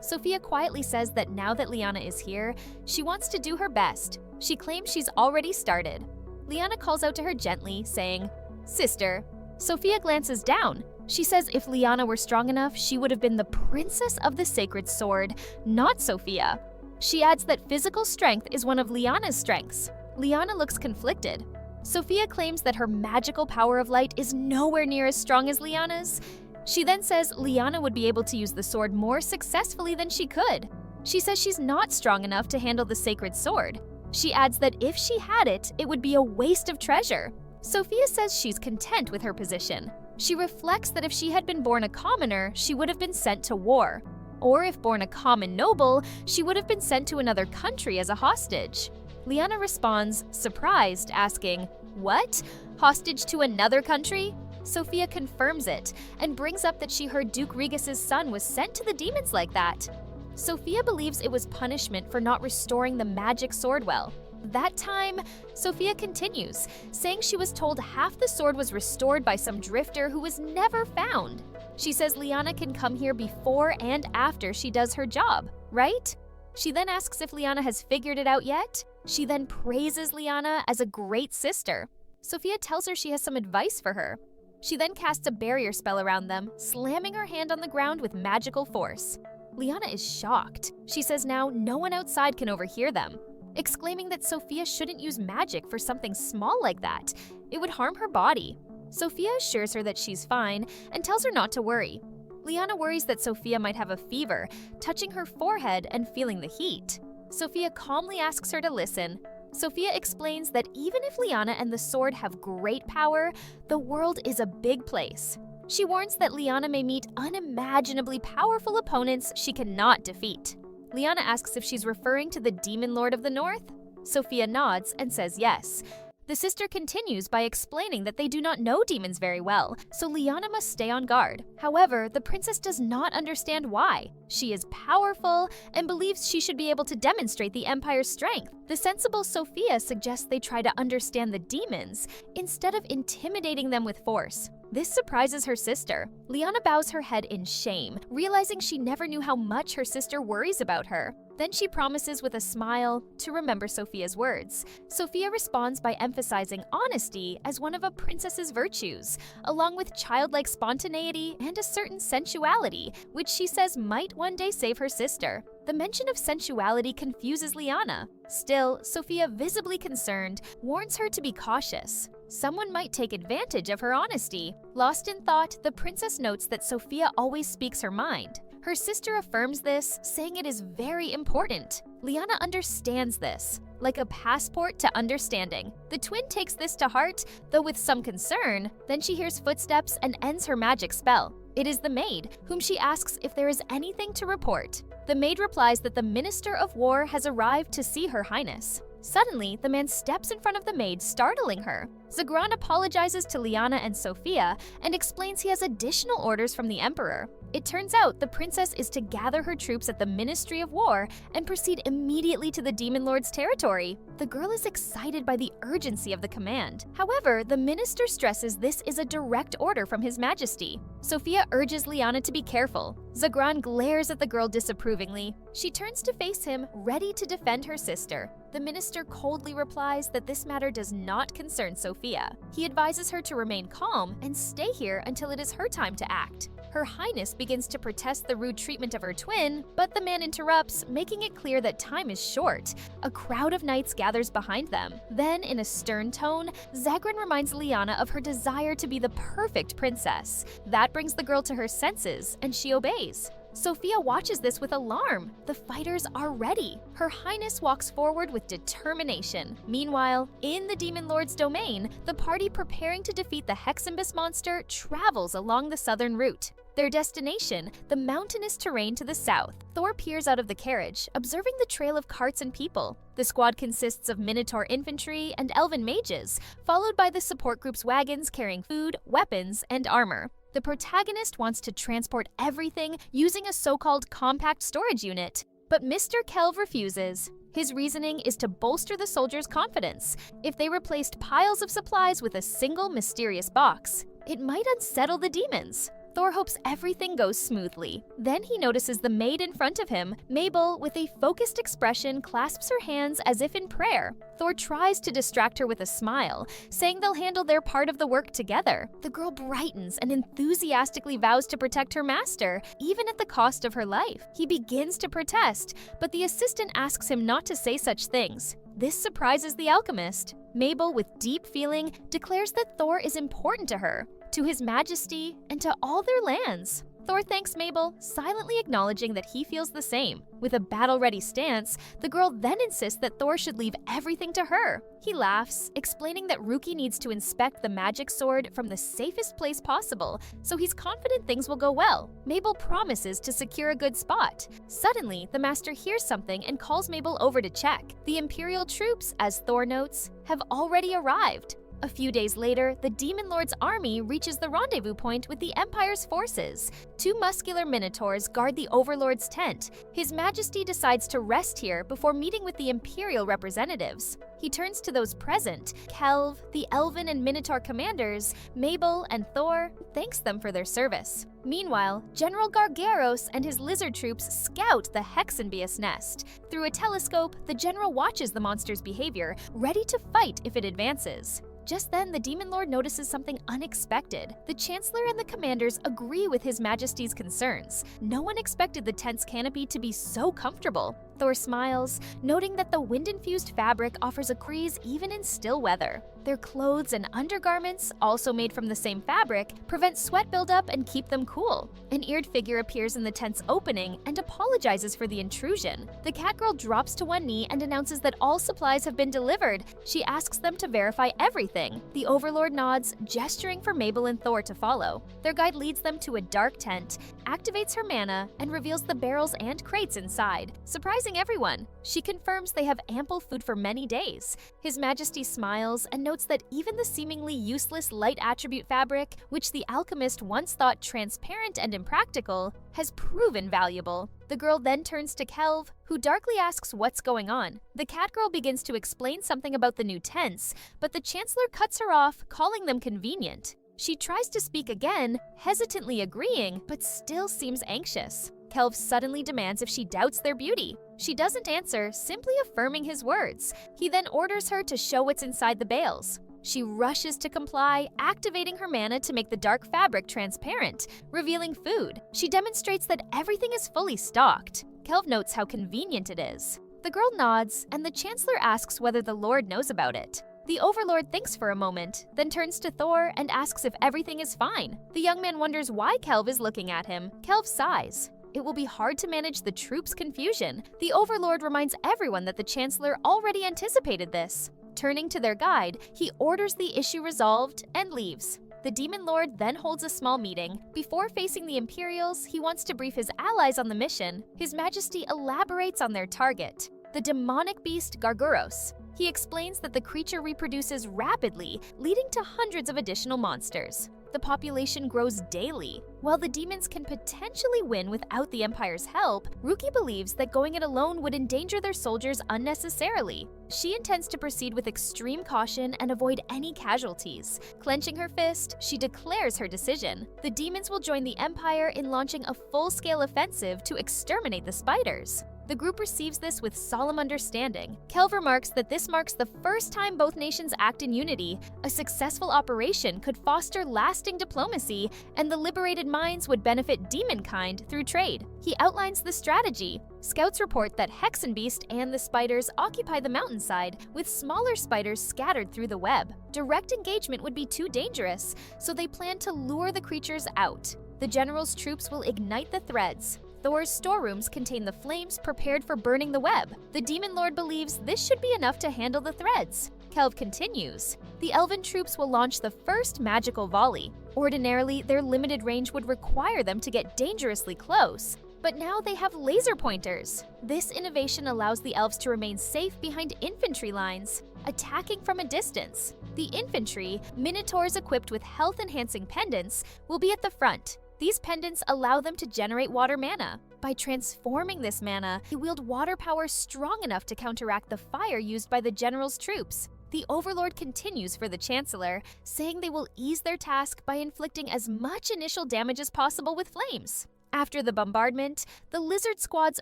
Sophia quietly says that now that Liana is here, she wants to do her best. She claims she's already started. Liana calls out to her gently, saying, "Sister." Sophia glances down. She says if Liana were strong enough, she would have been the princess of the sacred sword, not Sophia. She adds that physical strength is one of Liana's strengths. Liana looks conflicted. Sophia claims that her magical power of light is nowhere near as strong as Liana's. She then says Liana would be able to use the sword more successfully than she could. She says she's not strong enough to handle the sacred sword. She adds that if she had it, it would be a waste of treasure. Sophia says she's content with her position. She reflects that if she had been born a commoner, she would have been sent to war. Or if born a common noble, she would have been sent to another country as a hostage. Liana responds, surprised, asking, "What? Hostage to another country?" Sophia confirms it and brings up that she heard Duke Regis's son was sent to the demons like that. Sophia believes it was punishment for not restoring the magic sword well. That time, Sophia continues, saying she was told half the sword was restored by some drifter who was never found. She says Liana can come here before and after she does her job, right? She then asks if Liana has figured it out yet. She then praises Liana as a great sister. Sophia tells her she has some advice for her. She then casts a barrier spell around them, slamming her hand on the ground with magical force. Liana is shocked. She says now no one outside can overhear them, exclaiming that Sophia shouldn't use magic for something small like that. It would harm her body. Sophia assures her that she's fine and tells her not to worry. Liana worries that Sophia might have a fever, touching her forehead and feeling the heat. Sophia calmly asks her to listen. Sophia explains that even if Liana and the sword have great power, the world is a big place. She warns that Liana may meet unimaginably powerful opponents she cannot defeat. Liana asks if she's referring to the Demon Lord of the North. Sophia nods and says yes. The sister continues by explaining that they do not know demons very well, so Liana must stay on guard. However, the princess does not understand why. She is powerful and believes she should be able to demonstrate the Empire's strength. The sensible Sophia suggests they try to understand the demons instead of intimidating them with force. This surprises her sister. Liana bows her head in shame, realizing she never knew how much her sister worries about her. Then she promises with a smile to remember Sophia's words. Sophia responds by emphasizing honesty as one of a princess's virtues, along with childlike spontaneity and a certain sensuality, which she says might one day save her sister. The mention of sensuality confuses Liana. Still, Sophia, visibly concerned, warns her to be cautious. Someone might take advantage of her honesty. Lost in thought, the princess notes that Sophia always speaks her mind. Her sister affirms this, saying it is very important. Liana understands this, like a passport to understanding. The twin takes this to heart, though with some concern. Then she hears footsteps and ends her magic spell. It is the maid, whom she asks if there is anything to report. The maid replies that the Minister of War has arrived to see Her Highness. Suddenly, the man steps in front of the maid, startling her. Zagran apologizes to Liana and Sophia and explains he has additional orders from the Emperor. It turns out the princess is to gather her troops at the Ministry of War and proceed immediately to the Demon Lord's territory. The girl is excited by the urgency of the command. However, the minister stresses this is a direct order from His Majesty. Sophia urges Liana to be careful. Zagran glares at the girl disapprovingly. She turns to face him, ready to defend her sister. The minister coldly replies that this matter does not concern Sophia. He advises her to remain calm and stay here until it is her time to act. Her Highness begins to protest the rude treatment of her twin, but the man interrupts, making it clear that time is short. A crowd of knights gathers behind them. Then, in a stern tone, Zagran reminds Liana of her desire to be the perfect princess. That brings the girl to her senses, and she obeys. Sophia watches this with alarm. The fighters are ready. Her Highness walks forward with determination. Meanwhile, in the Demon Lord's domain, the party preparing to defeat the Hexambus monster travels along the southern route. Their destination, the mountainous terrain to the south. Thor peers out of the carriage, observing the trail of carts and people. The squad consists of Minotaur infantry and elven mages, followed by the support group's wagons carrying food, weapons, and armor. The protagonist wants to transport everything using a so-called compact storage unit, but Mr. Kelv refuses. His reasoning is to bolster the soldiers' confidence. If they replaced piles of supplies with a single mysterious box, it might unsettle the demons. Thor hopes everything goes smoothly. Then he notices the maid in front of him. Mabel, with a focused expression, clasps her hands as if in prayer. Thor tries to distract her with a smile, saying they'll handle their part of the work together. The girl brightens and enthusiastically vows to protect her master, even at the cost of her life. He begins to protest, but the assistant asks him not to say such things. This surprises the alchemist. Mabel, with deep feeling, declares that Thor is important to her, to his majesty, and to all their lands. Thor thanks Mabel, silently acknowledging that he feels the same. With a battle-ready stance, the girl then insists that Thor should leave everything to her. He laughs, explaining that Rookie needs to inspect the magic sword from the safest place possible, so he's confident things will go well. Mabel promises to secure a good spot. Suddenly, the master hears something and calls Mabel over to check. The Imperial troops, as Thor notes, have already arrived. A few days later, the Demon Lord's army reaches the rendezvous point with the Empire's forces. 2 muscular Minotaurs guard the Overlord's tent. His Majesty decides to rest here before meeting with the Imperial representatives. He turns to those present, Kelv, the Elven and Minotaur commanders, Mabel, and Thor, thanks them for their service. Meanwhile, General Gargaros and his lizard troops scout the Hexenbius nest. Through a telescope, the general watches the monster's behavior, ready to fight if it advances. Just then, the Demon Lord notices something unexpected. The Chancellor and the commanders agree with His Majesty's concerns. No one expected the tent's canopy to be so comfortable. Thor smiles, noting that the wind-infused fabric offers a breeze even in still weather. Their clothes and undergarments, also made from the same fabric, prevent sweat buildup and keep them cool. An eared figure appears in the tent's opening and apologizes for the intrusion. The Catgirl drops to one knee and announces that all supplies have been delivered. She asks them to verify everything. The Overlord nods, gesturing for Mabel and Thor to follow. Their guide leads them to a dark tent, activates her mana, and reveals the barrels and crates inside, surprising everyone. She confirms they have ample food for many days. His Majesty smiles and notes that even the seemingly useless light attribute fabric, which the alchemist once thought transparent and impractical, has proven valuable. The girl then turns to Kelv, who darkly asks what's going on. The Catgirl begins to explain something about the new tents, but the Chancellor cuts her off, calling them convenient. She tries to speak again, hesitantly agreeing, but still seems anxious. Kelv suddenly demands if she doubts their beauty. She doesn't answer, simply affirming his words. He then orders her to show what's inside the bales. She rushes to comply, activating her mana to make the dark fabric transparent, revealing food. She demonstrates that everything is fully stocked. Kelv notes how convenient it is. The girl nods, and the Chancellor asks whether the Lord knows about it. The Overlord thinks for a moment, then turns to Thor and asks if everything is fine. The young man wonders why Kelv is looking at him. Kelv sighs. It will be hard to manage the troops' confusion. The Overlord reminds everyone that the Chancellor already anticipated this. Turning to their guide, he orders the issue resolved and leaves. The Demon Lord then holds a small meeting. Before facing the Imperials, he wants to brief his allies on the mission. His Majesty elaborates on their target, the demonic beast Garguros. He explains that the creature reproduces rapidly, leading to hundreds of additional monsters. The population grows daily. While the demons can potentially win without the Empire's help, Rookie believes that going it alone would endanger their soldiers unnecessarily. She intends to proceed with extreme caution and avoid any casualties. Clenching her fist, she declares her decision. The demons will join the Empire in launching a full-scale offensive to exterminate the spiders. The group receives this with solemn understanding. Kelv remarks that this marks the first time both nations act in unity. A successful operation could foster lasting diplomacy, and the liberated minds would benefit demonkind through trade. He outlines the strategy. Scouts report that Hexenbeast and the spiders occupy the mountainside, with smaller spiders scattered through the web. Direct engagement would be too dangerous, so they plan to lure the creatures out. The general's troops will ignite the threads. Thor's storerooms contain the flames prepared for burning the web. The Demon Lord believes this should be enough to handle the threads. Kelv continues. The elven troops will launch the first magical volley. Ordinarily, their limited range would require them to get dangerously close, but now they have laser pointers. This innovation allows the elves to remain safe behind infantry lines, attacking from a distance. The infantry, minotaurs equipped with health-enhancing pendants, will be at the front. These pendants allow them to generate water mana. By transforming this mana, they wield water power strong enough to counteract the fire used by the general's troops. The Overlord continues for the Chancellor, saying they will ease their task by inflicting as much initial damage as possible with flames. After the bombardment, the lizard squads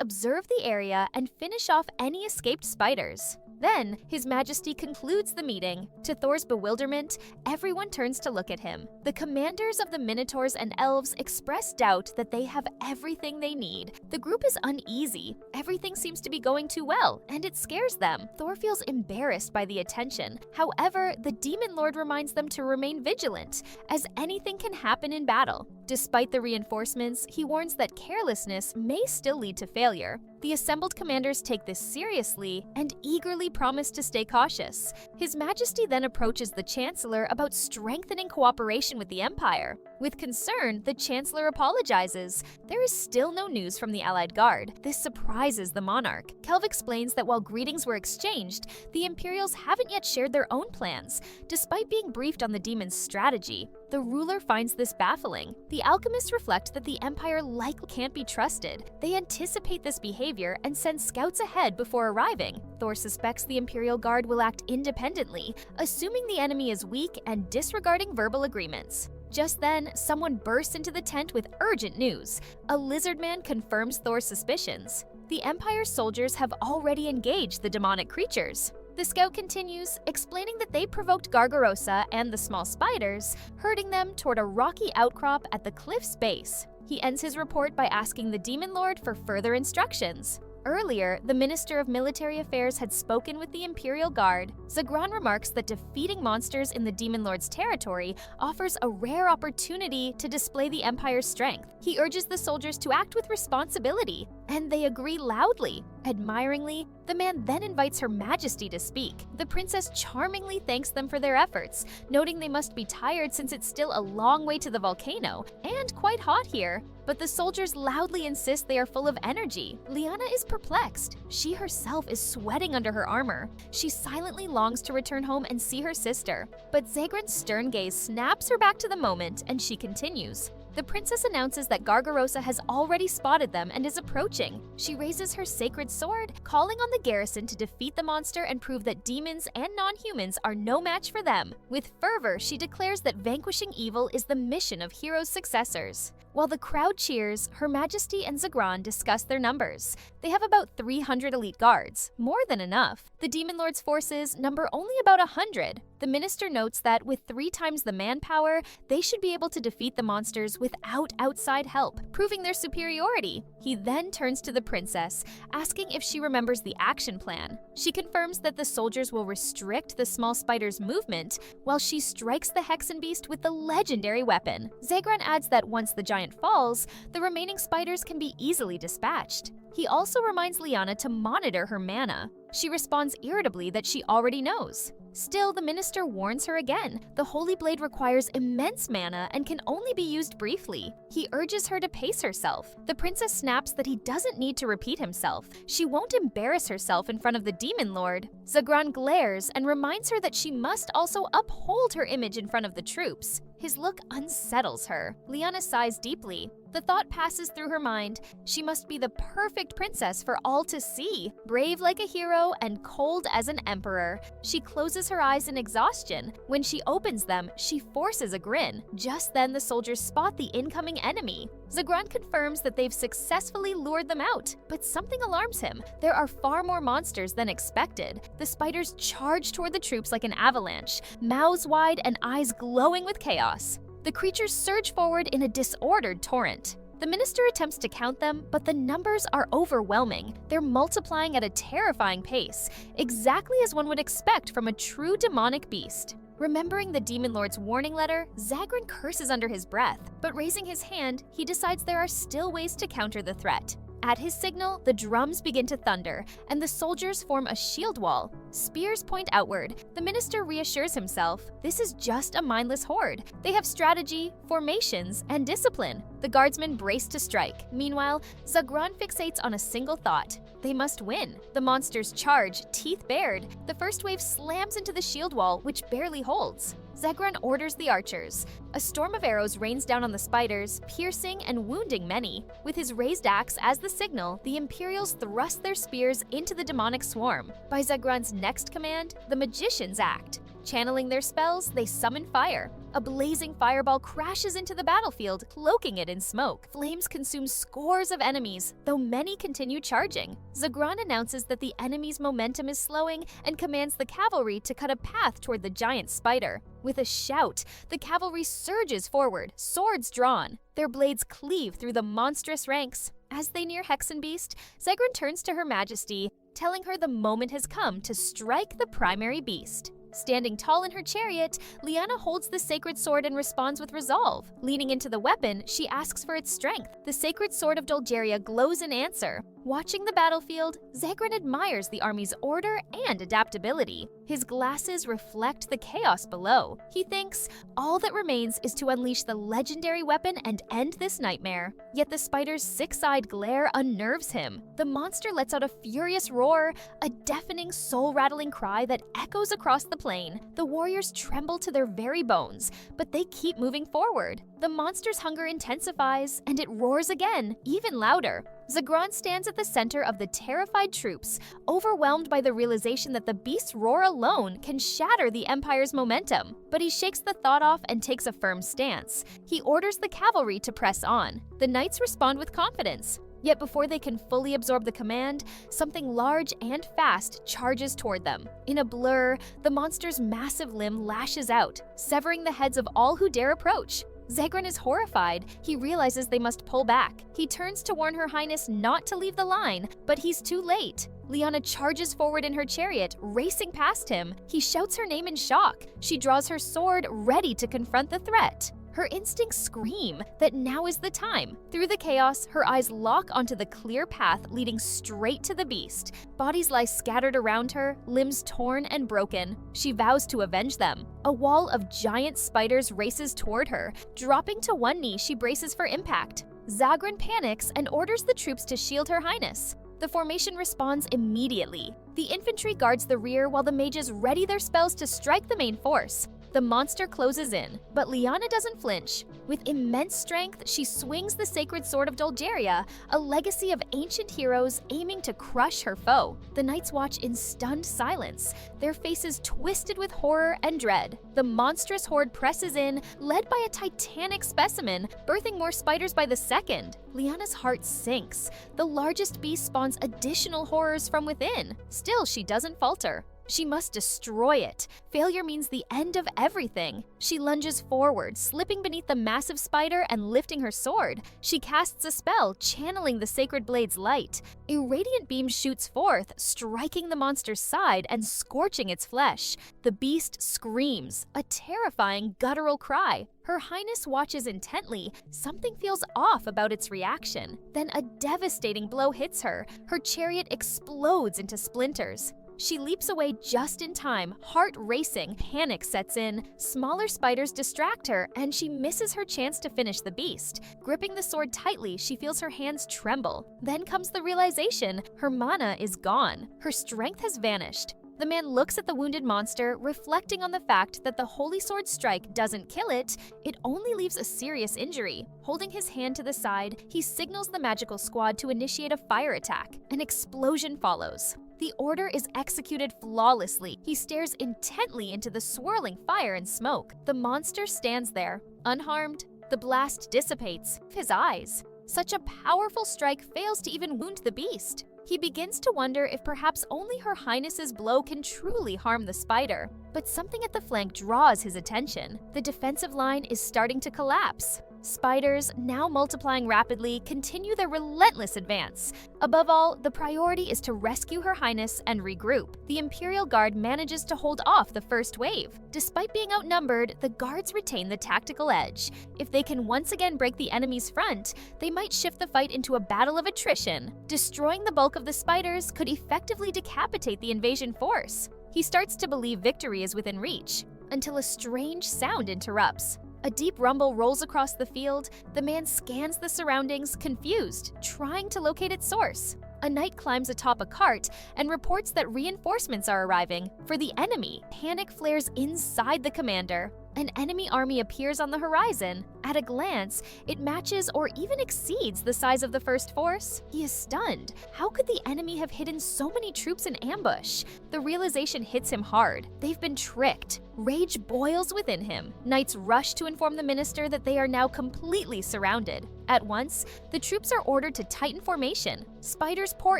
observe the area and finish off any escaped spiders. Then, His Majesty concludes the meeting. To Thor's bewilderment, everyone turns to look at him. The commanders of the Minotaurs and Elves express doubt that they have everything they need. The group is uneasy. Everything seems to be going too well, and it scares them. Thor feels embarrassed by the attention. However, the Demon Lord reminds them to remain vigilant, as anything can happen in battle. Despite the reinforcements, he warns that carelessness may still lead to failure. The assembled commanders take this seriously and eagerly promise to stay cautious. His Majesty then approaches the Chancellor about strengthening cooperation with the Empire. With concern, the Chancellor apologizes. There is still no news from the Allied Guard. This surprises the monarch. Kelv explains that while greetings were exchanged, the Imperials haven't yet shared their own plans, despite being briefed on the demon's strategy. The ruler finds this baffling. The alchemists reflect that the Empire likely can't be trusted. They anticipate this behavior and send scouts ahead before arriving. Thor suspects the Imperial Guard will act independently, assuming the enemy is weak and disregarding verbal agreements. Just then, someone bursts into the tent with urgent news. A lizard man confirms Thor's suspicions. The Empire's soldiers have already engaged the demonic creatures. The scout continues, explaining that they provoked Gargarosa and the small spiders, herding them toward a rocky outcrop at the cliff's base. He ends his report by asking the Demon Lord for further instructions. Earlier, the Minister of Military Affairs had spoken with the Imperial Guard. Zagran remarks that defeating monsters in the Demon Lord's territory offers a rare opportunity to display the Empire's strength. He urges the soldiers to act with responsibility, and they agree loudly. Admiringly, the man then invites Her Majesty to speak. The princess charmingly thanks them for their efforts, noting they must be tired since it's still a long way to the volcano, and quite hot here. But the soldiers loudly insist they are full of energy. Liana is perplexed. She herself is sweating under her armor. She silently longs to return home and see her sister. But Zagran's stern gaze snaps her back to the moment, and she continues. The princess announces that Gargarosa has already spotted them and is approaching. She raises her sacred sword, calling on the garrison to defeat the monster and prove that demons and non-humans are no match for them. With fervor, she declares that vanquishing evil is the mission of heroes' successors. While the crowd cheers, Her Majesty and Zagran discuss their numbers. They have about 300 elite guards, more than enough. The Demon Lord's forces number only about 100. The minister notes that with 3 times the manpower, they should be able to defeat the monsters without outside help, proving their superiority. He then turns to the princess, asking if she remembers the action plan. She confirms that the soldiers will restrict the small spider's movement, while she strikes the Hexen Beast with the legendary weapon. Zagran adds that once the giant falls, the remaining spiders can be easily dispatched. He also reminds Liana to monitor her mana. She responds irritably that she already knows. Still, the minister warns her again. The Holy Blade requires immense mana and can only be used briefly. He urges her to pace herself. The princess snaps that he doesn't need to repeat himself. She won't embarrass herself in front of the Demon Lord. Zagran glares and reminds her that she must also uphold her image in front of the troops. His look unsettles her. Liana sighs deeply. The thought passes through her mind, she must be the perfect princess for all to see, brave like a hero and cold as an emperor. She closes her eyes in exhaustion. When she opens them, she forces a grin. Just then, the soldiers spot the incoming enemy. Zagran confirms that they've successfully lured them out, but something alarms him. There are far more monsters than expected. The spiders charge toward the troops like an avalanche, mouths wide and eyes glowing with chaos. The creatures surge forward in a disordered torrent. The minister attempts to count them, but the numbers are overwhelming. They're multiplying at a terrifying pace, exactly as one would expect from a true demonic beast. Remembering the Demon Lord's warning letter, Zagran curses under his breath, but raising his hand, he decides there are still ways to counter the threat. At his signal, the drums begin to thunder, and the soldiers form a shield wall. Spears point outward. The minister reassures himself, this is just a mindless horde. They have strategy, formations, and discipline. The guardsmen brace to strike. Meanwhile, Zagran fixates on a single thought. They must win. The monsters charge, teeth bared. The first wave slams into the shield wall, which barely holds. Zagran orders the archers. A storm of arrows rains down on the spiders, piercing and wounding many. With his raised axe as the signal, the Imperials thrust their spears into the demonic swarm. By Zagran's next command, the magicians act. Channeling their spells, they summon fire. A blazing fireball crashes into the battlefield, cloaking it in smoke. Flames consume scores of enemies, though many continue charging. Zagran announces that the enemy's momentum is slowing and commands the cavalry to cut a path toward the giant spider. With a shout, the cavalry surges forward, swords drawn. Their blades cleave through the monstrous ranks. As they near Hexenbeast, Zagran turns to Her Majesty, telling her the moment has come to strike the primary beast. Standing tall in her chariot, Liana holds the sacred sword and responds with resolve. Leaning into the weapon, she asks for its strength. The sacred sword of Dolgeria glows in answer. Watching the battlefield, Zagran admires the army's order and adaptability. His glasses reflect the chaos below. He thinks, all that remains is to unleash the legendary weapon and end this nightmare. Yet the spider's six-eyed glare unnerves him. The monster lets out a furious roar, a deafening, soul-rattling cry that echoes across the plain. The warriors tremble to their very bones, but they keep moving forward. The monster's hunger intensifies, and it roars again, even louder. Zagran stands at the center of the terrified troops, overwhelmed by the realization that the beast's roar alone can shatter the Empire's momentum. But he shakes the thought off and takes a firm stance. He orders the cavalry to press on. The knights respond with confidence. Yet before they can fully absorb the command, something large and fast charges toward them. In a blur, the monster's massive limb lashes out, severing the heads of all who dare approach. Zagran is horrified. He realizes they must pull back. He turns to warn Her Highness not to leave the line, but he's too late. Liana charges forward in her chariot, racing past him. He shouts her name in shock. She draws her sword, ready to confront the threat. Her instincts scream that now is the time. Through the chaos, her eyes lock onto the clear path leading straight to the beast. Bodies lie scattered around her, limbs torn and broken. She vows to avenge them. A wall of giant spiders races toward her. Dropping to one knee, she braces for impact. Zagran panics and orders the troops to shield Her Highness. The formation responds immediately. The infantry guards the rear while the mages ready their spells to strike the main force. The monster closes in, but Liana doesn't flinch. With immense strength, she swings the sacred sword of Dolgeria, a legacy of ancient heroes aiming to crush her foe. The knights watch in stunned silence, their faces twisted with horror and dread. The monstrous horde presses in, led by a titanic specimen, birthing more spiders by the second. Liana's heart sinks. The largest beast spawns additional horrors from within. Still, she doesn't falter. She must destroy it. Failure means the end of everything. She lunges forward, slipping beneath the massive spider and lifting her sword. She casts a spell, channeling the sacred blade's light. A radiant beam shoots forth, striking the monster's side and scorching its flesh. The beast screams, a terrifying guttural cry. Her Highness watches intently. Something feels off about its reaction. Then a devastating blow hits her. Her chariot explodes into splinters. She leaps away just in time, heart racing, panic sets in, smaller spiders distract her, and she misses her chance to finish the beast. Gripping the sword tightly, she feels her hands tremble. Then comes the realization, her mana is gone. Her strength has vanished. The man looks at the wounded monster, reflecting on the fact that the Holy Sword strike doesn't kill it, it only leaves a serious injury. Holding his hand to the side, he signals the magical squad to initiate a fire attack. An explosion follows. The order is executed flawlessly. He stares intently into the swirling fire and smoke. The monster stands there, unharmed. The blast dissipates his eyes. Such a powerful strike fails to even wound the beast. He begins to wonder if perhaps only Her Highness's blow can truly harm the spider. But something at the flank draws his attention. The defensive line is starting to collapse. Spiders, now multiplying rapidly, continue their relentless advance. Above all, the priority is to rescue Her Highness and regroup. The Imperial Guard manages to hold off the first wave. Despite being outnumbered, the guards retain the tactical edge. If they can once again break the enemy's front, they might shift the fight into a battle of attrition. Destroying the bulk of the spiders could effectively decapitate the invasion force. He starts to believe victory is within reach, until a strange sound interrupts. A deep rumble rolls across the field. The man scans the surroundings, confused, trying to locate its source. A knight climbs atop a cart and reports that reinforcements are arriving for the enemy. Panic flares inside the commander. An enemy army appears on the horizon. At a glance, it matches or even exceeds the size of the first force. He is stunned. How could the enemy have hidden so many troops in ambush? The realization hits him hard. They've been tricked. Rage boils within him. Knights rush to inform the minister that they are now completely surrounded. At once, the troops are ordered to tighten formation. Spiders pour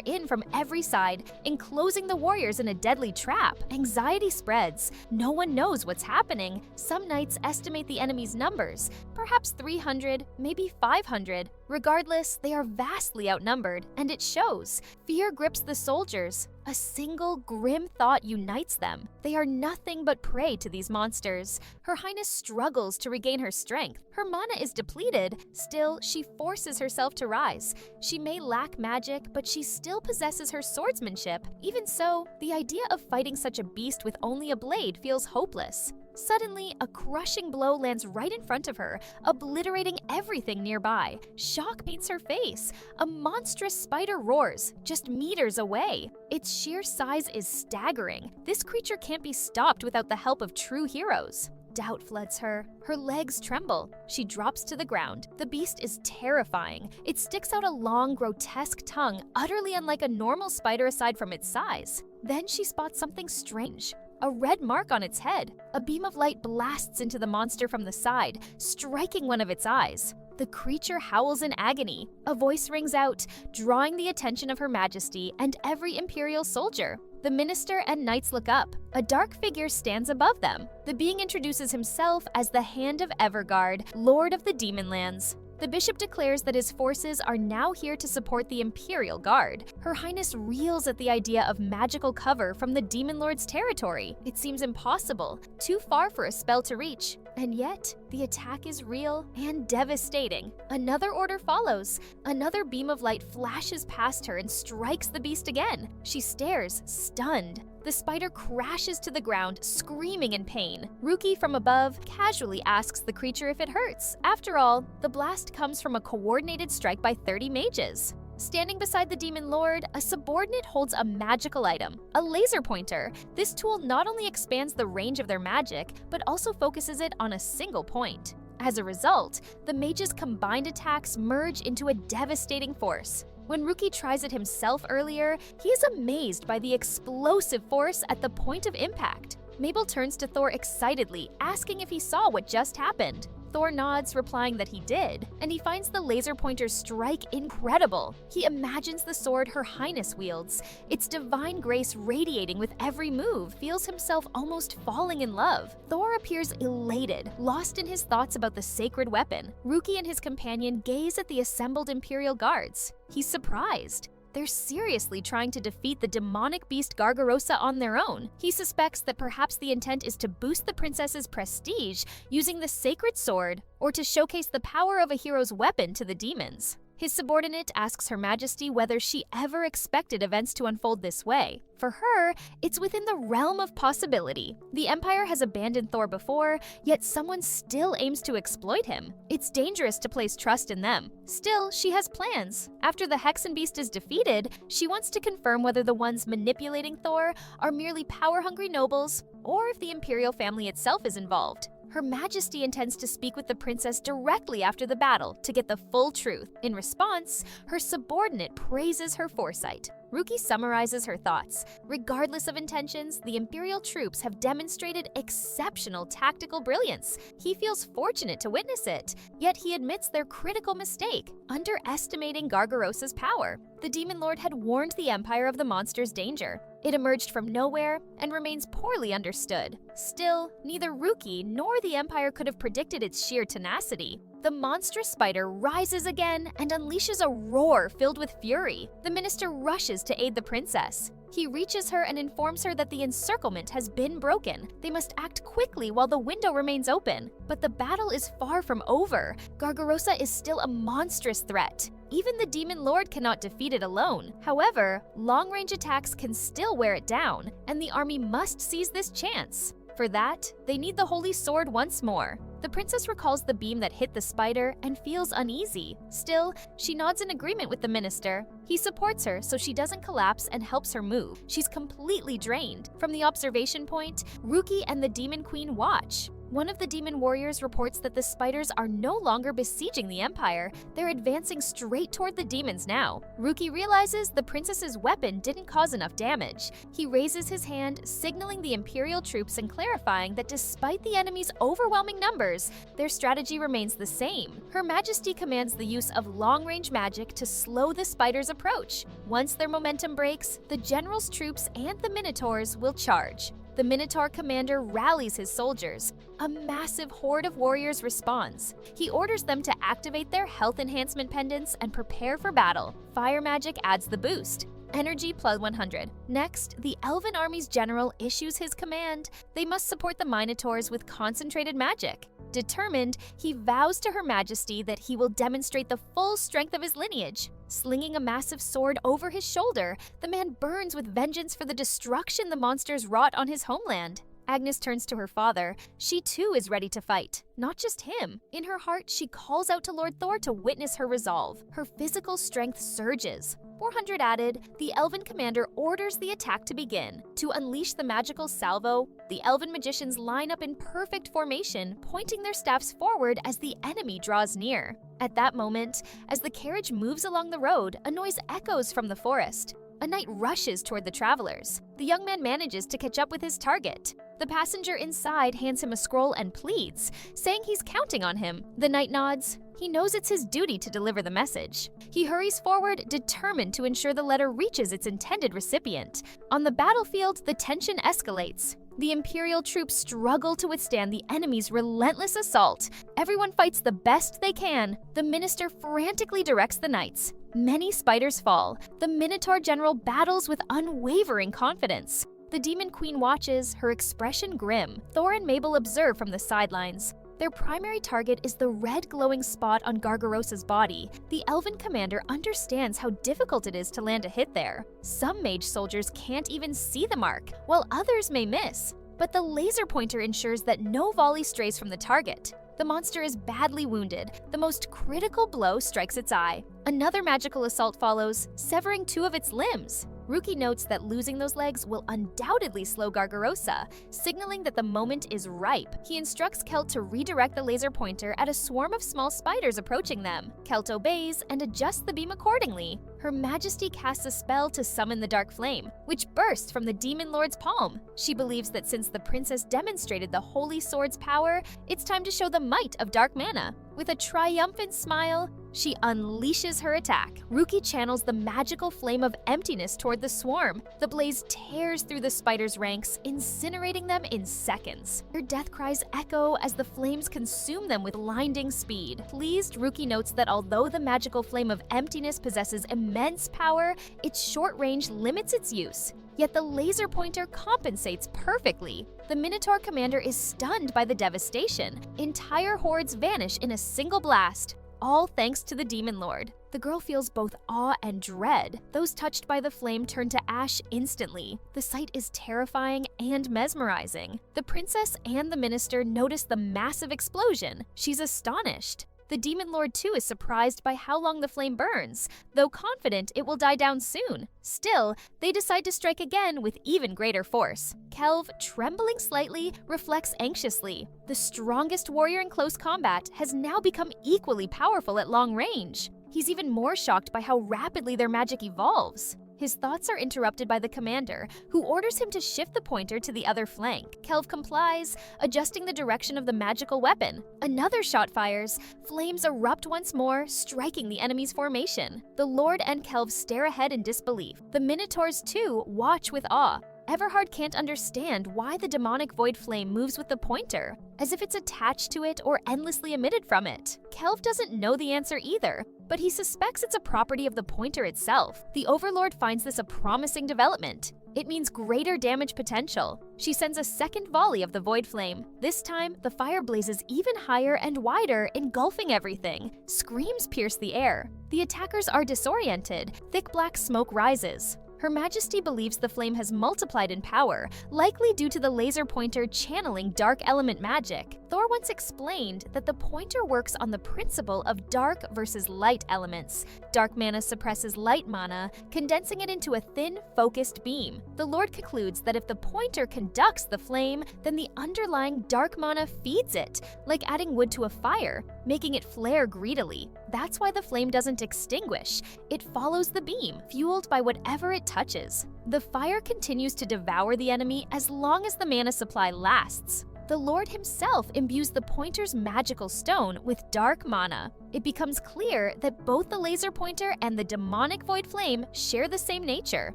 in from every side, enclosing the warriors in a deadly trap. Anxiety spreads. No one knows what's happening. Some knights estimate the enemy's numbers, perhaps 300, maybe 500. Regardless, they are vastly outnumbered, and it shows. Fear grips the soldiers. A single grim thought unites them. They are nothing but prey to these monsters. Her Highness struggles to regain her strength. Her mana is depleted. Still, she forces herself to rise. She may lack magic, but she still possesses her swordsmanship. Even so, the idea of fighting such a beast with only a blade feels hopeless. Suddenly, a crushing blow lands right in front of her, obliterating everything nearby. Shock paints her face. A monstrous spider roars, just meters away. Its sheer size is staggering. This creature can't be stopped without the help of true heroes. Doubt floods her. Her legs tremble. She drops to the ground. The beast is terrifying. It sticks out a long, grotesque tongue, utterly unlike a normal spider aside from its size. Then she spots something strange. A red mark on its head. A beam of light blasts into the monster from the side, striking one of its eyes. The creature howls in agony. A voice rings out, drawing the attention of Her Majesty and every Imperial soldier. The minister and knights look up. A dark figure stands above them. The being introduces himself as the Hand of Everguard, Lord of the Demonlands. The bishop declares that his forces are now here to support the Imperial Guard. Her Highness reels at the idea of magical cover from the Demon Lord's territory. It seems impossible, too far for a spell to reach. And yet, the attack is real and devastating. Another order follows. Another beam of light flashes past her and strikes the beast again. She stares, stunned. The spider crashes to the ground, screaming in pain. Ruki from above casually asks the creature if it hurts. After all, the blast comes from a coordinated strike by 30 mages. Standing beside the Demon Lord, a subordinate holds a magical item, a laser pointer. This tool not only expands the range of their magic, but also focuses it on a single point. As a result, the mages' combined attacks merge into a devastating force. When Ruki tries it himself earlier, he is amazed by the explosive force at the point of impact. Mabel turns to Thor excitedly, asking if he saw what just happened. Thor nods, replying that he did, and he finds the laser pointer's strike incredible. He imagines the sword Her Highness wields. Its divine grace radiating with every move, feels himself almost falling in love. Thor appears elated, lost in his thoughts about the sacred weapon. Ruki and his companion gaze at the assembled Imperial Guards. He's surprised. They're seriously trying to defeat the demonic beast Gargarosa on their own. He suspects that perhaps the intent is to boost the princess's prestige using the sacred sword, or to showcase the power of a hero's weapon to the demons. His subordinate asks Her Majesty whether she ever expected events to unfold this way. For her, it's within the realm of possibility. The Empire has abandoned Thor before, yet someone still aims to exploit him. It's dangerous to place trust in them. Still, she has plans. After the Hexen Beast is defeated, she wants to confirm whether the ones manipulating Thor are merely power-hungry nobles, or if the Imperial family itself is involved. Her Majesty intends to speak with the princess directly after the battle to get the full truth. In response, her subordinate praises her foresight. Ruki summarizes her thoughts. Regardless of intentions, the Imperial troops have demonstrated exceptional tactical brilliance. He feels fortunate to witness it, yet he admits their critical mistake, underestimating Gargarosa's power. The Demon Lord had warned the Empire of the monster's danger. It emerged from nowhere and remains poorly understood. Still, neither Ruki nor the Empire could have predicted its sheer tenacity. The monstrous spider rises again and unleashes a roar filled with fury. The minister rushes to aid the princess. He reaches her and informs her that the encirclement has been broken. They must act quickly while the window remains open. But the battle is far from over. Gargarosa is still a monstrous threat. Even the demon lord cannot defeat it alone. However, long-range attacks can still wear it down, and the army must seize this chance. For that, they need the holy sword once more. The princess recalls the beam that hit the spider and feels uneasy. Still, she nods in agreement with the minister. He supports her so she doesn't collapse and helps her move. She's completely drained. From the observation point, Ruki and the demon queen watch. One of the demon warriors reports that the spiders are no longer besieging the empire. They're advancing straight toward the demons now. Ruki realizes the princess's weapon didn't cause enough damage. He raises his hand, signaling the imperial troops and clarifying that despite the enemy's overwhelming numbers, their strategy remains the same. Her Majesty commands the use of long-range magic to slow the spiders' approach. Once their momentum breaks, the general's troops and the minotaurs will charge. The Minotaur commander rallies his soldiers. A massive horde of warriors responds. He orders them to activate their health enhancement pendants and prepare for battle. Fire magic adds the boost. Energy plus 100. Next, the Elven army's general issues his command. They must support the Minotaurs with concentrated magic. Determined, he vows to Her Majesty that he will demonstrate the full strength of his lineage. Slinging a massive sword over his shoulder, the man burns with vengeance for the destruction the monsters wrought on his homeland. Agnes turns to her father. She too is ready to fight, not just him. In her heart, she calls out to Lord Thor to witness her resolve. Her physical strength surges. 400 added, the Elven commander orders the attack to begin. To unleash the magical salvo, the Elven magicians line up in perfect formation, pointing their staffs forward as the enemy draws near. At that moment, as the carriage moves along the road, a noise echoes from the forest. A knight rushes toward the travelers. The young man manages to catch up with his target. The passenger inside hands him a scroll and pleads, saying he's counting on him. The knight nods. He knows it's his duty to deliver the message. He hurries forward, determined to ensure the letter reaches its intended recipient. On the battlefield, the tension escalates. The Imperial troops struggle to withstand the enemy's relentless assault. Everyone fights the best they can. The minister frantically directs the knights. Many spiders fall. The Minotaur general battles with unwavering confidence. The Demon Queen watches, her expression grim. Thor and Mabel observe from the sidelines. Their primary target is the red glowing spot on Gargarosa's body. The Elven commander understands how difficult it is to land a hit there. Some mage soldiers can't even see the mark, while others may miss. But the laser pointer ensures that no volley strays from the target. The monster is badly wounded. The most critical blow strikes its eye. Another magical assault follows, severing 2 of its limbs. Ruki notes that losing those legs will undoubtedly slow Gargarosa, signaling that the moment is ripe. He instructs Kelt to redirect the laser pointer at a swarm of small spiders approaching them. Kelt obeys and adjusts the beam accordingly. Her Majesty casts a spell to summon the dark flame, which bursts from the Demon Lord's palm. She believes that since the princess demonstrated the Holy Sword's power, it's time to show the might of dark mana. With a triumphant smile, she unleashes her attack. Ruki channels the magical flame of emptiness toward the swarm. The blaze tears through the spiders' ranks, incinerating them in seconds. Their death cries echo as the flames consume them with blinding speed. Pleased, Ruki notes that although the magical flame of emptiness possesses immense power, its short range limits its use. Yet the laser pointer compensates perfectly. The Minotaur commander is stunned by the devastation. Entire hordes vanish in a single blast, all thanks to the Demon Lord. The girl feels both awe and dread. Those touched by the flame turn to ash instantly. The sight is terrifying and mesmerizing. The princess and the minister notice the massive explosion. She's astonished. The Demon Lord too is surprised by how long the flame burns, though confident it will die down soon. Still, they decide to strike again with even greater force. Kelv, trembling slightly, reflects anxiously. The strongest warrior in close combat has now become equally powerful at long range. He's even more shocked by how rapidly their magic evolves. His thoughts are interrupted by the commander, who orders him to shift the pointer to the other flank. Kelv complies, adjusting the direction of the magical weapon. Another shot fires. Flames erupt once more, striking the enemy's formation. The Lord and Kelv stare ahead in disbelief. The Minotaurs, too, watch with awe. Everhard can't understand why the demonic void flame moves with the pointer, as if it's attached to it or endlessly emitted from it. Kelv doesn't know the answer either, but he suspects it's a property of the pointer itself. The Overlord finds this a promising development. It means greater damage potential. She sends a second volley of the void flame. This time, the fire blazes even higher and wider, engulfing everything. Screams pierce the air. The attackers are disoriented. Thick black smoke rises. Her Majesty believes the flame has multiplied in power, likely due to the laser pointer channeling dark element magic. Thor once explained that the pointer works on the principle of dark versus light elements. Dark mana suppresses light mana, condensing it into a thin, focused beam. The Lord concludes that if the pointer conducts the flame, then the underlying dark mana feeds it, like adding wood to a fire, making it flare greedily. That's why the flame doesn't extinguish. It follows the beam, fueled by whatever it touches. The fire continues to devour the enemy as long as the mana supply lasts. The Lord himself imbues the pointer's magical stone with dark mana. It becomes clear that both the laser pointer and the demonic void flame share the same nature.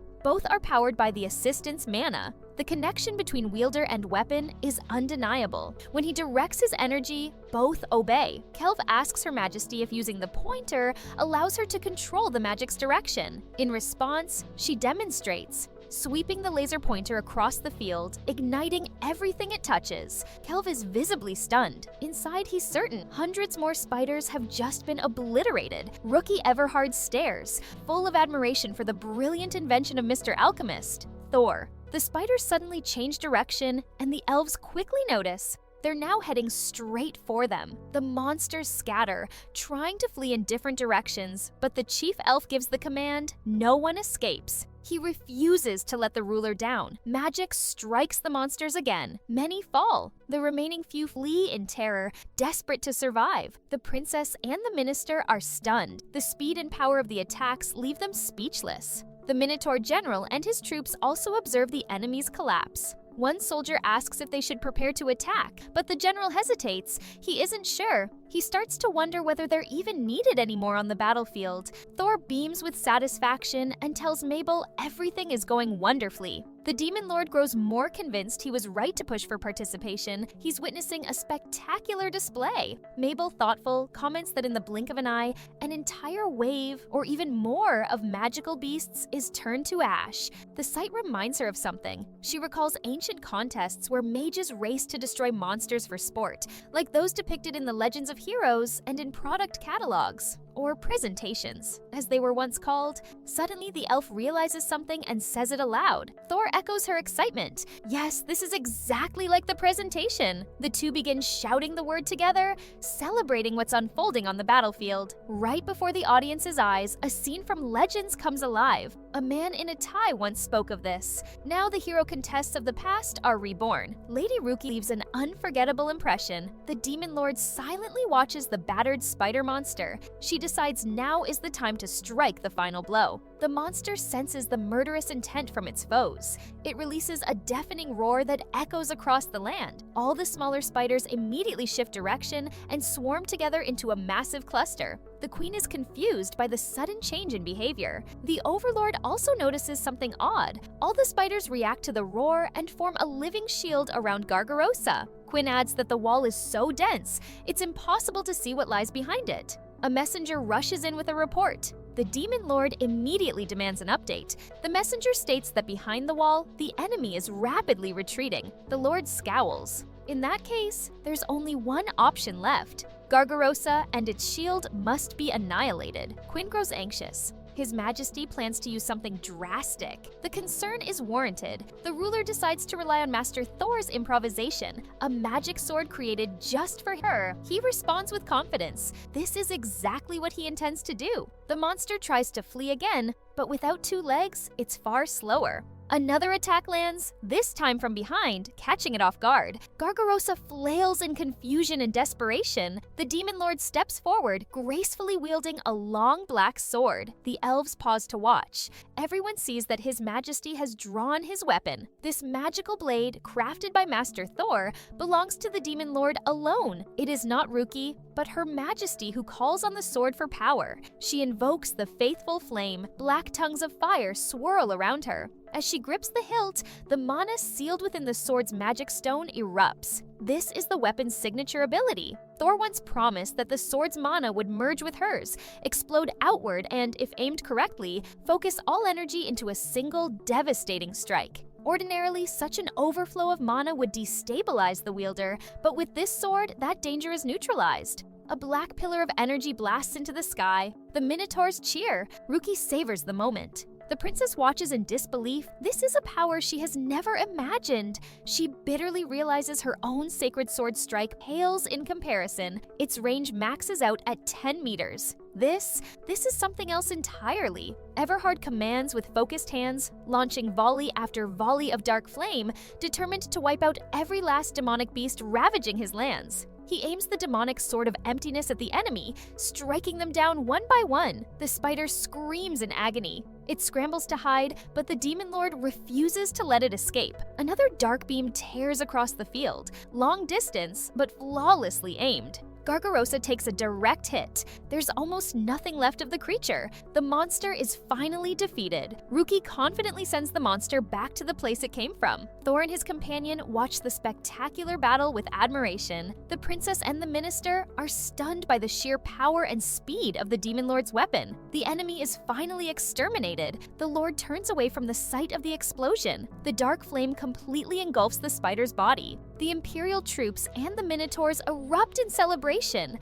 Both are powered by the assistant's mana. The connection between wielder and weapon is undeniable. When he directs his energy, both obey. Kelv asks Her Majesty if using the pointer allows her to control the magic's direction. In response, she demonstrates, sweeping the laser pointer across the field, igniting everything it touches. Kelv is visibly stunned. Inside, he's certain hundreds more spiders have just been obliterated. Rookie Everhard stares, full of admiration for the brilliant invention of Mr. Alchemist, Thor. The spiders suddenly change direction, and the elves quickly notice they're now heading straight for them. The monsters scatter, trying to flee in different directions, but the chief elf gives the command, no one escapes. He refuses to let the ruler down. Magic strikes the monsters again. Many fall. The remaining few flee in terror, desperate to survive. The princess and the minister are stunned. The speed and power of the attacks leave them speechless. The Minotaur general and his troops also observe the enemy's collapse. One soldier asks if they should prepare to attack, but the general hesitates. He isn't sure. He starts to wonder whether they're even needed anymore on the battlefield. Thor beams with satisfaction and tells Mabel everything is going wonderfully. The Demon Lord grows more convinced he was right to push for participation. He's witnessing a spectacular display. Mabel, thoughtful, comments that in the blink of an eye, an entire wave, or even more, of magical beasts is turned to ash. The sight reminds her of something. She recalls ancient contests where mages raced to destroy monsters for sport, like those depicted in the Legends of Heroes and in product catalogs, or presentations, as they were once called. Suddenly, the elf realizes something and says it aloud. Thor echoes her excitement. Yes, this is exactly like the presentation. The two begin shouting the word together, celebrating what's unfolding on the battlefield. Right before the audience's eyes, a scene from Legends comes alive. A man in a tie once spoke of this. Now the hero contests of the past are reborn. Lady Ruki leaves an unforgettable impression. The Demon Lord silently watches the battered spider monster. She decides now is the time to strike the final blow. The monster senses the murderous intent from its foes. It releases a deafening roar that echoes across the land. All the smaller spiders immediately shift direction and swarm together into a massive cluster. The queen is confused by the sudden change in behavior. The Overlord also notices something odd. All the spiders react to the roar and form a living shield around Gargarosa. Quinn adds that the wall is so dense, it's impossible to see what lies behind it. A messenger rushes in with a report. The Demon Lord immediately demands an update. The messenger states that behind the wall, the enemy is rapidly retreating. The Lord scowls. In that case, there's only one option left. Gargarosa and its shield must be annihilated. Quinn grows anxious. His Majesty plans to use something drastic. The concern is warranted. The ruler decides to rely on Master Thor's improvisation, a magic sword created just for her. He responds with confidence. This is exactly what he intends to do. The monster tries to flee again, but without two legs, it's far slower. Another attack lands, this time from behind, catching it off guard. Gargarosa flails in confusion and desperation. The Demon Lord steps forward, gracefully wielding a long black sword. The elves pause to watch. Everyone sees that His Majesty has drawn his weapon. This magical blade, crafted by Master Thor, belongs to the Demon Lord alone. It is not Ruki, but Her Majesty who calls on the sword for power. She invokes the faithful flame. Black tongues of fire swirl around her. As she grips the hilt, the mana sealed within the sword's magic stone erupts. This is the weapon's signature ability. Thor once promised that the sword's mana would merge with hers, explode outward, and, if aimed correctly, focus all energy into a single devastating strike. Ordinarily, such an overflow of mana would destabilize the wielder, but with this sword, that danger is neutralized. A black pillar of energy blasts into the sky. The Minotaurs cheer. Ruki savors the moment. The princess watches in disbelief. This is a power she has never imagined. She bitterly realizes her own sacred sword strike pales in comparison. Its range maxes out at 10 meters. This is something else entirely. Everhard commands with focused hands, launching volley after volley of dark flame, determined to wipe out every last demonic beast ravaging his lands. He aims the demonic sword of emptiness at the enemy, striking them down one by one. The spider screams in agony. It scrambles to hide, but the demon lord refuses to let it escape. Another dark beam tears across the field, long distance, but flawlessly aimed. Gargarosa takes a direct hit. There's almost nothing left of the creature. The monster is finally defeated. Ruki confidently sends the monster back to the place it came from. Thor and his companion watch the spectacular battle with admiration. The princess and the minister are stunned by the sheer power and speed of the demon lord's weapon. The enemy is finally exterminated. The lord turns away from the sight of the explosion. The dark flame completely engulfs the spider's body. The Imperial troops and the Minotaurs erupt in celebration.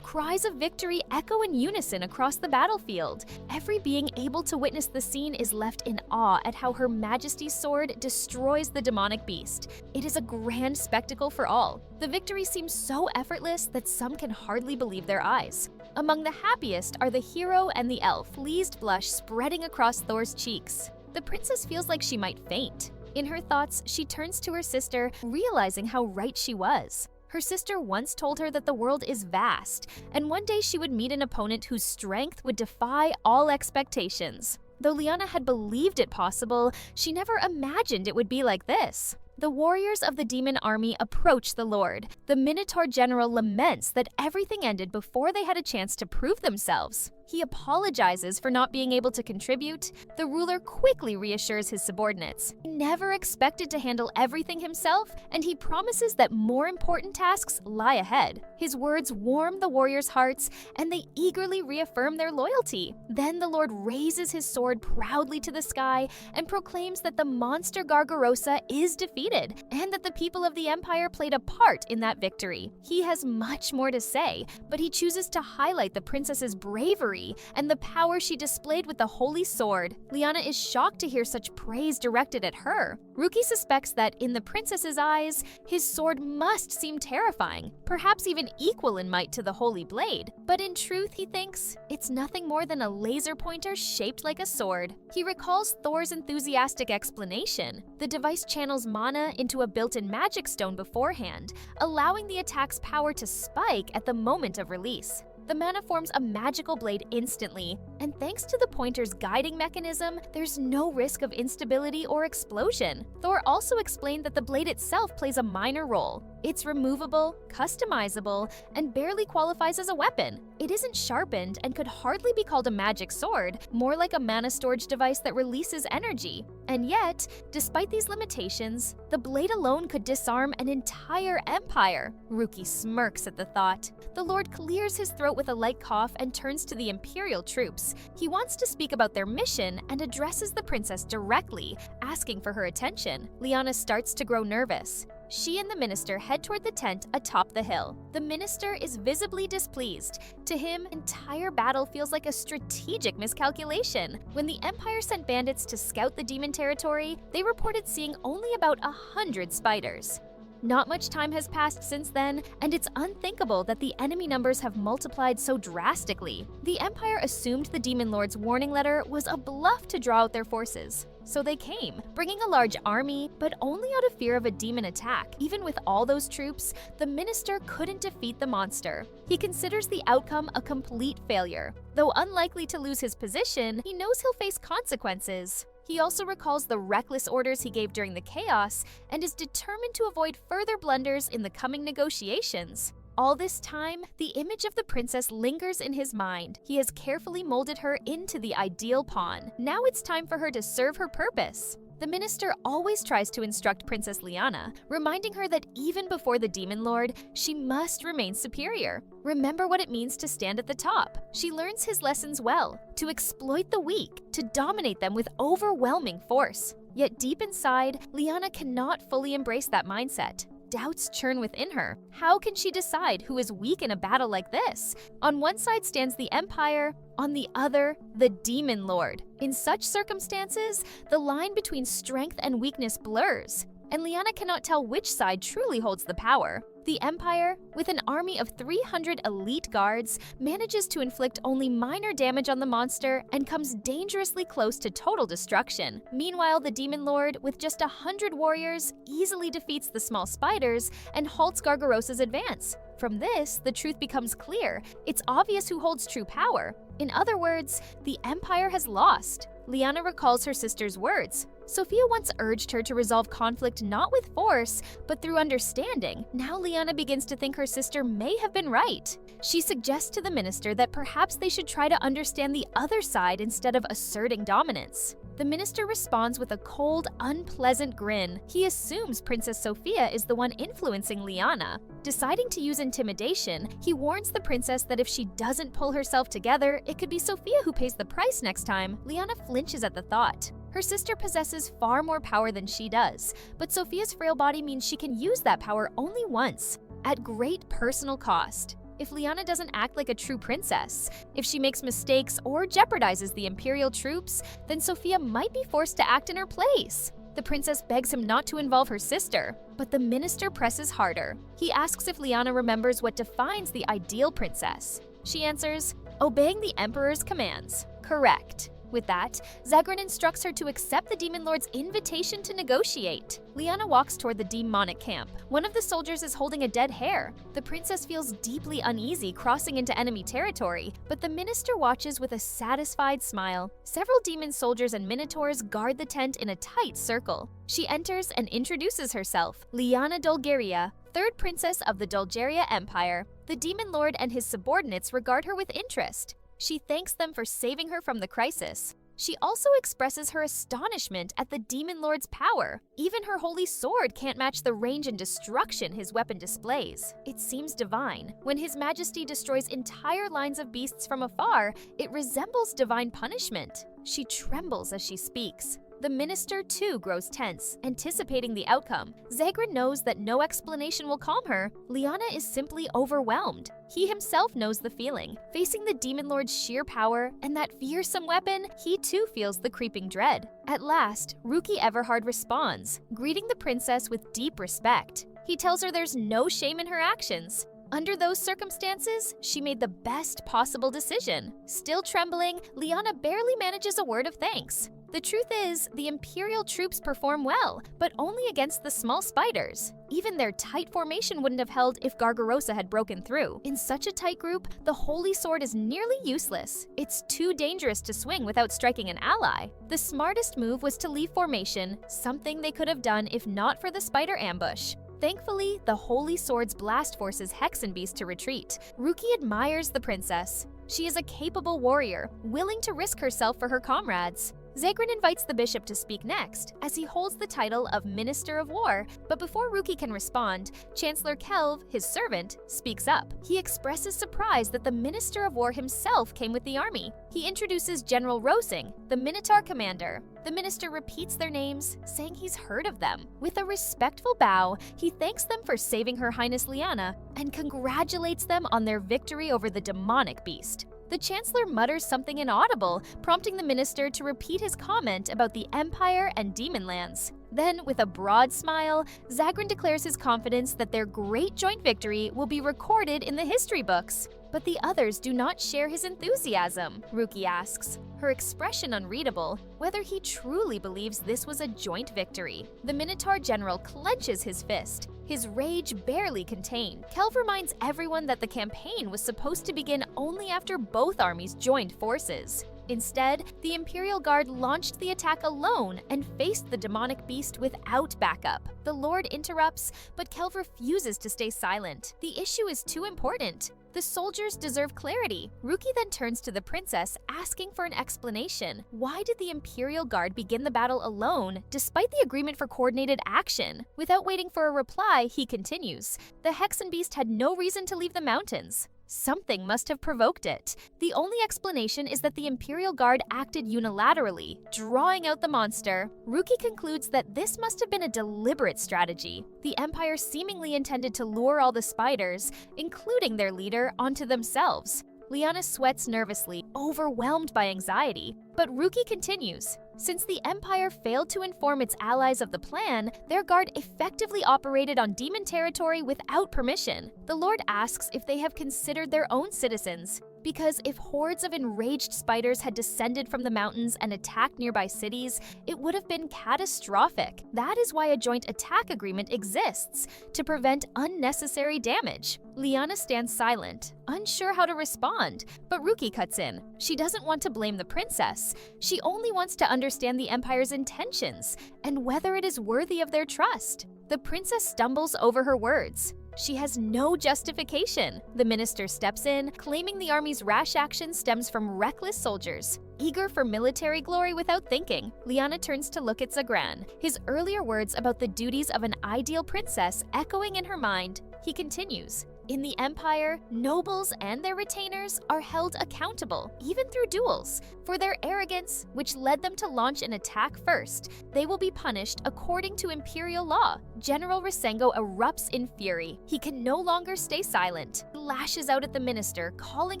Cries of victory echo in unison across the battlefield. Every being able to witness the scene is left in awe at how Her Majesty's sword destroys the demonic beast. It is a grand spectacle for all. The victory seems so effortless that some can hardly believe their eyes. Among the happiest are the hero and the elf, pleased blush spreading across Thor's cheeks. The princess feels like she might faint. In her thoughts, she turns to her sister, realizing how right she was. Her sister once told her that the world is vast, and one day she would meet an opponent whose strength would defy all expectations. Though Liana had believed it possible, she never imagined it would be like this. The warriors of the demon army approach the Lord. The Minotaur general laments that everything ended before they had a chance to prove themselves. He apologizes for not being able to contribute. The ruler quickly reassures his subordinates. He never expected to handle everything himself, and he promises that more important tasks lie ahead. His words warm the warriors' hearts, and they eagerly reaffirm their loyalty. Then the Lord raises his sword proudly to the sky and proclaims that the monster Gargarosa is defeated, and that the people of the Empire played a part in that victory. He has much more to say, but he chooses to highlight the princess's bravery and the power she displayed with the holy sword. Liana is shocked to hear such praise directed at her. Ruki suspects that, in the princess's eyes, his sword must seem terrifying, perhaps even equal in might to the holy blade. But in truth, he thinks, it's nothing more than a laser pointer shaped like a sword. He recalls Thor's enthusiastic explanation. The device channels mana into a built-in magic stone beforehand, allowing the attack's power to spike at the moment of release. The mana forms a magical blade instantly, and thanks to the pointer's guiding mechanism, there's no risk of instability or explosion. Thor also explained that the blade itself plays a minor role. It's removable, customizable, and barely qualifies as a weapon. It isn't sharpened and could hardly be called a magic sword, more like a mana storage device that releases energy. And yet, despite these limitations, the blade alone could disarm an entire empire. Ruki smirks at the thought. The Lord clears his throat with a light cough and turns to the Imperial troops. He wants to speak about their mission and addresses the princess directly, asking for her attention. Liana starts to grow nervous. She and the minister head toward the tent atop the hill. The minister is visibly displeased. To him, the entire battle feels like a strategic miscalculation. When the Empire sent bandits to scout the demon territory, they reported seeing only about 100 spiders. Not much time has passed since then, and it's unthinkable that the enemy numbers have multiplied so drastically. The Empire assumed the Demon Lord's warning letter was a bluff to draw out their forces. So they came, bringing a large army, but only out of fear of a demon attack. Even with all those troops, the minister couldn't defeat the monster. He considers the outcome a complete failure. Though unlikely to lose his position, he knows he'll face consequences. He also recalls the reckless orders he gave during the chaos and is determined to avoid further blunders in the coming negotiations. All this time, the image of the princess lingers in his mind. He has carefully molded her into the ideal pawn. Now it's time for her to serve her purpose. The minister always tries to instruct Princess Liana, reminding her that even before the Demon Lord, she must remain superior. Remember what it means to stand at the top. She learns his lessons well, to exploit the weak, to dominate them with overwhelming force. Yet deep inside, Liana cannot fully embrace that mindset. Doubts churn within her. How can she decide who is weak in a battle like this? On one side stands the Empire, on the other, the Demon Lord. In such circumstances, the line between strength and weakness blurs, and Liana cannot tell which side truly holds the power. The Empire, with an army of 300 elite guards, manages to inflict only minor damage on the monster and comes dangerously close to total destruction. Meanwhile, the Demon Lord, with just 100 warriors, easily defeats the small spiders and halts Gargarosa's advance. From this, the truth becomes clear. It's obvious who holds true power. In other words, the Empire has lost. Liana recalls her sister's words. Sophia once urged her to resolve conflict not with force, but through understanding. Now Liana begins to think her sister may have been right. She suggests to the minister that perhaps they should try to understand the other side instead of asserting dominance. The minister responds with a cold, unpleasant grin. He assumes Princess Sophia is the one influencing Liana. Deciding to use intimidation, he warns the princess that if she doesn't pull herself together, it could be Sophia who pays the price next time. Liana flinches at the thought. Her sister possesses far more power than she does, but Sophia's frail body means she can use that power only once, at great personal cost. If Liana doesn't act like a true princess, if she makes mistakes or jeopardizes the imperial troops, then Sophia might be forced to act in her place. The princess begs him not to involve her sister, but the minister presses harder. He asks if Liana remembers what defines the ideal princess. She answers, obeying the emperor's commands. Correct. With that, Zagran instructs her to accept the Demon Lord's invitation to negotiate. Liana walks toward the demonic camp. One of the soldiers is holding a dead hare. The princess feels deeply uneasy crossing into enemy territory, but the minister watches with a satisfied smile. Several demon soldiers and minotaurs guard the tent in a tight circle. She enters and introduces herself, Liana Dulgaria, third princess of the Dulgaria Empire. The Demon Lord and his subordinates regard her with interest. She thanks them for saving her from the crisis. She also expresses her astonishment at the Demon Lord's power. Even her holy sword can't match the range and destruction his weapon displays. It seems divine. When His Majesty destroys entire lines of beasts from afar, it resembles divine punishment. She trembles as she speaks. The minister, too, grows tense, anticipating the outcome. Zagran knows that no explanation will calm her. Liana is simply overwhelmed. He himself knows the feeling. Facing the Demon Lord's sheer power and that fearsome weapon, he too feels the creeping dread. At last, Ruki Everhard responds, greeting the princess with deep respect. He tells her there's no shame in her actions. Under those circumstances, she made the best possible decision. Still trembling, Liana barely manages a word of thanks. The truth is, the Imperial troops perform well, but only against the small spiders. Even their tight formation wouldn't have held if Gargarosa had broken through. In such a tight group, the Holy Sword is nearly useless. It's too dangerous to swing without striking an ally. The smartest move was to leave formation, something they could have done if not for the spider ambush. Thankfully, the Holy Sword's blast forces Hexenbeast to retreat. Ruki admires the princess. She is a capable warrior, willing to risk herself for her comrades. Zagran invites the bishop to speak next, as he holds the title of Minister of War, but before Ruki can respond, Chancellor Kelv, his servant, speaks up. He expresses surprise that the Minister of War himself came with the army. He introduces General Rosing, the Minotaur commander. The minister repeats their names, saying he's heard of them. With a respectful bow, he thanks them for saving Her Highness Liana and congratulates them on their victory over the demonic beast. The Chancellor mutters something inaudible, prompting the minister to repeat his comment about the Empire and Demon Lands. Then, with a broad smile, Zagran declares his confidence that their great joint victory will be recorded in the history books. But the others do not share his enthusiasm, Ruki asks, her expression unreadable, whether he truly believes this was a joint victory. The Minotaur general clenches his fist, his rage barely contained. Kelv reminds everyone that the campaign was supposed to begin only after both armies joined forces. Instead, the Imperial Guard launched the attack alone and faced the demonic beast without backup. The Lord interrupts, but Kelv refuses to stay silent. The issue is too important. The soldiers deserve clarity. Ruki then turns to the princess, asking for an explanation. Why did the Imperial Guard begin the battle alone, despite the agreement for coordinated action? Without waiting for a reply, he continues. The Hexen Beast had no reason to leave the mountains. Something must have provoked it. The only explanation is that the Imperial Guard acted unilaterally, drawing out the monster. Ruki concludes that this must have been a deliberate strategy. The Empire seemingly intended to lure all the spiders, including their leader, onto themselves. Liana sweats nervously, overwhelmed by anxiety. But Ruki continues. Since the Empire failed to inform its allies of the plan, their guard effectively operated on demon territory without permission. The Lord asks if they have considered their own citizens. Because if hordes of enraged spiders had descended from the mountains and attacked nearby cities, it would have been catastrophic. That is why a joint attack agreement exists, to prevent unnecessary damage. Liana stands silent, unsure how to respond, but Ruki cuts in. She doesn't want to blame the princess. She only wants to understand the Empire's intentions and whether it is worthy of their trust. The princess stumbles over her words. She has no justification. The minister steps in, claiming the army's rash action stems from reckless soldiers. Eager for military glory without thinking, Liana turns to look at Zagran, his earlier words about the duties of an ideal princess echoing in her mind. He continues. In the Empire, nobles and their retainers are held accountable, even through duels. For their arrogance, which led them to launch an attack first, they will be punished according to imperial law. General Rasengo erupts in fury. He can no longer stay silent. He lashes out at the minister, calling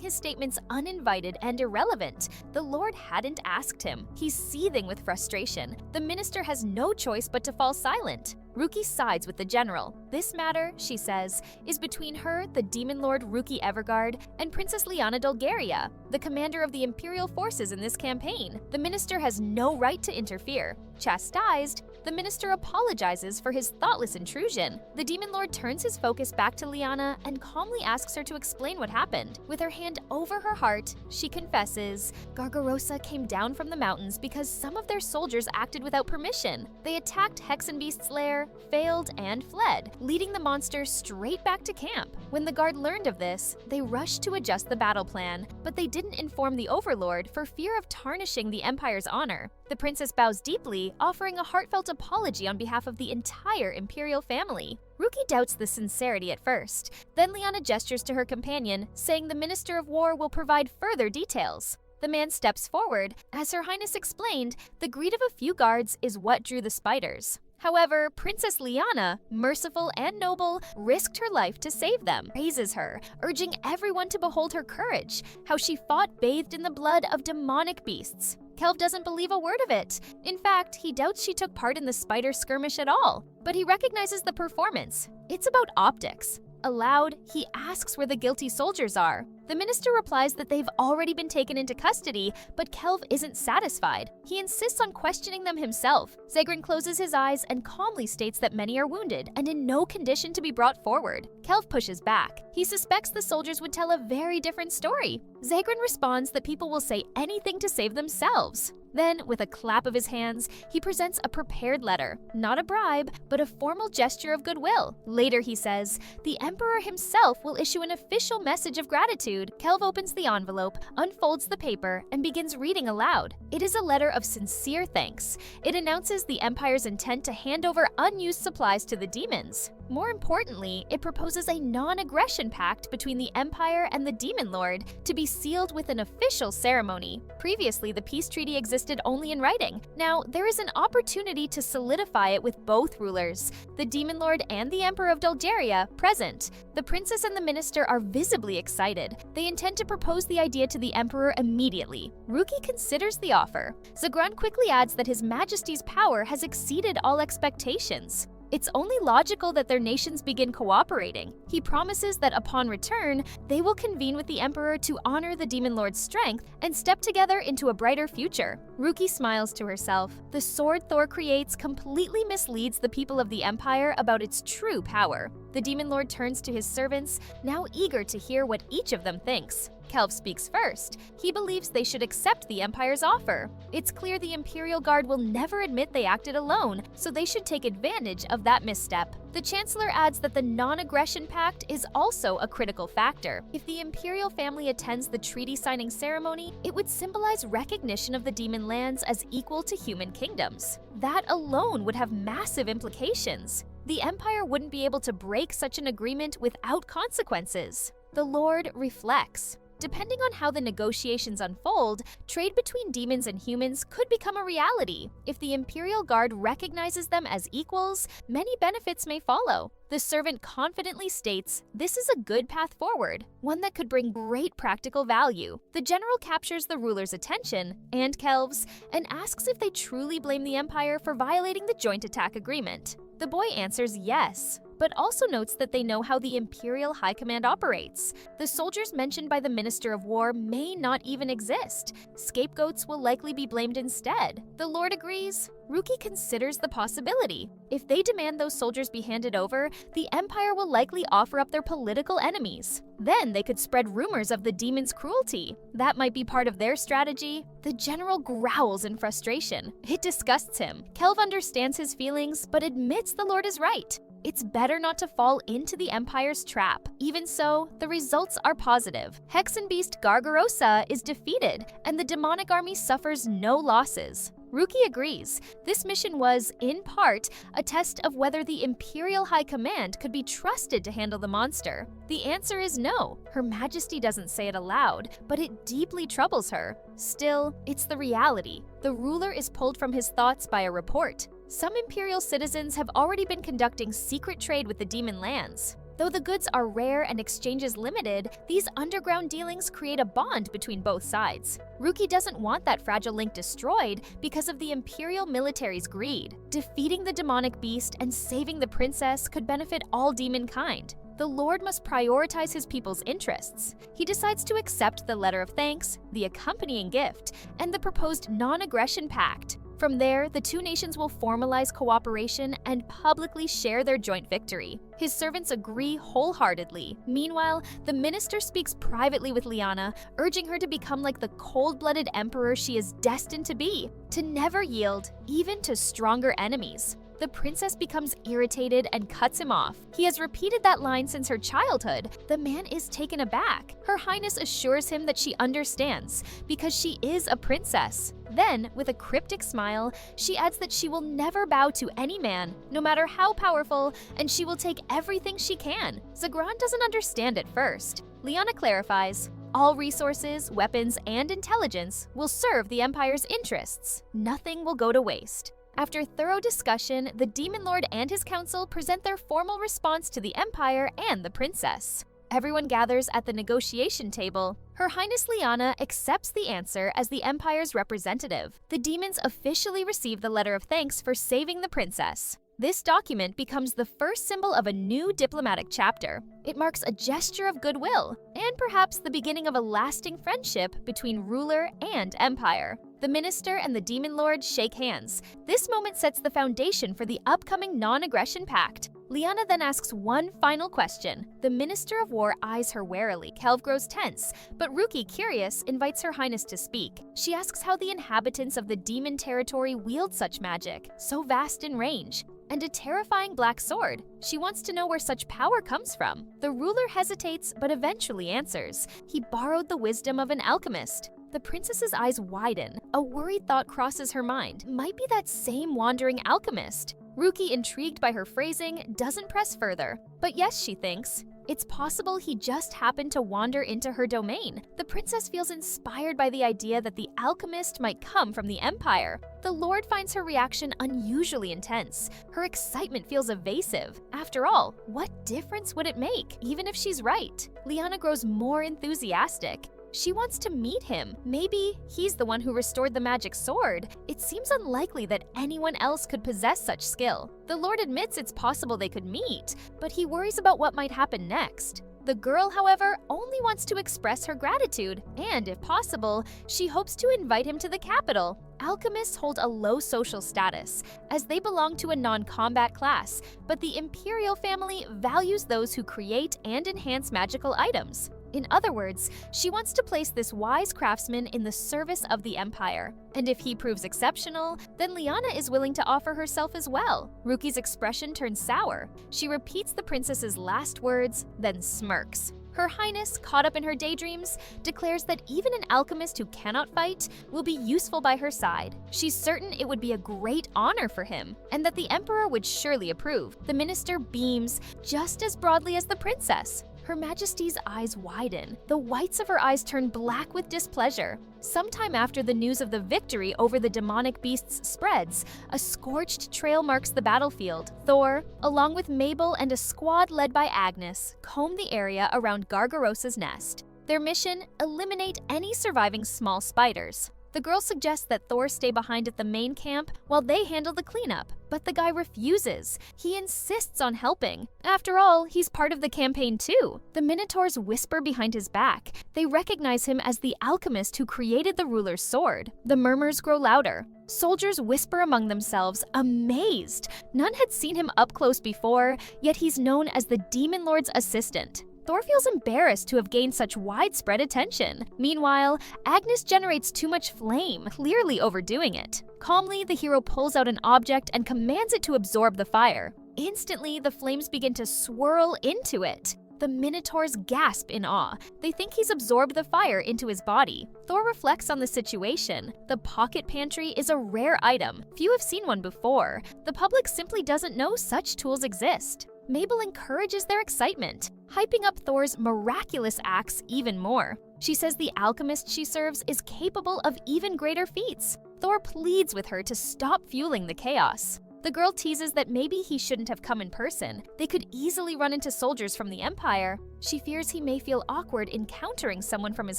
his statements uninvited and irrelevant. The Lord hadn't asked him. He's seething with frustration. The minister has no choice but to fall silent. Ruki sides with the general. This matter, she says, is between her, the demon lord Ruki Everguard, and Princess Liana Dulgaria, the commander of the imperial forces in this campaign. The minister has no right to interfere. Chastised, the minister apologizes for his thoughtless intrusion. The demon lord turns his focus back to Liana and calmly asks her to explain what happened. With her hand over her heart, she confesses, Gargarosa came down from the mountains because some of their soldiers acted without permission. They attacked Hexenbeast's lair, failed, and fled, leading the monster straight back to camp. When the guard learned of this, they rushed to adjust the battle plan, but they didn't inform the overlord for fear of tarnishing the Empire's honor. The princess bows deeply, offering a heartfelt apology on behalf of the entire imperial family. Ruki doubts the sincerity at first. Then Liana gestures to her companion, saying the Minister of War will provide further details. The man steps forward. As Her Highness explained, the greed of a few guards is what drew the spiders. However, Princess Liana, merciful and noble, risked her life to save them, praises her, urging everyone to behold her courage, how she fought bathed in the blood of demonic beasts. Kelv doesn't believe a word of it. In fact, he doubts she took part in the spider skirmish at all, but he recognizes the performance. It's about optics. Aloud, he asks where the guilty soldiers are. The minister replies that they've already been taken into custody, but Kelv isn't satisfied. He insists on questioning them himself. Zagran closes his eyes and calmly states that many are wounded and in no condition to be brought forward. Kelv pushes back. He suspects the soldiers would tell a very different story. Zagran responds that people will say anything to save themselves. Then, with a clap of his hands, he presents a prepared letter. Not a bribe, but a formal gesture of goodwill. Later, he says, the Emperor himself will issue an official message of gratitude. Kelv opens the envelope, unfolds the paper, and begins reading aloud. It is a letter of sincere thanks. It announces the Empire's intent to hand over unused supplies to the demons. More importantly, it proposes a non-aggression pact between the Empire and the Demon Lord to be sealed with an official ceremony. Previously, the peace treaty existed only in writing. Now, there is an opportunity to solidify it with both rulers, the Demon Lord and the Emperor of Dulgaria, present. The princess and the minister are visibly excited. They intend to propose the idea to the Emperor immediately. Ruki considers the offer. Zagran quickly adds that His Majesty's power has exceeded all expectations. It's only logical that their nations begin cooperating. He promises that upon return, they will convene with the Emperor to honor the Demon Lord's strength and step together into a brighter future. Ruki smiles to herself. The sword Thor creates completely misleads the people of the Empire about its true power. The Demon Lord turns to his servants, now eager to hear what each of them thinks. Kelv speaks first. He believes they should accept the Empire's offer. It's clear the Imperial Guard will never admit they acted alone, so they should take advantage of that misstep. The Chancellor adds that the non-aggression pact is also a critical factor. If the Imperial family attends the treaty signing ceremony, it would symbolize recognition of the demon lands as equal to human kingdoms. That alone would have massive implications. The Empire wouldn't be able to break such an agreement without consequences. The Lord reflects. Depending on how the negotiations unfold, trade between demons and humans could become a reality. If the Imperial Guard recognizes them as equals, many benefits may follow. The servant confidently states, this is a good path forward, one that could bring great practical value. The general captures the ruler's attention, and Kelv's, and asks if they truly blame the Empire for violating the joint attack agreement. The boy answers yes, but also notes that they know how the Imperial High Command operates. The soldiers mentioned by the Minister of War may not even exist. Scapegoats will likely be blamed instead. The Lord agrees. Ruki considers the possibility. If they demand those soldiers be handed over, the Empire will likely offer up their political enemies. Then they could spread rumors of the demon's cruelty. That might be part of their strategy. The general growls in frustration. It disgusts him. Kelv understands his feelings, but admits the Lord is right. It's better not to fall into the Empire's trap. Even so, the results are positive. Hexen Beast Gargarosa is defeated, and the demonic army suffers no losses. Ruki agrees. This mission was, in part, a test of whether the Imperial High Command could be trusted to handle the monster. The answer is no. Her Majesty doesn't say it aloud, but it deeply troubles her. Still, it's the reality. The ruler is pulled from his thoughts by a report. Some Imperial citizens have already been conducting secret trade with the demon lands. Though the goods are rare and exchanges limited, these underground dealings create a bond between both sides. Ruki doesn't want that fragile link destroyed because of the Imperial military's greed. Defeating the demonic beast and saving the princess could benefit all demon kind. The Lord must prioritize his people's interests. He decides to accept the letter of thanks, the accompanying gift, and the proposed non-aggression pact. From there, the two nations will formalize cooperation and publicly share their joint victory. His servants agree wholeheartedly. Meanwhile, the minister speaks privately with Liana, urging her to become like the cold-blooded emperor she is destined to be, to never yield, even to stronger enemies. The princess becomes irritated and cuts him off. He has repeated that line since her childhood. The man is taken aback. Her Highness assures him that she understands, because she is a princess. Then, with a cryptic smile, she adds that she will never bow to any man, no matter how powerful, and she will take everything she can. Zagran doesn't understand at first. Liana clarifies, all resources, weapons, and intelligence will serve the Empire's interests. Nothing will go to waste. After thorough discussion, the Demon Lord and his council present their formal response to the Empire and the princess. Everyone gathers at the negotiation table. Her Highness Liana accepts the answer as the Empire's representative. The demons officially receive the letter of thanks for saving the princess. This document becomes the first symbol of a new diplomatic chapter. It marks a gesture of goodwill, and perhaps the beginning of a lasting friendship between ruler and empire. The minister and the demon lord shake hands. This moment sets the foundation for the upcoming non-aggression pact. Liana then asks one final question. The Minister of War eyes her warily. Kelv grows tense, but Ruki, curious, invites her Highness to speak. She asks how the inhabitants of the demon territory wield such magic, so vast in range, and a terrifying black sword. She wants to know where such power comes from. The ruler hesitates, but eventually answers. He borrowed the wisdom of an alchemist. The princess's eyes widen. A worried thought crosses her mind. Might be that same wandering alchemist. Ruki, intrigued by her phrasing, doesn't press further. But yes, she thinks, it's possible he just happened to wander into her domain. The princess feels inspired by the idea that the alchemist might come from the Empire. The Lord finds her reaction unusually intense. Her excitement feels evasive. After all, what difference would it make, even if she's right? Liana grows more enthusiastic. She wants to meet him. Maybe he's the one who restored the magic sword. It seems unlikely that anyone else could possess such skill. The Lord admits it's possible they could meet, but he worries about what might happen next. The girl, however, only wants to express her gratitude, and if possible, she hopes to invite him to the capital. Alchemists hold a low social status, as they belong to a non-combat class, but the imperial family values those who create and enhance magical items. In other words, she wants to place this wise craftsman in the service of the Empire. And if he proves exceptional, then Liana is willing to offer herself as well. Ruki's expression turns sour. She repeats the princess's last words, then smirks. Her Highness, caught up in her daydreams, declares that even an alchemist who cannot fight will be useful by her side. She's certain it would be a great honor for him, and that the Emperor would surely approve. The minister beams just as broadly as the princess. Her Majesty's eyes widen. The whites of her eyes turn black with displeasure. Sometime after the news of the victory over the demonic beasts spreads, a scorched trail marks the battlefield. Thor, along with Mabel and a squad led by Agnes, comb the area around Gargarosa's nest. Their mission: eliminate any surviving small spiders. The girl suggests that Thor stay behind at the main camp while they handle the cleanup, but the guy refuses. He insists on helping. After all, he's part of the campaign too. The Minotaurs whisper behind his back. They recognize him as the alchemist who created the ruler's sword. The murmurs grow louder. Soldiers whisper among themselves, amazed. None had seen him up close before, yet he's known as the Demon Lord's assistant. Thor feels embarrassed to have gained such widespread attention. Meanwhile, Agnes generates too much flame, clearly overdoing it. Calmly, the hero pulls out an object and commands it to absorb the fire. Instantly, the flames begin to swirl into it. The Minotaurs gasp in awe. They think he's absorbed the fire into his body. Thor reflects on the situation. The pocket pantry is a rare item. Few have seen one before. The public simply doesn't know such tools exist. Mabel encourages their excitement, hyping up Thor's miraculous acts even more. She says the alchemist she serves is capable of even greater feats. Thor pleads with her to stop fueling the chaos. The girl teases that maybe he shouldn't have come in person. They could easily run into soldiers from the Empire. She fears he may feel awkward encountering someone from his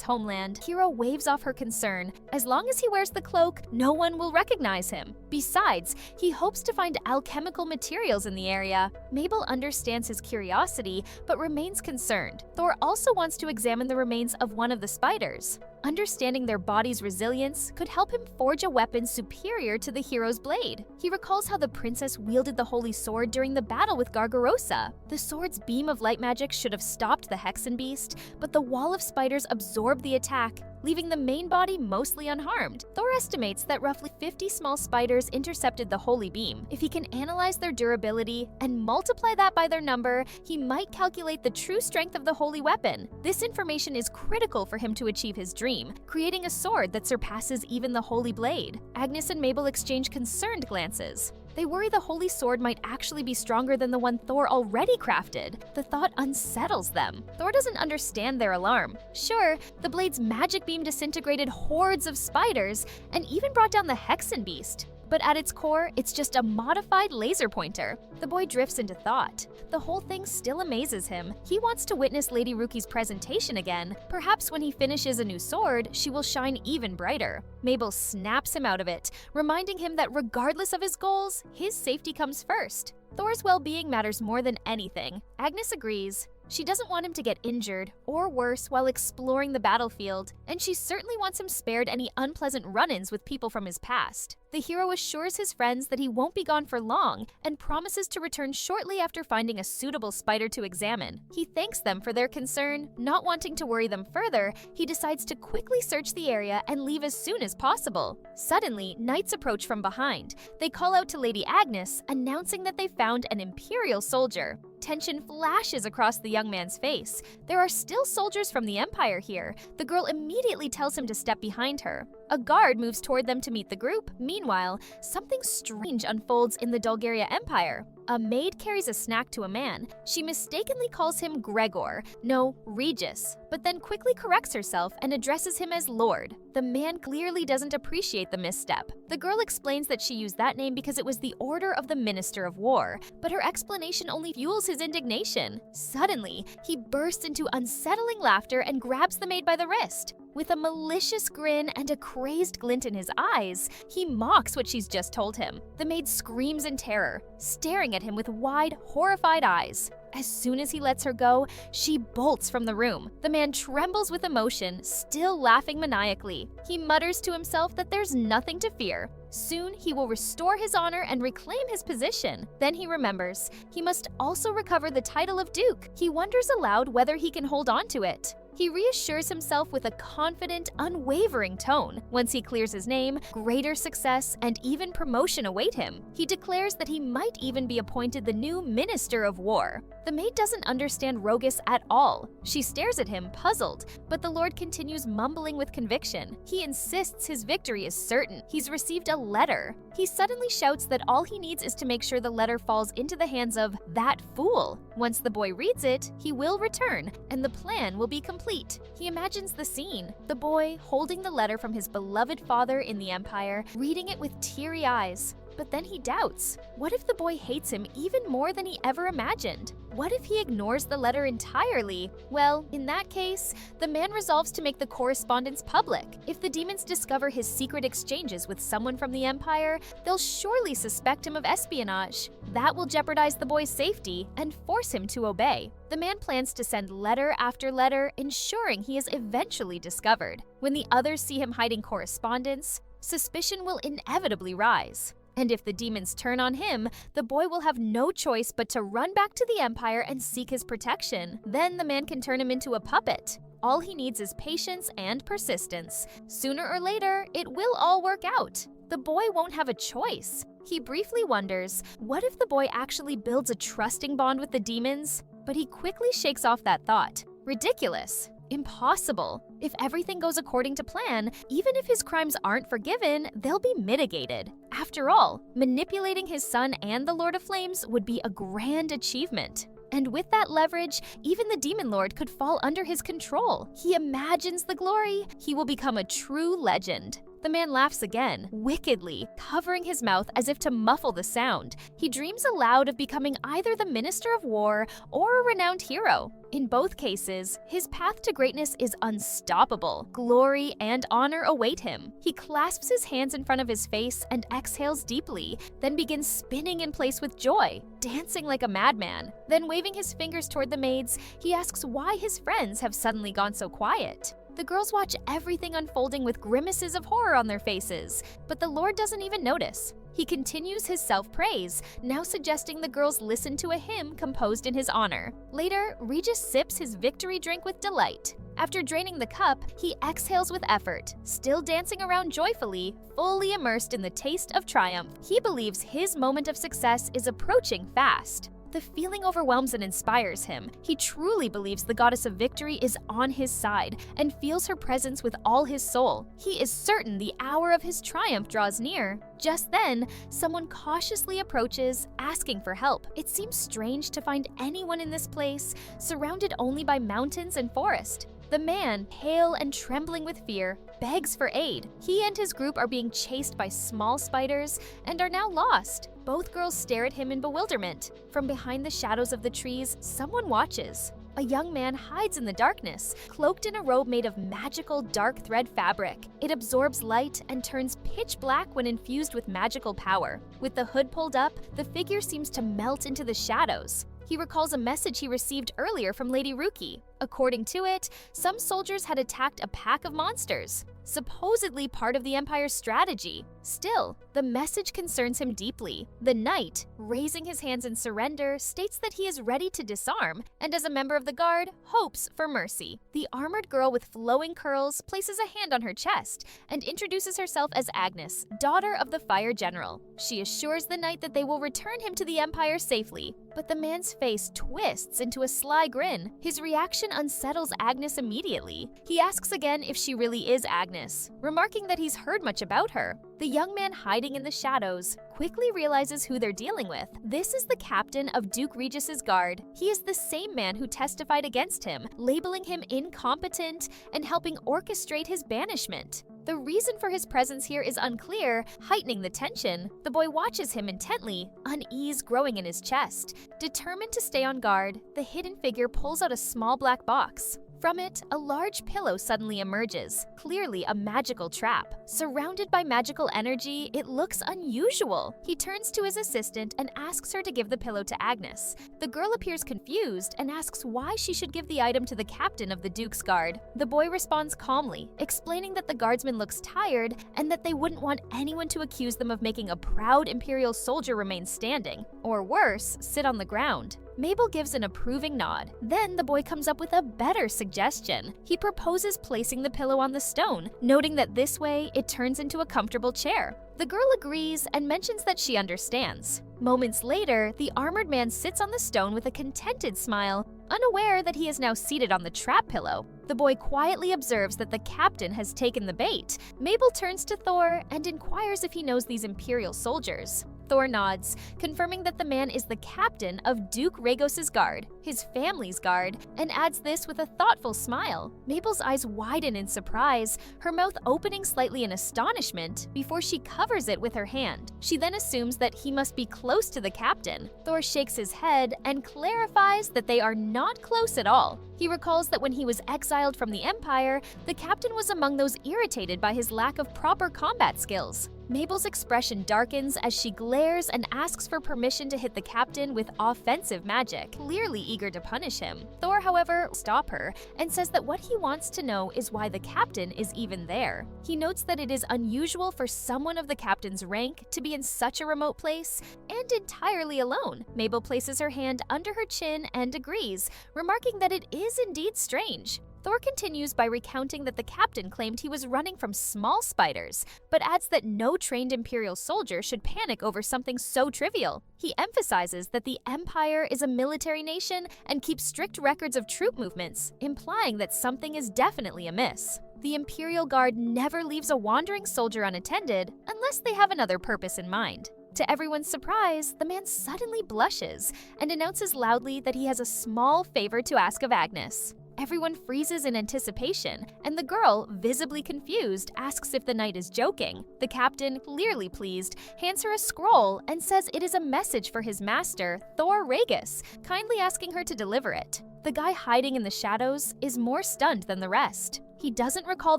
homeland. Hero waves off her concern. As long as he wears the cloak, no one will recognize him. Besides, he hopes to find alchemical materials in the area. Mabel understands his curiosity, but remains concerned. Thor also wants to examine the remains of one of the spiders. Understanding their body's resilience could help him forge a weapon superior to the hero's blade. He recalls how the princess wielded the holy sword during the battle with Gargarosa. The sword's beam of light magic should have stopped the Hexen beast, but the wall of spiders absorbed the attack, leaving the main body mostly unharmed. Thor estimates that roughly 50 small spiders intercepted the holy beam. If he can analyze their durability and multiply that by their number, he might calculate the true strength of the holy weapon. This information is critical for him to achieve his dream, creating a sword that surpasses even the holy blade. Agnes and Mabel exchange concerned glances. They worry the holy sword might actually be stronger than the one Thor already crafted. The thought unsettles them. Thor doesn't understand their alarm. Sure, the blade's magic beam disintegrated hordes of spiders and even brought down the Hexen beast. But at its core, it's just a modified laser pointer. The boy drifts into thought. The whole thing still amazes him. He wants to witness Lady Ruki's presentation again. Perhaps when he finishes a new sword, she will shine even brighter. Mabel snaps him out of it, reminding him that regardless of his goals, his safety comes first. Thor's well-being matters more than anything. Agnes agrees. She doesn't want him to get injured, or worse, while exploring the battlefield, and she certainly wants him spared any unpleasant run-ins with people from his past. The hero assures his friends that he won't be gone for long, and promises to return shortly after finding a suitable spider to examine. He thanks them for their concern. Not wanting to worry them further, he decides to quickly search the area and leave as soon as possible. Suddenly, knights approach from behind. They call out to Lady Agnes, announcing that they found an Imperial soldier. Tension flashes across the young man's face. There are still soldiers from the Empire here. The girl immediately tells him to step behind her. A guard moves toward them to meet the group. Meanwhile, something strange unfolds in the Bulgaria Empire. A maid carries a snack to a man. She mistakenly calls him Gregor, no, Regis, but then quickly corrects herself and addresses him as Lord. The man clearly doesn't appreciate the misstep. The girl explains that she used that name because it was the order of the Minister of War, but her explanation only fuels his indignation. Suddenly, he bursts into unsettling laughter and grabs the maid by the wrist. With a malicious grin and a crazed glint in his eyes, he mocks what she's just told him. The maid screams in terror, staring at him with wide, horrified eyes. As soon as he lets her go, she bolts from the room. The man trembles with emotion, still laughing maniacally. He mutters to himself that there's nothing to fear. Soon, he will restore his honor and reclaim his position. Then he remembers, he must also recover the title of Duke. He wonders aloud whether he can hold on to it. He reassures himself with a confident, unwavering tone. Once he clears his name, greater success and even promotion await him. He declares that he might even be appointed the new Minister of War. The maid doesn't understand Rogus at all. She stares at him, puzzled, but the Lord continues mumbling with conviction. He insists his victory is certain. He's received a letter. He suddenly shouts that all he needs is to make sure the letter falls into the hands of that fool. Once the boy reads it, he will return, and the plan will be complete. He imagines the scene, the boy holding the letter from his beloved father in the Empire, reading it with teary eyes. But then he doubts. What if the boy hates him even more than he ever imagined? What if he ignores the letter entirely? Well, in that case, the man resolves to make the correspondence public. If the demons discover his secret exchanges with someone from the Empire, they'll surely suspect him of espionage. That will jeopardize the boy's safety and force him to obey. The man plans to send letter after letter, ensuring he is eventually discovered. When the others see him hiding correspondence, suspicion will inevitably rise. And if the demons turn on him, the boy will have no choice but to run back to the Empire and seek his protection. Then the man can turn him into a puppet. All he needs is patience and persistence. Sooner or later, it will all work out. The boy won't have a choice. He briefly wonders, what if the boy actually builds a trusting bond with the demons? But he quickly shakes off that thought. Ridiculous. Impossible. If everything goes according to plan, even if his crimes aren't forgiven, they'll be mitigated. After all, manipulating his son and the Lord of Flames would be a grand achievement. And with that leverage, even the Demon Lord could fall under his control. He imagines the glory. He will become a true legend. The man laughs again, wickedly, covering his mouth as if to muffle the sound. He dreams aloud of becoming either the Minister of War or a renowned hero. In both cases, his path to greatness is unstoppable. Glory and honor await him. He clasps his hands in front of his face and exhales deeply, then begins spinning in place with joy, dancing like a madman. Then waving his fingers toward the maids, he asks why his friends have suddenly gone so quiet. The girls watch everything unfolding with grimaces of horror on their faces, but the Lord doesn't even notice. He continues his self-praise, now suggesting the girls listen to a hymn composed in his honor. Later, Regis sips his victory drink with delight. After draining the cup, he exhales with effort, still dancing around joyfully, fully immersed in the taste of triumph. He believes his moment of success is approaching fast. The feeling overwhelms and inspires him. He truly believes the goddess of victory is on his side and feels her presence with all his soul. He is certain the hour of his triumph draws near. Just then, someone cautiously approaches, asking for help. It seems strange to find anyone in this place, surrounded only by mountains and forest. The man, pale and trembling with fear, begs for aid. He and his group are being chased by small spiders and are now lost. Both girls stare at him in bewilderment. From behind the shadows of the trees, someone watches. A young man hides in the darkness, cloaked in a robe made of magical dark thread fabric. It absorbs light and turns pitch black when infused with magical power. With the hood pulled up, the figure seems to melt into the shadows. He recalls a message he received earlier from Lady Ruki. According to it, some soldiers had attacked a pack of monsters, supposedly part of the Empire's strategy. Still, the message concerns him deeply. The knight, raising his hands in surrender, states that he is ready to disarm, and as a member of the guard, hopes for mercy. The armored girl with flowing curls places a hand on her chest and introduces herself as Agnes, daughter of the Fire General. She assures the knight that they will return him to the Empire safely, but the man's face twists into a sly grin. His reaction unsettles Agnes immediately. He asks again if she really is Agnes, remarking that he's heard much about her. The young man hiding in the shadows quickly realizes who they're dealing with. This is the captain of Duke Regis's guard. He is the same man who testified against him, labeling him incompetent and helping orchestrate his banishment. The reason for his presence here is unclear, heightening the tension. The boy watches him intently, unease growing in his chest. Determined to stay on guard, the hidden figure pulls out a small black box. From it, a large pillow suddenly emerges, clearly a magical trap. Surrounded by magical energy, it looks unusual. He turns to his assistant and asks her to give the pillow to Agnes. The girl appears confused and asks why she should give the item to the captain of the Duke's guard. The boy responds calmly, explaining that the guardsman looks tired and that they wouldn't want anyone to accuse them of making a proud Imperial soldier remain standing, or worse, sit on the ground. Mabel gives an approving nod. Then the boy comes up with a better suggestion. He proposes placing the pillow on the stone, noting that this way it turns into a comfortable chair. The girl agrees and mentions that she understands. Moments later, the armored man sits on the stone with a contented smile, unaware that he is now seated on the trap pillow. The boy quietly observes that the captain has taken the bait. Mabel turns to Thor and inquires if he knows these Imperial soldiers. Thor nods, confirming that the man is the captain of Duke Rhaegos's guard, his family's guard, and adds this with a thoughtful smile. Mabel's eyes widen in surprise, her mouth opening slightly in astonishment before she covers it with her hand. She then assumes that he must be close to the captain. Thor shakes his head and clarifies that they are not close at all. He recalls that when he was exiled from the Empire, the captain was among those irritated by his lack of proper combat skills. Mabel's expression darkens as she glares and asks for permission to hit the captain with offensive magic, clearly eager to punish him. Thor, however, stops her and says that what he wants to know is why the captain is even there. He notes that it is unusual for someone of the captain's rank to be in such a remote place and entirely alone. Mabel places her hand under her chin and agrees, remarking that it is indeed strange. Thor continues by recounting that the captain claimed he was running from small spiders, but adds that no trained Imperial soldier should panic over something so trivial. He emphasizes that the Empire is a military nation and keeps strict records of troop movements, implying that something is definitely amiss. The Imperial Guard never leaves a wandering soldier unattended unless they have another purpose in mind. To everyone's surprise, the man suddenly blushes and announces loudly that he has a small favor to ask of Agnes. Everyone freezes in anticipation, and the girl, visibly confused, asks if the knight is joking. The captain, clearly pleased, hands her a scroll and says it is a message for his master, Thor Rhaegos, kindly asking her to deliver it. The guy hiding in the shadows is more stunned than the rest. He doesn't recall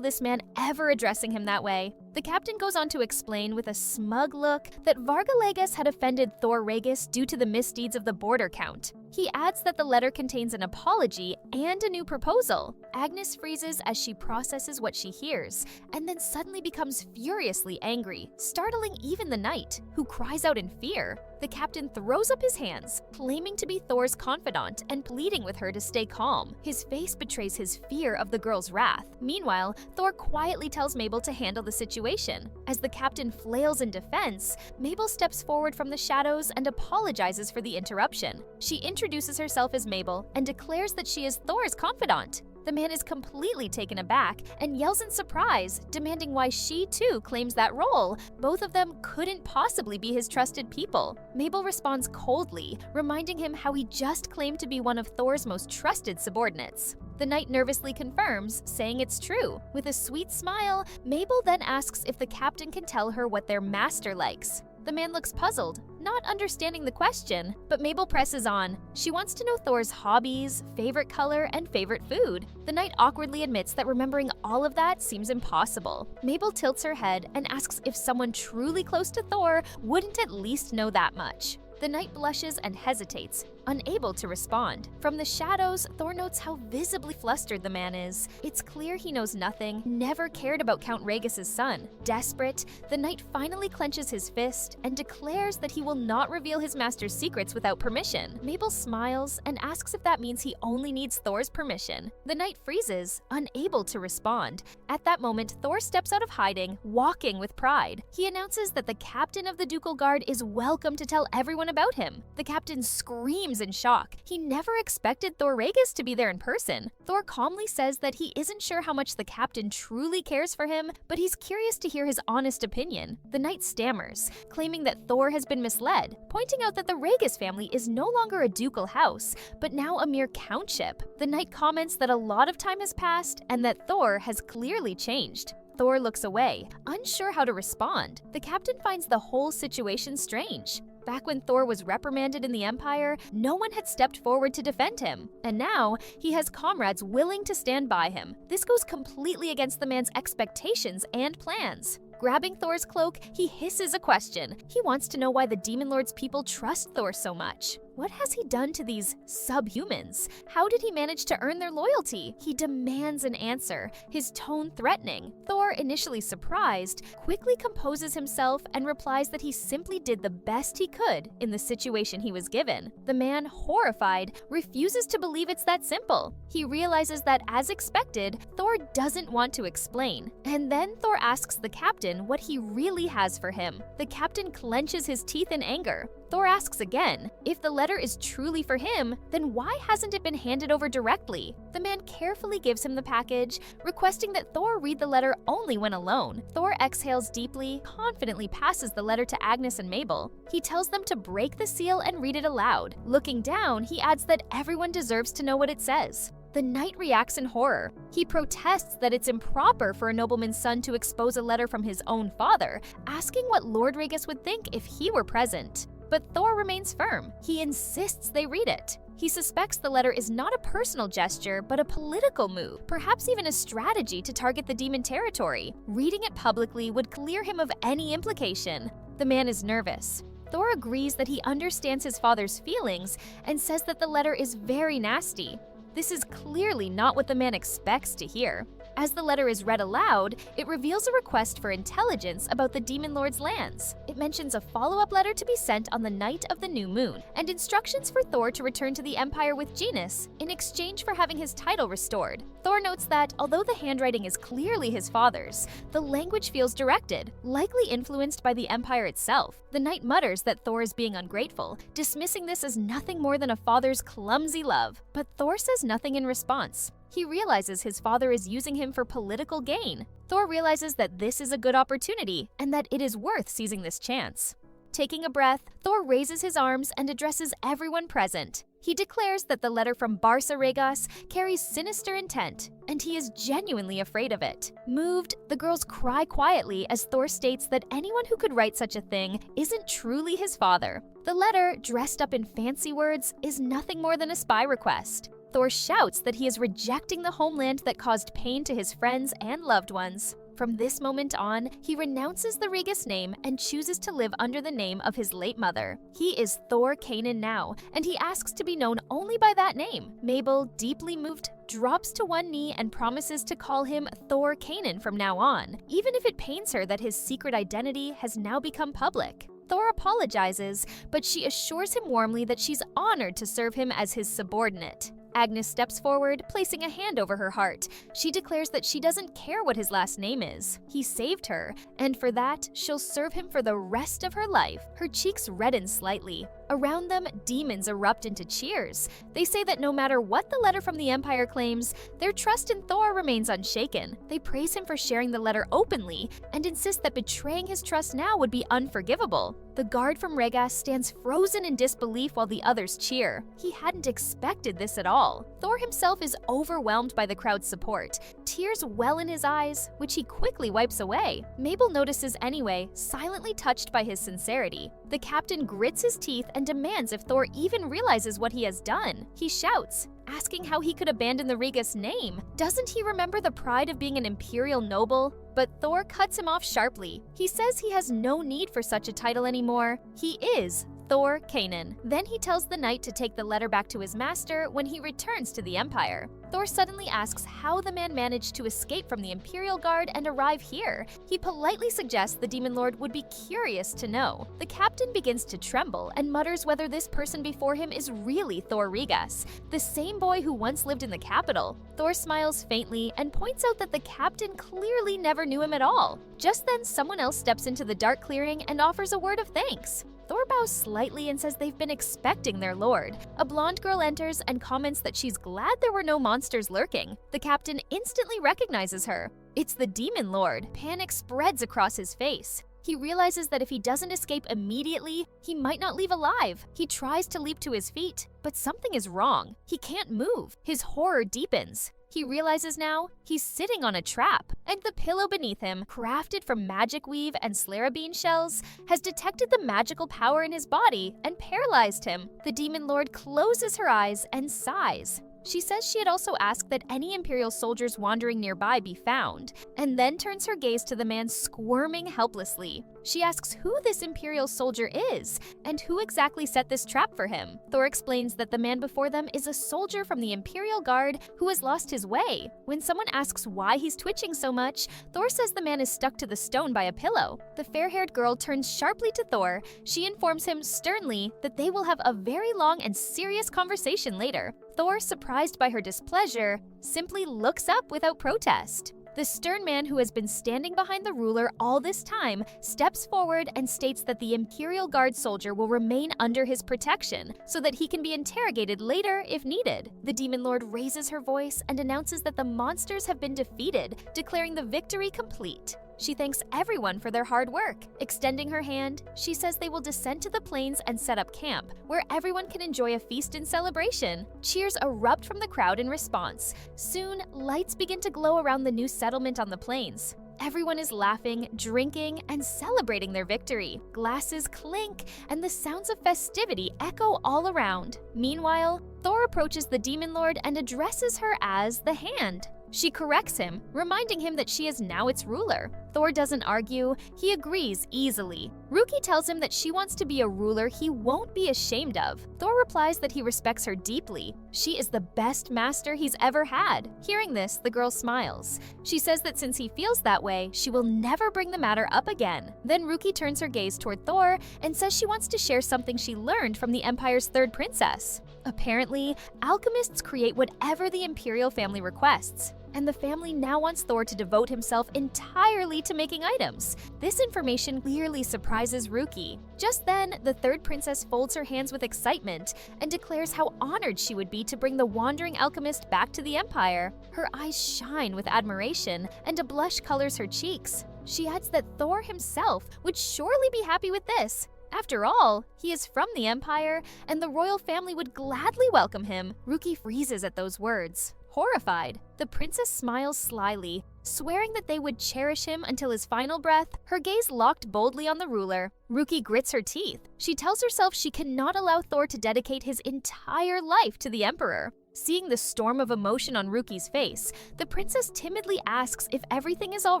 this man ever addressing him that way. The captain goes on to explain with a smug look that Vargalagas had offended Thor Rhaegos due to the misdeeds of the border count. He adds that the letter contains an apology and a new proposal. Agnes freezes as she processes what she hears, and then suddenly becomes furiously angry, startling even the knight, who cries out in fear. The captain throws up his hands, claiming to be Thor's confidant and pleading with her to stay calm. His face betrays his fear of the girl's wrath. Meanwhile, Thor quietly tells Mabel to handle the situation. As the captain flails in defense, Mabel steps forward from the shadows and apologizes for the interruption. She introduces herself as Mabel and declares that she is Thor's confidant. The man is completely taken aback and yells in surprise, demanding why she too claims that role. Both of them couldn't possibly be his trusted people. Mabel responds coldly, reminding him how he just claimed to be one of Thor's most trusted subordinates. The knight nervously confirms, saying it's true. With a sweet smile, Mabel then asks if the captain can tell her what their master likes. The man looks puzzled, not understanding the question, but Mabel presses on. She wants to know Thor's hobbies, favorite color, and favorite food. The knight awkwardly admits that remembering all of that seems impossible. Mabel tilts her head and asks if someone truly close to Thor wouldn't at least know that much. The knight blushes and hesitates, unable to respond. From the shadows, Thor notes how visibly flustered the man is. It's clear he knows nothing, never cared about Count Rhaegos's son. Desperate, the knight finally clenches his fist and declares that he will not reveal his master's secrets without permission. Mabel smiles and asks if that means he only needs Thor's permission. The knight freezes, unable to respond. At that moment, Thor steps out of hiding, walking with pride. He announces that the captain of the Ducal Guard is welcome to tell everyone about him. The captain screams in shock. He never expected Thor Rhaegos to be there in person. Thor calmly says that he isn't sure how much the captain truly cares for him, but he's curious to hear his honest opinion. The knight stammers, claiming that Thor has been misled, pointing out that the Rhaegos family is no longer a ducal house, but now a mere countship. The knight comments that a lot of time has passed and that Thor has clearly changed. Thor looks away, unsure how to respond. The captain finds the whole situation strange. Back when Thor was reprimanded in the Empire, no one had stepped forward to defend him. And now, he has comrades willing to stand by him. This goes completely against the man's expectations and plans. Grabbing Thor's cloak, he hisses a question. He wants to know why the Demon Lord's people trust Thor so much. What has he done to these subhumans? How did he manage to earn their loyalty? He demands an answer, his tone threatening. Thor, initially surprised, quickly composes himself and replies that he simply did the best he could in the situation he was given. The man, horrified, refuses to believe it's that simple. He realizes that, as expected, Thor doesn't want to explain. And then Thor asks the captain what he really has for him. The captain clenches his teeth in anger. Thor asks again, if the letter is truly for him, then why hasn't it been handed over directly? The man carefully gives him the package, requesting that Thor read the letter only when alone. Thor exhales deeply, confidently passes the letter to Agnes and Mabel. He tells them to break the seal and read it aloud. Looking down, he adds that everyone deserves to know what it says. The knight reacts in horror. He protests that it's improper for a nobleman's son to expose a letter from his own father, asking what Lord Regis would think if he were present. But Thor remains firm. He insists they read it. He suspects the letter is not a personal gesture, but a political move, perhaps even a strategy to target the demon territory. Reading it publicly would clear him of any implication. The man is nervous. Thor agrees that he understands his father's feelings and says that the letter is very nasty. This is clearly not what the man expects to hear. As the letter is read aloud, it reveals a request for intelligence about the Demon Lord's lands. It mentions a follow-up letter to be sent on the night of the new moon, and instructions for Thor to return to the Empire with Genis in exchange for having his title restored. Thor notes that, although the handwriting is clearly his father's, the language feels directed, likely influenced by the Empire itself. The knight mutters that Thor is being ungrateful, dismissing this as nothing more than a father's clumsy love, but Thor says nothing in response. He realizes his father is using him for political gain. Thor realizes that this is a good opportunity and that it is worth seizing this chance. Taking a breath, Thor raises his arms and addresses everyone present. He declares that the letter from Barca Regis carries sinister intent, and he is genuinely afraid of it. Moved, the girls cry quietly as Thor states that anyone who could write such a thing isn't truly his father. The letter, dressed up in fancy words, is nothing more than a spy request. Thor shouts that he is rejecting the homeland that caused pain to his friends and loved ones. From this moment on, he renounces the Regis name and chooses to live under the name of his late mother. He is Thor Canaan now, and he asks to be known only by that name. Mabel, deeply moved, drops to one knee and promises to call him Thor Canaan from now on, even if it pains her that his secret identity has now become public. Thor apologizes, but she assures him warmly that she's honored to serve him as his subordinate. Agnes steps forward, placing a hand over her heart. She declares that she doesn't care what his last name is. He saved her, and for that, she'll serve him for the rest of her life. Her cheeks redden slightly. Around them, demons erupt into cheers. They say that no matter what the letter from the Empire claims, their trust in Thor remains unshaken. They praise him for sharing the letter openly and insist that betraying his trust now would be unforgivable. The guard from Regis stands frozen in disbelief while the others cheer. He hadn't expected this at all. Thor himself is overwhelmed by the crowd's support. Tears well in his eyes, which he quickly wipes away. Mabel notices anyway, silently touched by his sincerity. The captain grits his teeth and demands if Thor even realizes what he has done. He shouts, asking how he could abandon the Regis name. Doesn't he remember the pride of being an imperial noble? But Thor cuts him off sharply. He says he has no need for such a title anymore. He is Thor Canaan. Then he tells the knight to take the letter back to his master when he returns to the Empire. Thor suddenly asks how the man managed to escape from the Imperial Guard and arrive here. He politely suggests the Demon Lord would be curious to know. The captain begins to tremble and mutters whether this person before him is really Thor Regis, the same boy who once lived in the capital. Thor smiles faintly and points out that the captain clearly never knew him at all. Just then, someone else steps into the dark clearing and offers a word of thanks. Thor bows slightly and says they've been expecting their lord. A blonde girl enters and comments that she's glad there were no monsters lurking. The captain instantly recognizes her. It's the Demon Lord. Panic spreads across his face. He realizes that if he doesn't escape immediately, he might not leave alive. He tries to leap to his feet, but something is wrong. He can't move. His horror deepens. He realizes now he's sitting on a trap, and the pillow beneath him, crafted from magic weave and slarabine shells, has detected the magical power in his body and paralyzed him. The Demon Lord closes her eyes and sighs. She says she had also asked that any Imperial soldiers wandering nearby be found, and then turns her gaze to the man squirming helplessly. She asks who this Imperial soldier is, and who exactly set this trap for him. Thor explains that the man before them is a soldier from the Imperial Guard who has lost his way. When someone asks why he's twitching so much, Thor says the man is stuck to the stone by a pillow. The fair-haired girl turns sharply to Thor. She informs him sternly that they will have a very long and serious conversation later. Thor, surprised by her displeasure, simply looks up without protest. The stern man who has been standing behind the ruler all this time steps forward and states that the Imperial Guard soldier will remain under his protection so that he can be interrogated later if needed. The Demon Lord raises her voice and announces that the monsters have been defeated, declaring the victory complete. She thanks everyone for their hard work. Extending her hand, she says they will descend to the plains and set up camp, where everyone can enjoy a feast and celebration. Cheers erupt from the crowd in response. Soon, lights begin to glow around the new settlement on the plains. Everyone is laughing, drinking, and celebrating their victory. Glasses clink, and the sounds of festivity echo all around. Meanwhile, Thor approaches the Demon Lord and addresses her as the Hand. She corrects him, reminding him that she is now its ruler. Thor doesn't argue, he agrees easily. Ruki tells him that she wants to be a ruler he won't be ashamed of. Thor replies that he respects her deeply. She is the best master he's ever had. Hearing this, the girl smiles. She says that since he feels that way, she will never bring the matter up again. Then Ruki turns her gaze toward Thor and says she wants to share something she learned from the Empire's third princess. Apparently, alchemists create whatever the Imperial family requests, and the family now wants Thor to devote himself entirely to making items. This information clearly surprises Ruki. Just then, the third princess folds her hands with excitement and declares how honored she would be to bring the wandering alchemist back to the Empire. Her eyes shine with admiration, and a blush colors her cheeks. She adds that Thor himself would surely be happy with this. After all, he is from the Empire, and the royal family would gladly welcome him. Ruki freezes at those words. Horrified, the princess smiles slyly, swearing that they would cherish him until his final breath, her gaze locked boldly on the ruler. Ruki grits her teeth. She tells herself she cannot allow Thor to dedicate his entire life to the Emperor. Seeing the storm of emotion on Ruki's face, the princess timidly asks if everything is all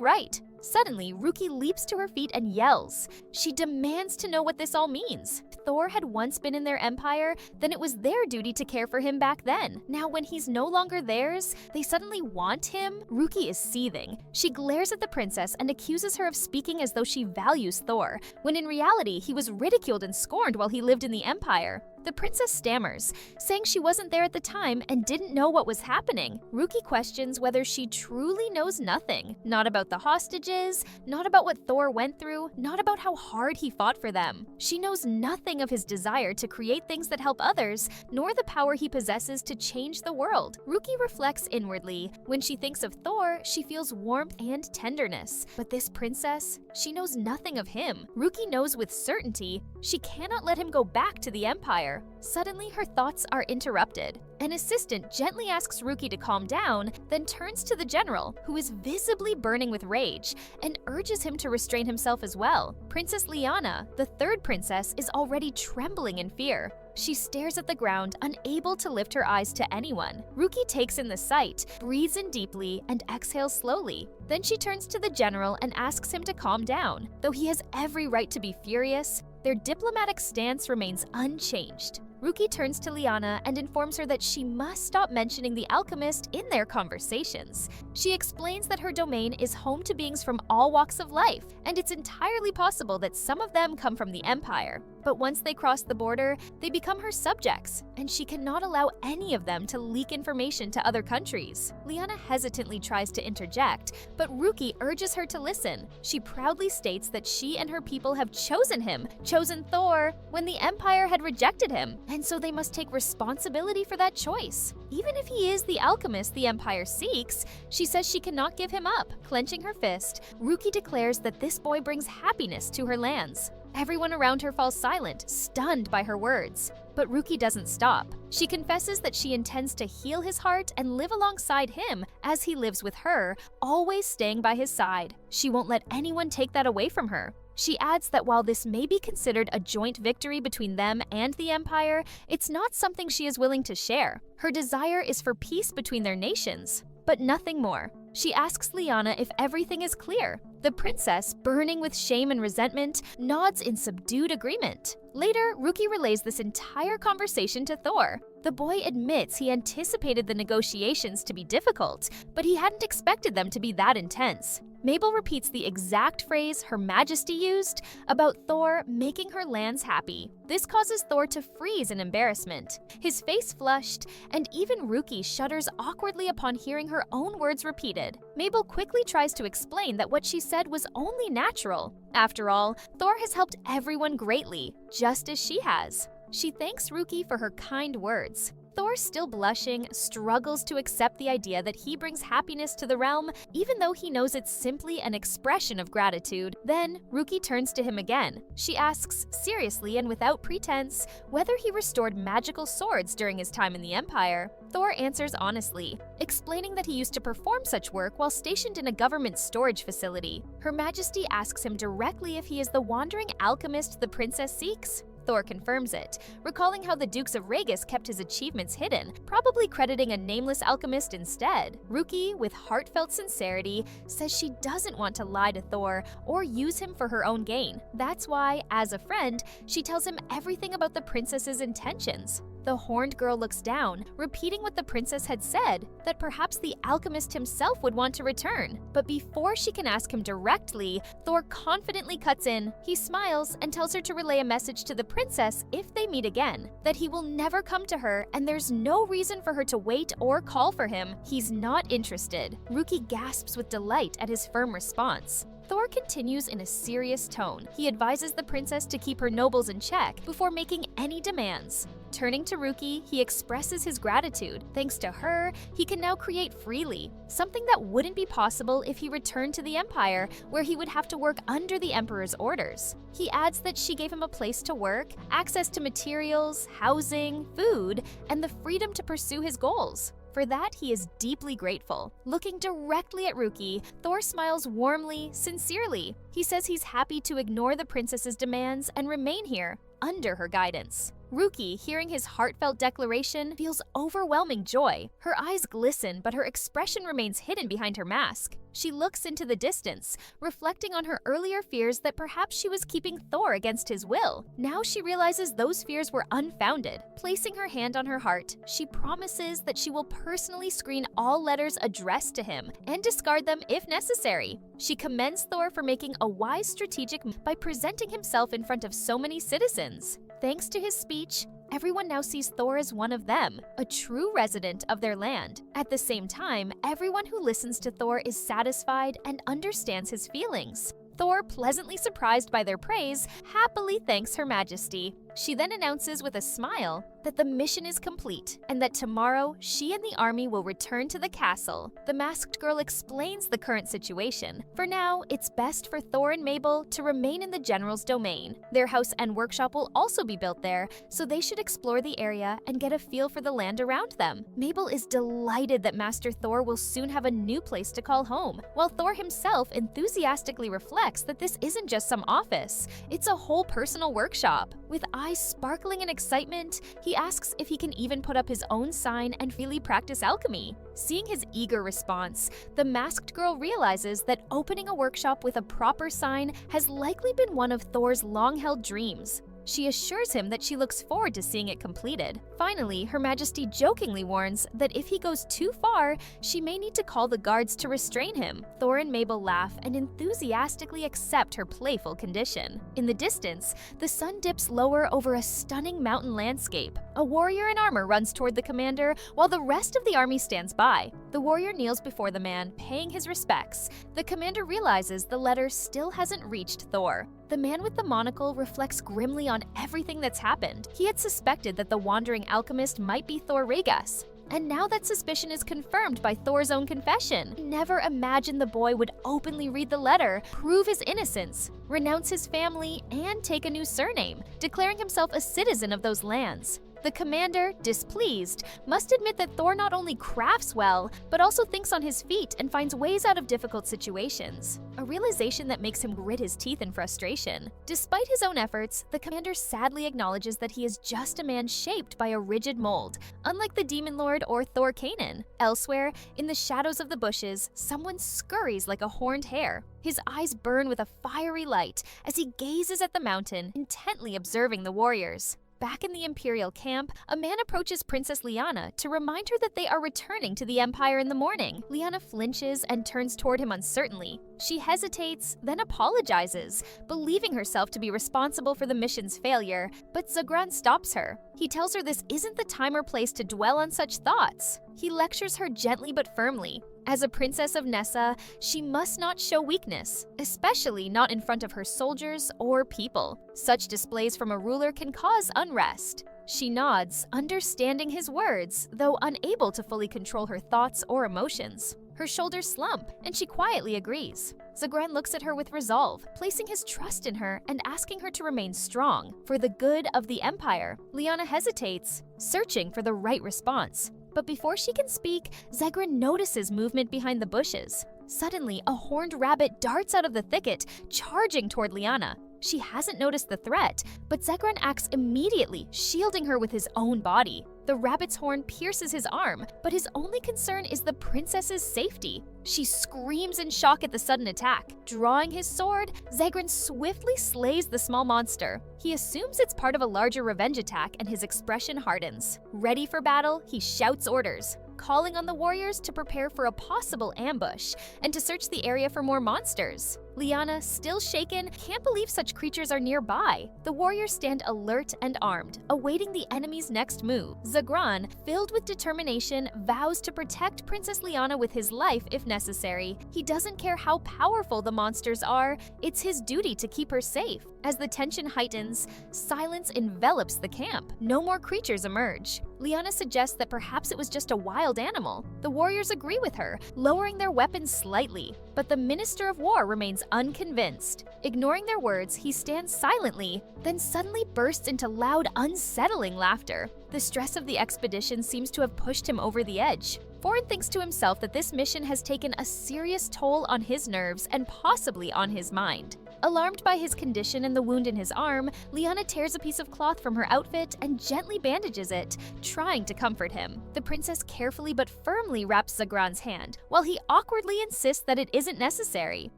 right. Suddenly, Ruki leaps to her feet and yells. She demands to know what this all means. If Thor had once been in their empire, then it was their duty to care for him back then. Now, when he's no longer theirs, they suddenly want him? Ruki is seething. She glares at the princess and accuses her of speaking as though she values Thor, when in reality, he was ridiculed and scorned while he lived in the empire. The princess stammers, saying she wasn't there at the time and didn't know what was happening. Ruki questions whether she truly knows nothing. Not about the hostages, not about what Thor went through, not about how hard he fought for them. She knows nothing of his desire to create things that help others, nor the power he possesses to change the world. Ruki reflects inwardly. When she thinks of Thor, she feels warmth and tenderness. But this princess, she knows nothing of him. Ruki knows with certainty she cannot let him go back to the Empire. Suddenly, her thoughts are interrupted. An assistant gently asks Ruki to calm down, then turns to the general, who is visibly burning with rage, and urges him to restrain himself as well. Princess Liana, the third princess, is already trembling in fear. She stares at the ground, unable to lift her eyes to anyone. Ruki takes in the sight, breathes in deeply, and exhales slowly. Then she turns to the general and asks him to calm down. Though he has every right to be furious, their diplomatic stance remains unchanged. Ruki turns to Liana and informs her that she must stop mentioning the alchemist in their conversations. She explains that her domain is home to beings from all walks of life, and it's entirely possible that some of them come from the Empire. But once they cross the border, they become her subjects, and she cannot allow any of them to leak information to other countries. Liana hesitantly tries to interject, but Ruki urges her to listen. She proudly states that she and her people have chosen him, chosen Thor, when the Empire had rejected him, and so they must take responsibility for that choice. Even if he is the alchemist the Empire seeks, she says she cannot give him up. Clenching her fist, Ruki declares that this boy brings happiness to her lands. Everyone around her falls silent, stunned by her words. But Ruki doesn't stop. She confesses that she intends to heal his heart and live alongside him as he lives with her, always staying by his side. She won't let anyone take that away from her. She adds that while this may be considered a joint victory between them and the Empire, it's not something she is willing to share. Her desire is for peace between their nations, but nothing more. She asks Liana if everything is clear. The princess, burning with shame and resentment, nods in subdued agreement. Later, Ruki relays this entire conversation to Thor. The boy admits he anticipated the negotiations to be difficult, but he hadn't expected them to be that intense. Mabel repeats the exact phrase Her Majesty used about Thor making her lands happy. This causes Thor to freeze in embarrassment, his face flushed, and even Ruki shudders awkwardly upon hearing her own words repeated. Mabel quickly tries to explain that what she said was only natural. After all, Thor has helped everyone greatly, just as she has. She thanks Ruki for her kind words. Thor, still blushing, struggles to accept the idea that he brings happiness to the realm, even though he knows it's simply an expression of gratitude. Then, Ruki turns to him again. She asks, seriously and without pretense, whether he restored magical swords during his time in the Empire. Thor answers honestly, explaining that he used to perform such work while stationed in a government storage facility. Her Majesty asks him directly if he is the wandering alchemist the princess seeks. Thor confirms it, recalling how the Dukes of Regis kept his achievements hidden, probably crediting a nameless alchemist instead. Ruki, with heartfelt sincerity, says she doesn't want to lie to Thor or use him for her own gain. That's why, as a friend, she tells him everything about the princess's intentions. The horned girl looks down, repeating what the princess had said, that perhaps the alchemist himself would want to return. But before she can ask him directly, Thor confidently cuts in. He smiles and tells her to relay a message to the princess if they meet again, that he will never come to her and there's no reason for her to wait or call for him. He's not interested. Ruki gasps with delight at his firm response. Thor continues in a serious tone. He advises the princess to keep her nobles in check before making any demands. Turning to Ruki, he expresses his gratitude. Thanks to her, he can now create freely, something that wouldn't be possible if he returned to the Empire, where he would have to work under the Emperor's orders. He adds that she gave him a place to work, access to materials, housing, food, and the freedom to pursue his goals. For that, he is deeply grateful. Looking directly at Ruki, Thor smiles warmly, sincerely. He says he's happy to ignore the princess's demands and remain here, under her guidance. Ruki, hearing his heartfelt declaration, feels overwhelming joy. Her eyes glisten, but her expression remains hidden behind her mask. She looks into the distance, reflecting on her earlier fears that perhaps she was keeping Thor against his will. Now she realizes those fears were unfounded. Placing her hand on her heart, she promises that she will personally screen all letters addressed to him and discard them if necessary. She commends Thor for making a wise strategic move by presenting himself in front of so many citizens. Thanks to his speech, everyone now sees Thor as one of them, a true resident of their land. At the same time, everyone who listens to Thor is satisfied and understands his feelings. Thor, pleasantly surprised by their praise, happily thanks Her Majesty. She then announces with a smile that the mission is complete and that tomorrow she and the army will return to the castle. The masked girl explains the current situation. For now, it's best for Thor and Mabel to remain in the general's domain. Their house and workshop will also be built there, so they should explore the area and get a feel for the land around them. Mabel is delighted that Master Thor will soon have a new place to call home, while Thor himself enthusiastically reflects that this isn't just some office, it's a whole personal workshop. With eyes sparkling in excitement, he asks if he can even put up his own sign and freely practice alchemy. Seeing his eager response, the masked girl realizes that opening a workshop with a proper sign has likely been one of Thor's long-held dreams. She assures him that she looks forward to seeing it completed. Finally, Her Majesty jokingly warns that if he goes too far, she may need to call the guards to restrain him. Thor and Mabel laugh and enthusiastically accept her playful condition. In the distance, the sun dips lower over a stunning mountain landscape. A warrior in armor runs toward the commander, while the rest of the army stands by. The warrior kneels before the man, paying his respects. The commander realizes the letter still hasn't reached Thor. The man with the monocle reflects grimly on everything that's happened. He had suspected that the wandering alchemist might be Thor Regis. And now that suspicion is confirmed by Thor's own confession. Never imagined the boy would openly read the letter, prove his innocence, renounce his family, and take a new surname, declaring himself a citizen of those lands. The commander, displeased, must admit that Thor not only crafts well, but also thinks on his feet and finds ways out of difficult situations. A realization that makes him grit his teeth in frustration. Despite his own efforts, the commander sadly acknowledges that he is just a man shaped by a rigid mold, unlike the Demon Lord or Thor Canaan. Elsewhere, in the shadows of the bushes, someone scurries like a horned hare. His eyes burn with a fiery light as he gazes at the mountain, intently observing the warriors. Back in the Imperial camp, a man approaches Princess Liana to remind her that they are returning to the Empire in the morning. Liana flinches and turns toward him uncertainly. She hesitates, then apologizes, believing herself to be responsible for the mission's failure, but Zagran stops her. He tells her this isn't the time or place to dwell on such thoughts. He lectures her gently but firmly. As a princess of Nessa, she must not show weakness, especially not in front of her soldiers or people. Such displays from a ruler can cause unrest. She nods, understanding his words, though unable to fully control her thoughts or emotions. Her shoulders slump, and she quietly agrees. Zagran looks at her with resolve, placing his trust in her and asking her to remain strong for the good of the Empire. Liana hesitates, searching for the right response. But before she can speak, Zagran notices movement behind the bushes. Suddenly, a horned rabbit darts out of the thicket, charging toward Liana. She hasn't noticed the threat, but Zagran acts immediately, shielding her with his own body. The rabbit's horn pierces his arm, but his only concern is the princess's safety. She screams in shock at the sudden attack. Drawing his sword, Zagran swiftly slays the small monster. He assumes it's part of a larger revenge attack, and his expression hardens. Ready for battle, he shouts orders, calling on the warriors to prepare for a possible ambush and to search the area for more monsters. Liana, still shaken, can't believe such creatures are nearby. The warriors stand alert and armed, awaiting the enemy's next move. Zagran, filled with determination, vows to protect Princess Liana with his life if necessary. He doesn't care how powerful the monsters are, it's his duty to keep her safe. As the tension heightens, silence envelops the camp. No more creatures emerge. Liana suggests that perhaps it was just a wild animal. The warriors agree with her, lowering their weapons slightly. But the Minister of War remains unconvinced. Ignoring their words, he stands silently, then suddenly bursts into loud, unsettling laughter. The stress of the expedition seems to have pushed him over the edge. Thorin thinks to himself that this mission has taken a serious toll on his nerves and possibly on his mind. Alarmed by his condition and the wound in his arm, Liana tears a piece of cloth from her outfit and gently bandages it, trying to comfort him. The princess carefully but firmly wraps Zagran's hand, while he awkwardly insists that it isn't necessary.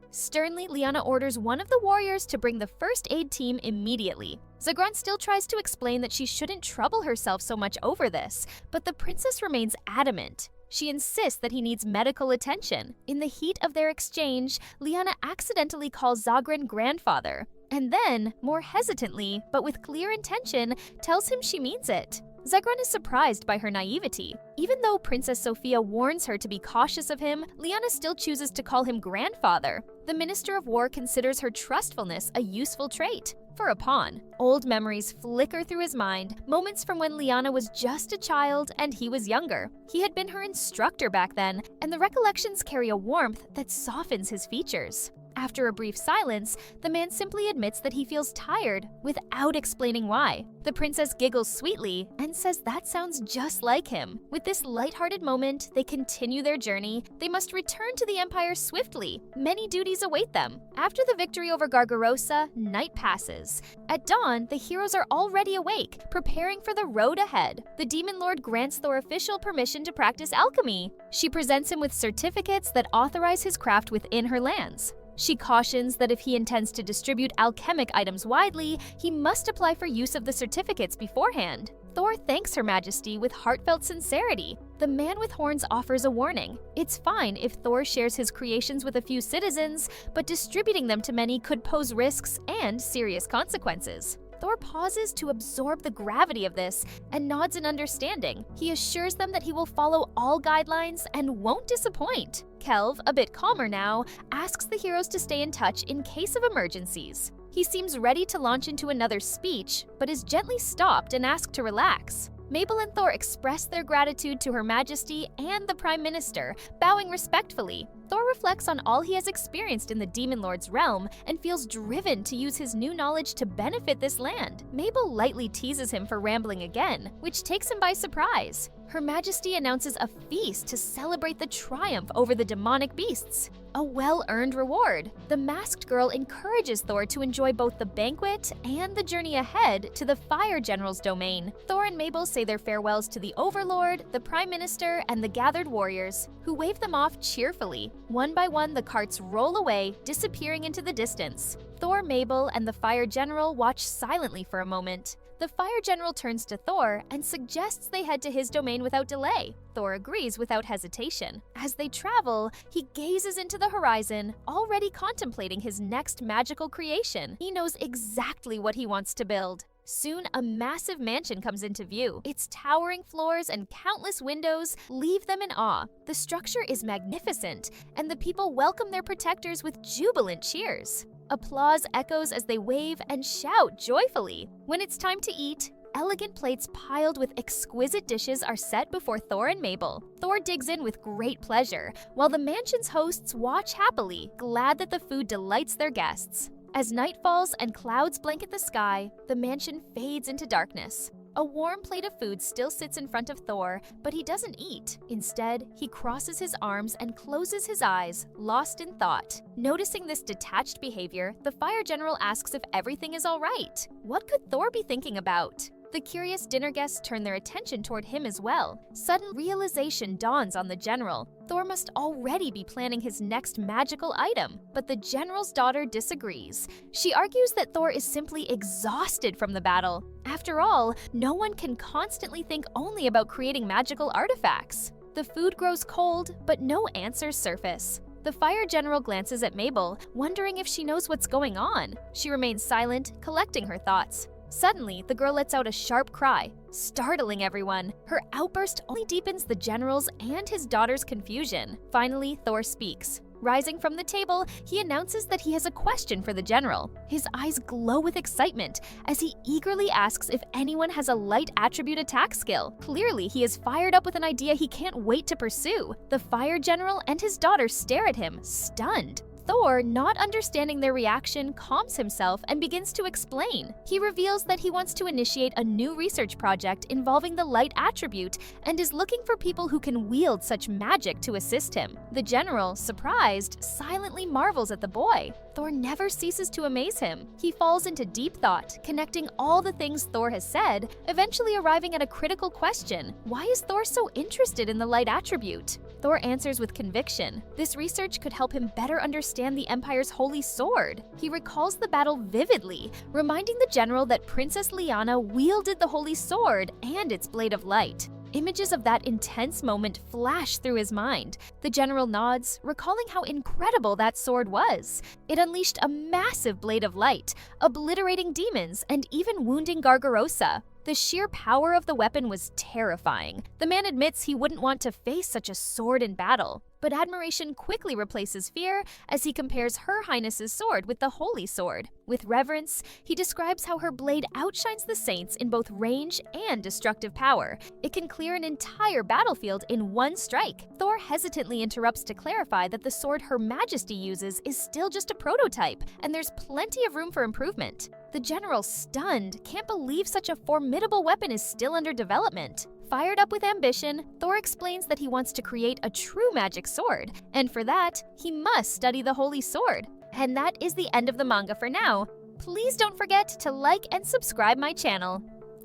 Sternly, Liana orders one of the warriors to bring the first aid team immediately. Zagran still tries to explain that she shouldn't trouble herself so much over this, but the princess remains adamant. She insists that he needs medical attention. In the heat of their exchange, Liana accidentally calls Zagran grandfather, and then, more hesitantly, but with clear intention, tells him she means it. Zagran is surprised by her naivety. Even though Princess Sophia warns her to be cautious of him, Liana still chooses to call him grandfather. The Minister of War considers her trustfulness a useful trait. For a pawn, old memories flicker through his mind, moments from when Liana was just a child and he was younger. He had been her instructor back then, and the recollections carry a warmth that softens his features. After a brief silence, the man simply admits that he feels tired without explaining why. The princess giggles sweetly and says that sounds just like him. With this lighthearted moment, they continue their journey. They must return to the Empire swiftly. Many duties await them. After the victory over Gargarosa, night passes. At dawn, the heroes are already awake, preparing for the road ahead. The Demon Lord grants Thor official permission to practice alchemy. She presents him with certificates that authorize his craft within her lands. She cautions that if he intends to distribute alchemic items widely, he must apply for use of the certificates beforehand. Thor thanks Her Majesty with heartfelt sincerity. The man with horns offers a warning. It's fine if Thor shares his creations with a few citizens, but distributing them to many could pose risks and serious consequences. Thor pauses to absorb the gravity of this and nods in understanding. He assures them that he will follow all guidelines and won't disappoint. Kelv, a bit calmer now, asks the heroes to stay in touch in case of emergencies. He seems ready to launch into another speech, but is gently stopped and asked to relax. Mabel and Thor express their gratitude to Her Majesty and the Prime Minister, bowing respectfully. Thor reflects on all he has experienced in the Demon Lord's realm and feels driven to use his new knowledge to benefit this land. Mabel lightly teases him for rambling again, which takes him by surprise. Her Majesty announces a feast to celebrate the triumph over the demonic beasts. A well-earned reward. The masked girl encourages Thor to enjoy both the banquet and the journey ahead to the Fire General's domain. Thor and Mabel say their farewells to the Overlord, the Prime Minister, and the gathered warriors, who wave them off cheerfully. One by one, the carts roll away, disappearing into the distance. Thor, Mabel, and the Fire General watch silently for a moment. The Fire General turns to Thor and suggests they head to his domain without delay. Thor agrees without hesitation. As they travel, he gazes into the horizon, already contemplating his next magical creation. He knows exactly what he wants to build. Soon, a massive mansion comes into view. Its towering floors and countless windows leave them in awe. The structure is magnificent, and the people welcome their protectors with jubilant cheers. Applause echoes as they wave and shout joyfully. When it's time to eat, elegant plates piled with exquisite dishes are set before Thor and Mabel. Thor digs in with great pleasure, while the mansion's hosts watch happily, glad that the food delights their guests. As night falls and clouds blanket the sky, the mansion fades into darkness. A warm plate of food still sits in front of Thor, but he doesn't eat. Instead, he crosses his arms and closes his eyes, lost in thought. Noticing this detached behavior, the Fire General asks if everything is all right. What could Thor be thinking about? The curious dinner guests turn their attention toward him as well. Sudden realization dawns on the general. Thor must already be planning his next magical item, but the general's daughter disagrees. She argues that Thor is simply exhausted from the battle. After all, no one can constantly think only about creating magical artifacts. The food grows cold, but no answers surface. The Fire General glances at Mabel, wondering if she knows what's going on. She remains silent, collecting her thoughts. Suddenly, the girl lets out a sharp cry, startling everyone. Her outburst only deepens the general's and his daughter's confusion. Finally, Thor speaks. Rising from the table, he announces that he has a question for the general. His eyes glow with excitement as he eagerly asks if anyone has a light attribute attack skill. Clearly, he is fired up with an idea he can't wait to pursue. The Fire General and his daughter stare at him, stunned. Thor, not understanding their reaction, calms himself and begins to explain. He reveals that he wants to initiate a new research project involving the light attribute and is looking for people who can wield such magic to assist him. The general, surprised, silently marvels at the boy. Thor never ceases to amaze him. He falls into deep thought, connecting all the things Thor has said, eventually arriving at a critical question. Why is Thor so interested in the light attribute? Thor answers with conviction. This research could help him better understand the Empire's holy sword. He recalls the battle vividly, reminding the general that Princess Lyanna wielded the holy sword and its blade of light. Images of that intense moment flash through his mind. The general nods, recalling how incredible that sword was. It unleashed a massive blade of light, obliterating demons and even wounding Gargarosa. The sheer power of the weapon was terrifying. The man admits he wouldn't want to face such a sword in battle. But admiration quickly replaces fear as he compares Her Highness's sword with the Holy Sword. With reverence, he describes how her blade outshines the saints in both range and destructive power. It can clear an entire battlefield in one strike. Thor hesitantly interrupts to clarify that the sword Her Majesty uses is still just a prototype, and there's plenty of room for improvement. The general, stunned, can't believe such a formidable weapon is still under development. Fired up with ambition, Thor explains that he wants to create a true magic sword, and for that, he must study the Holy Sword. And that is the end of the manga for now. Please don't forget to like and subscribe my channel.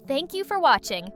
Thank you for watching.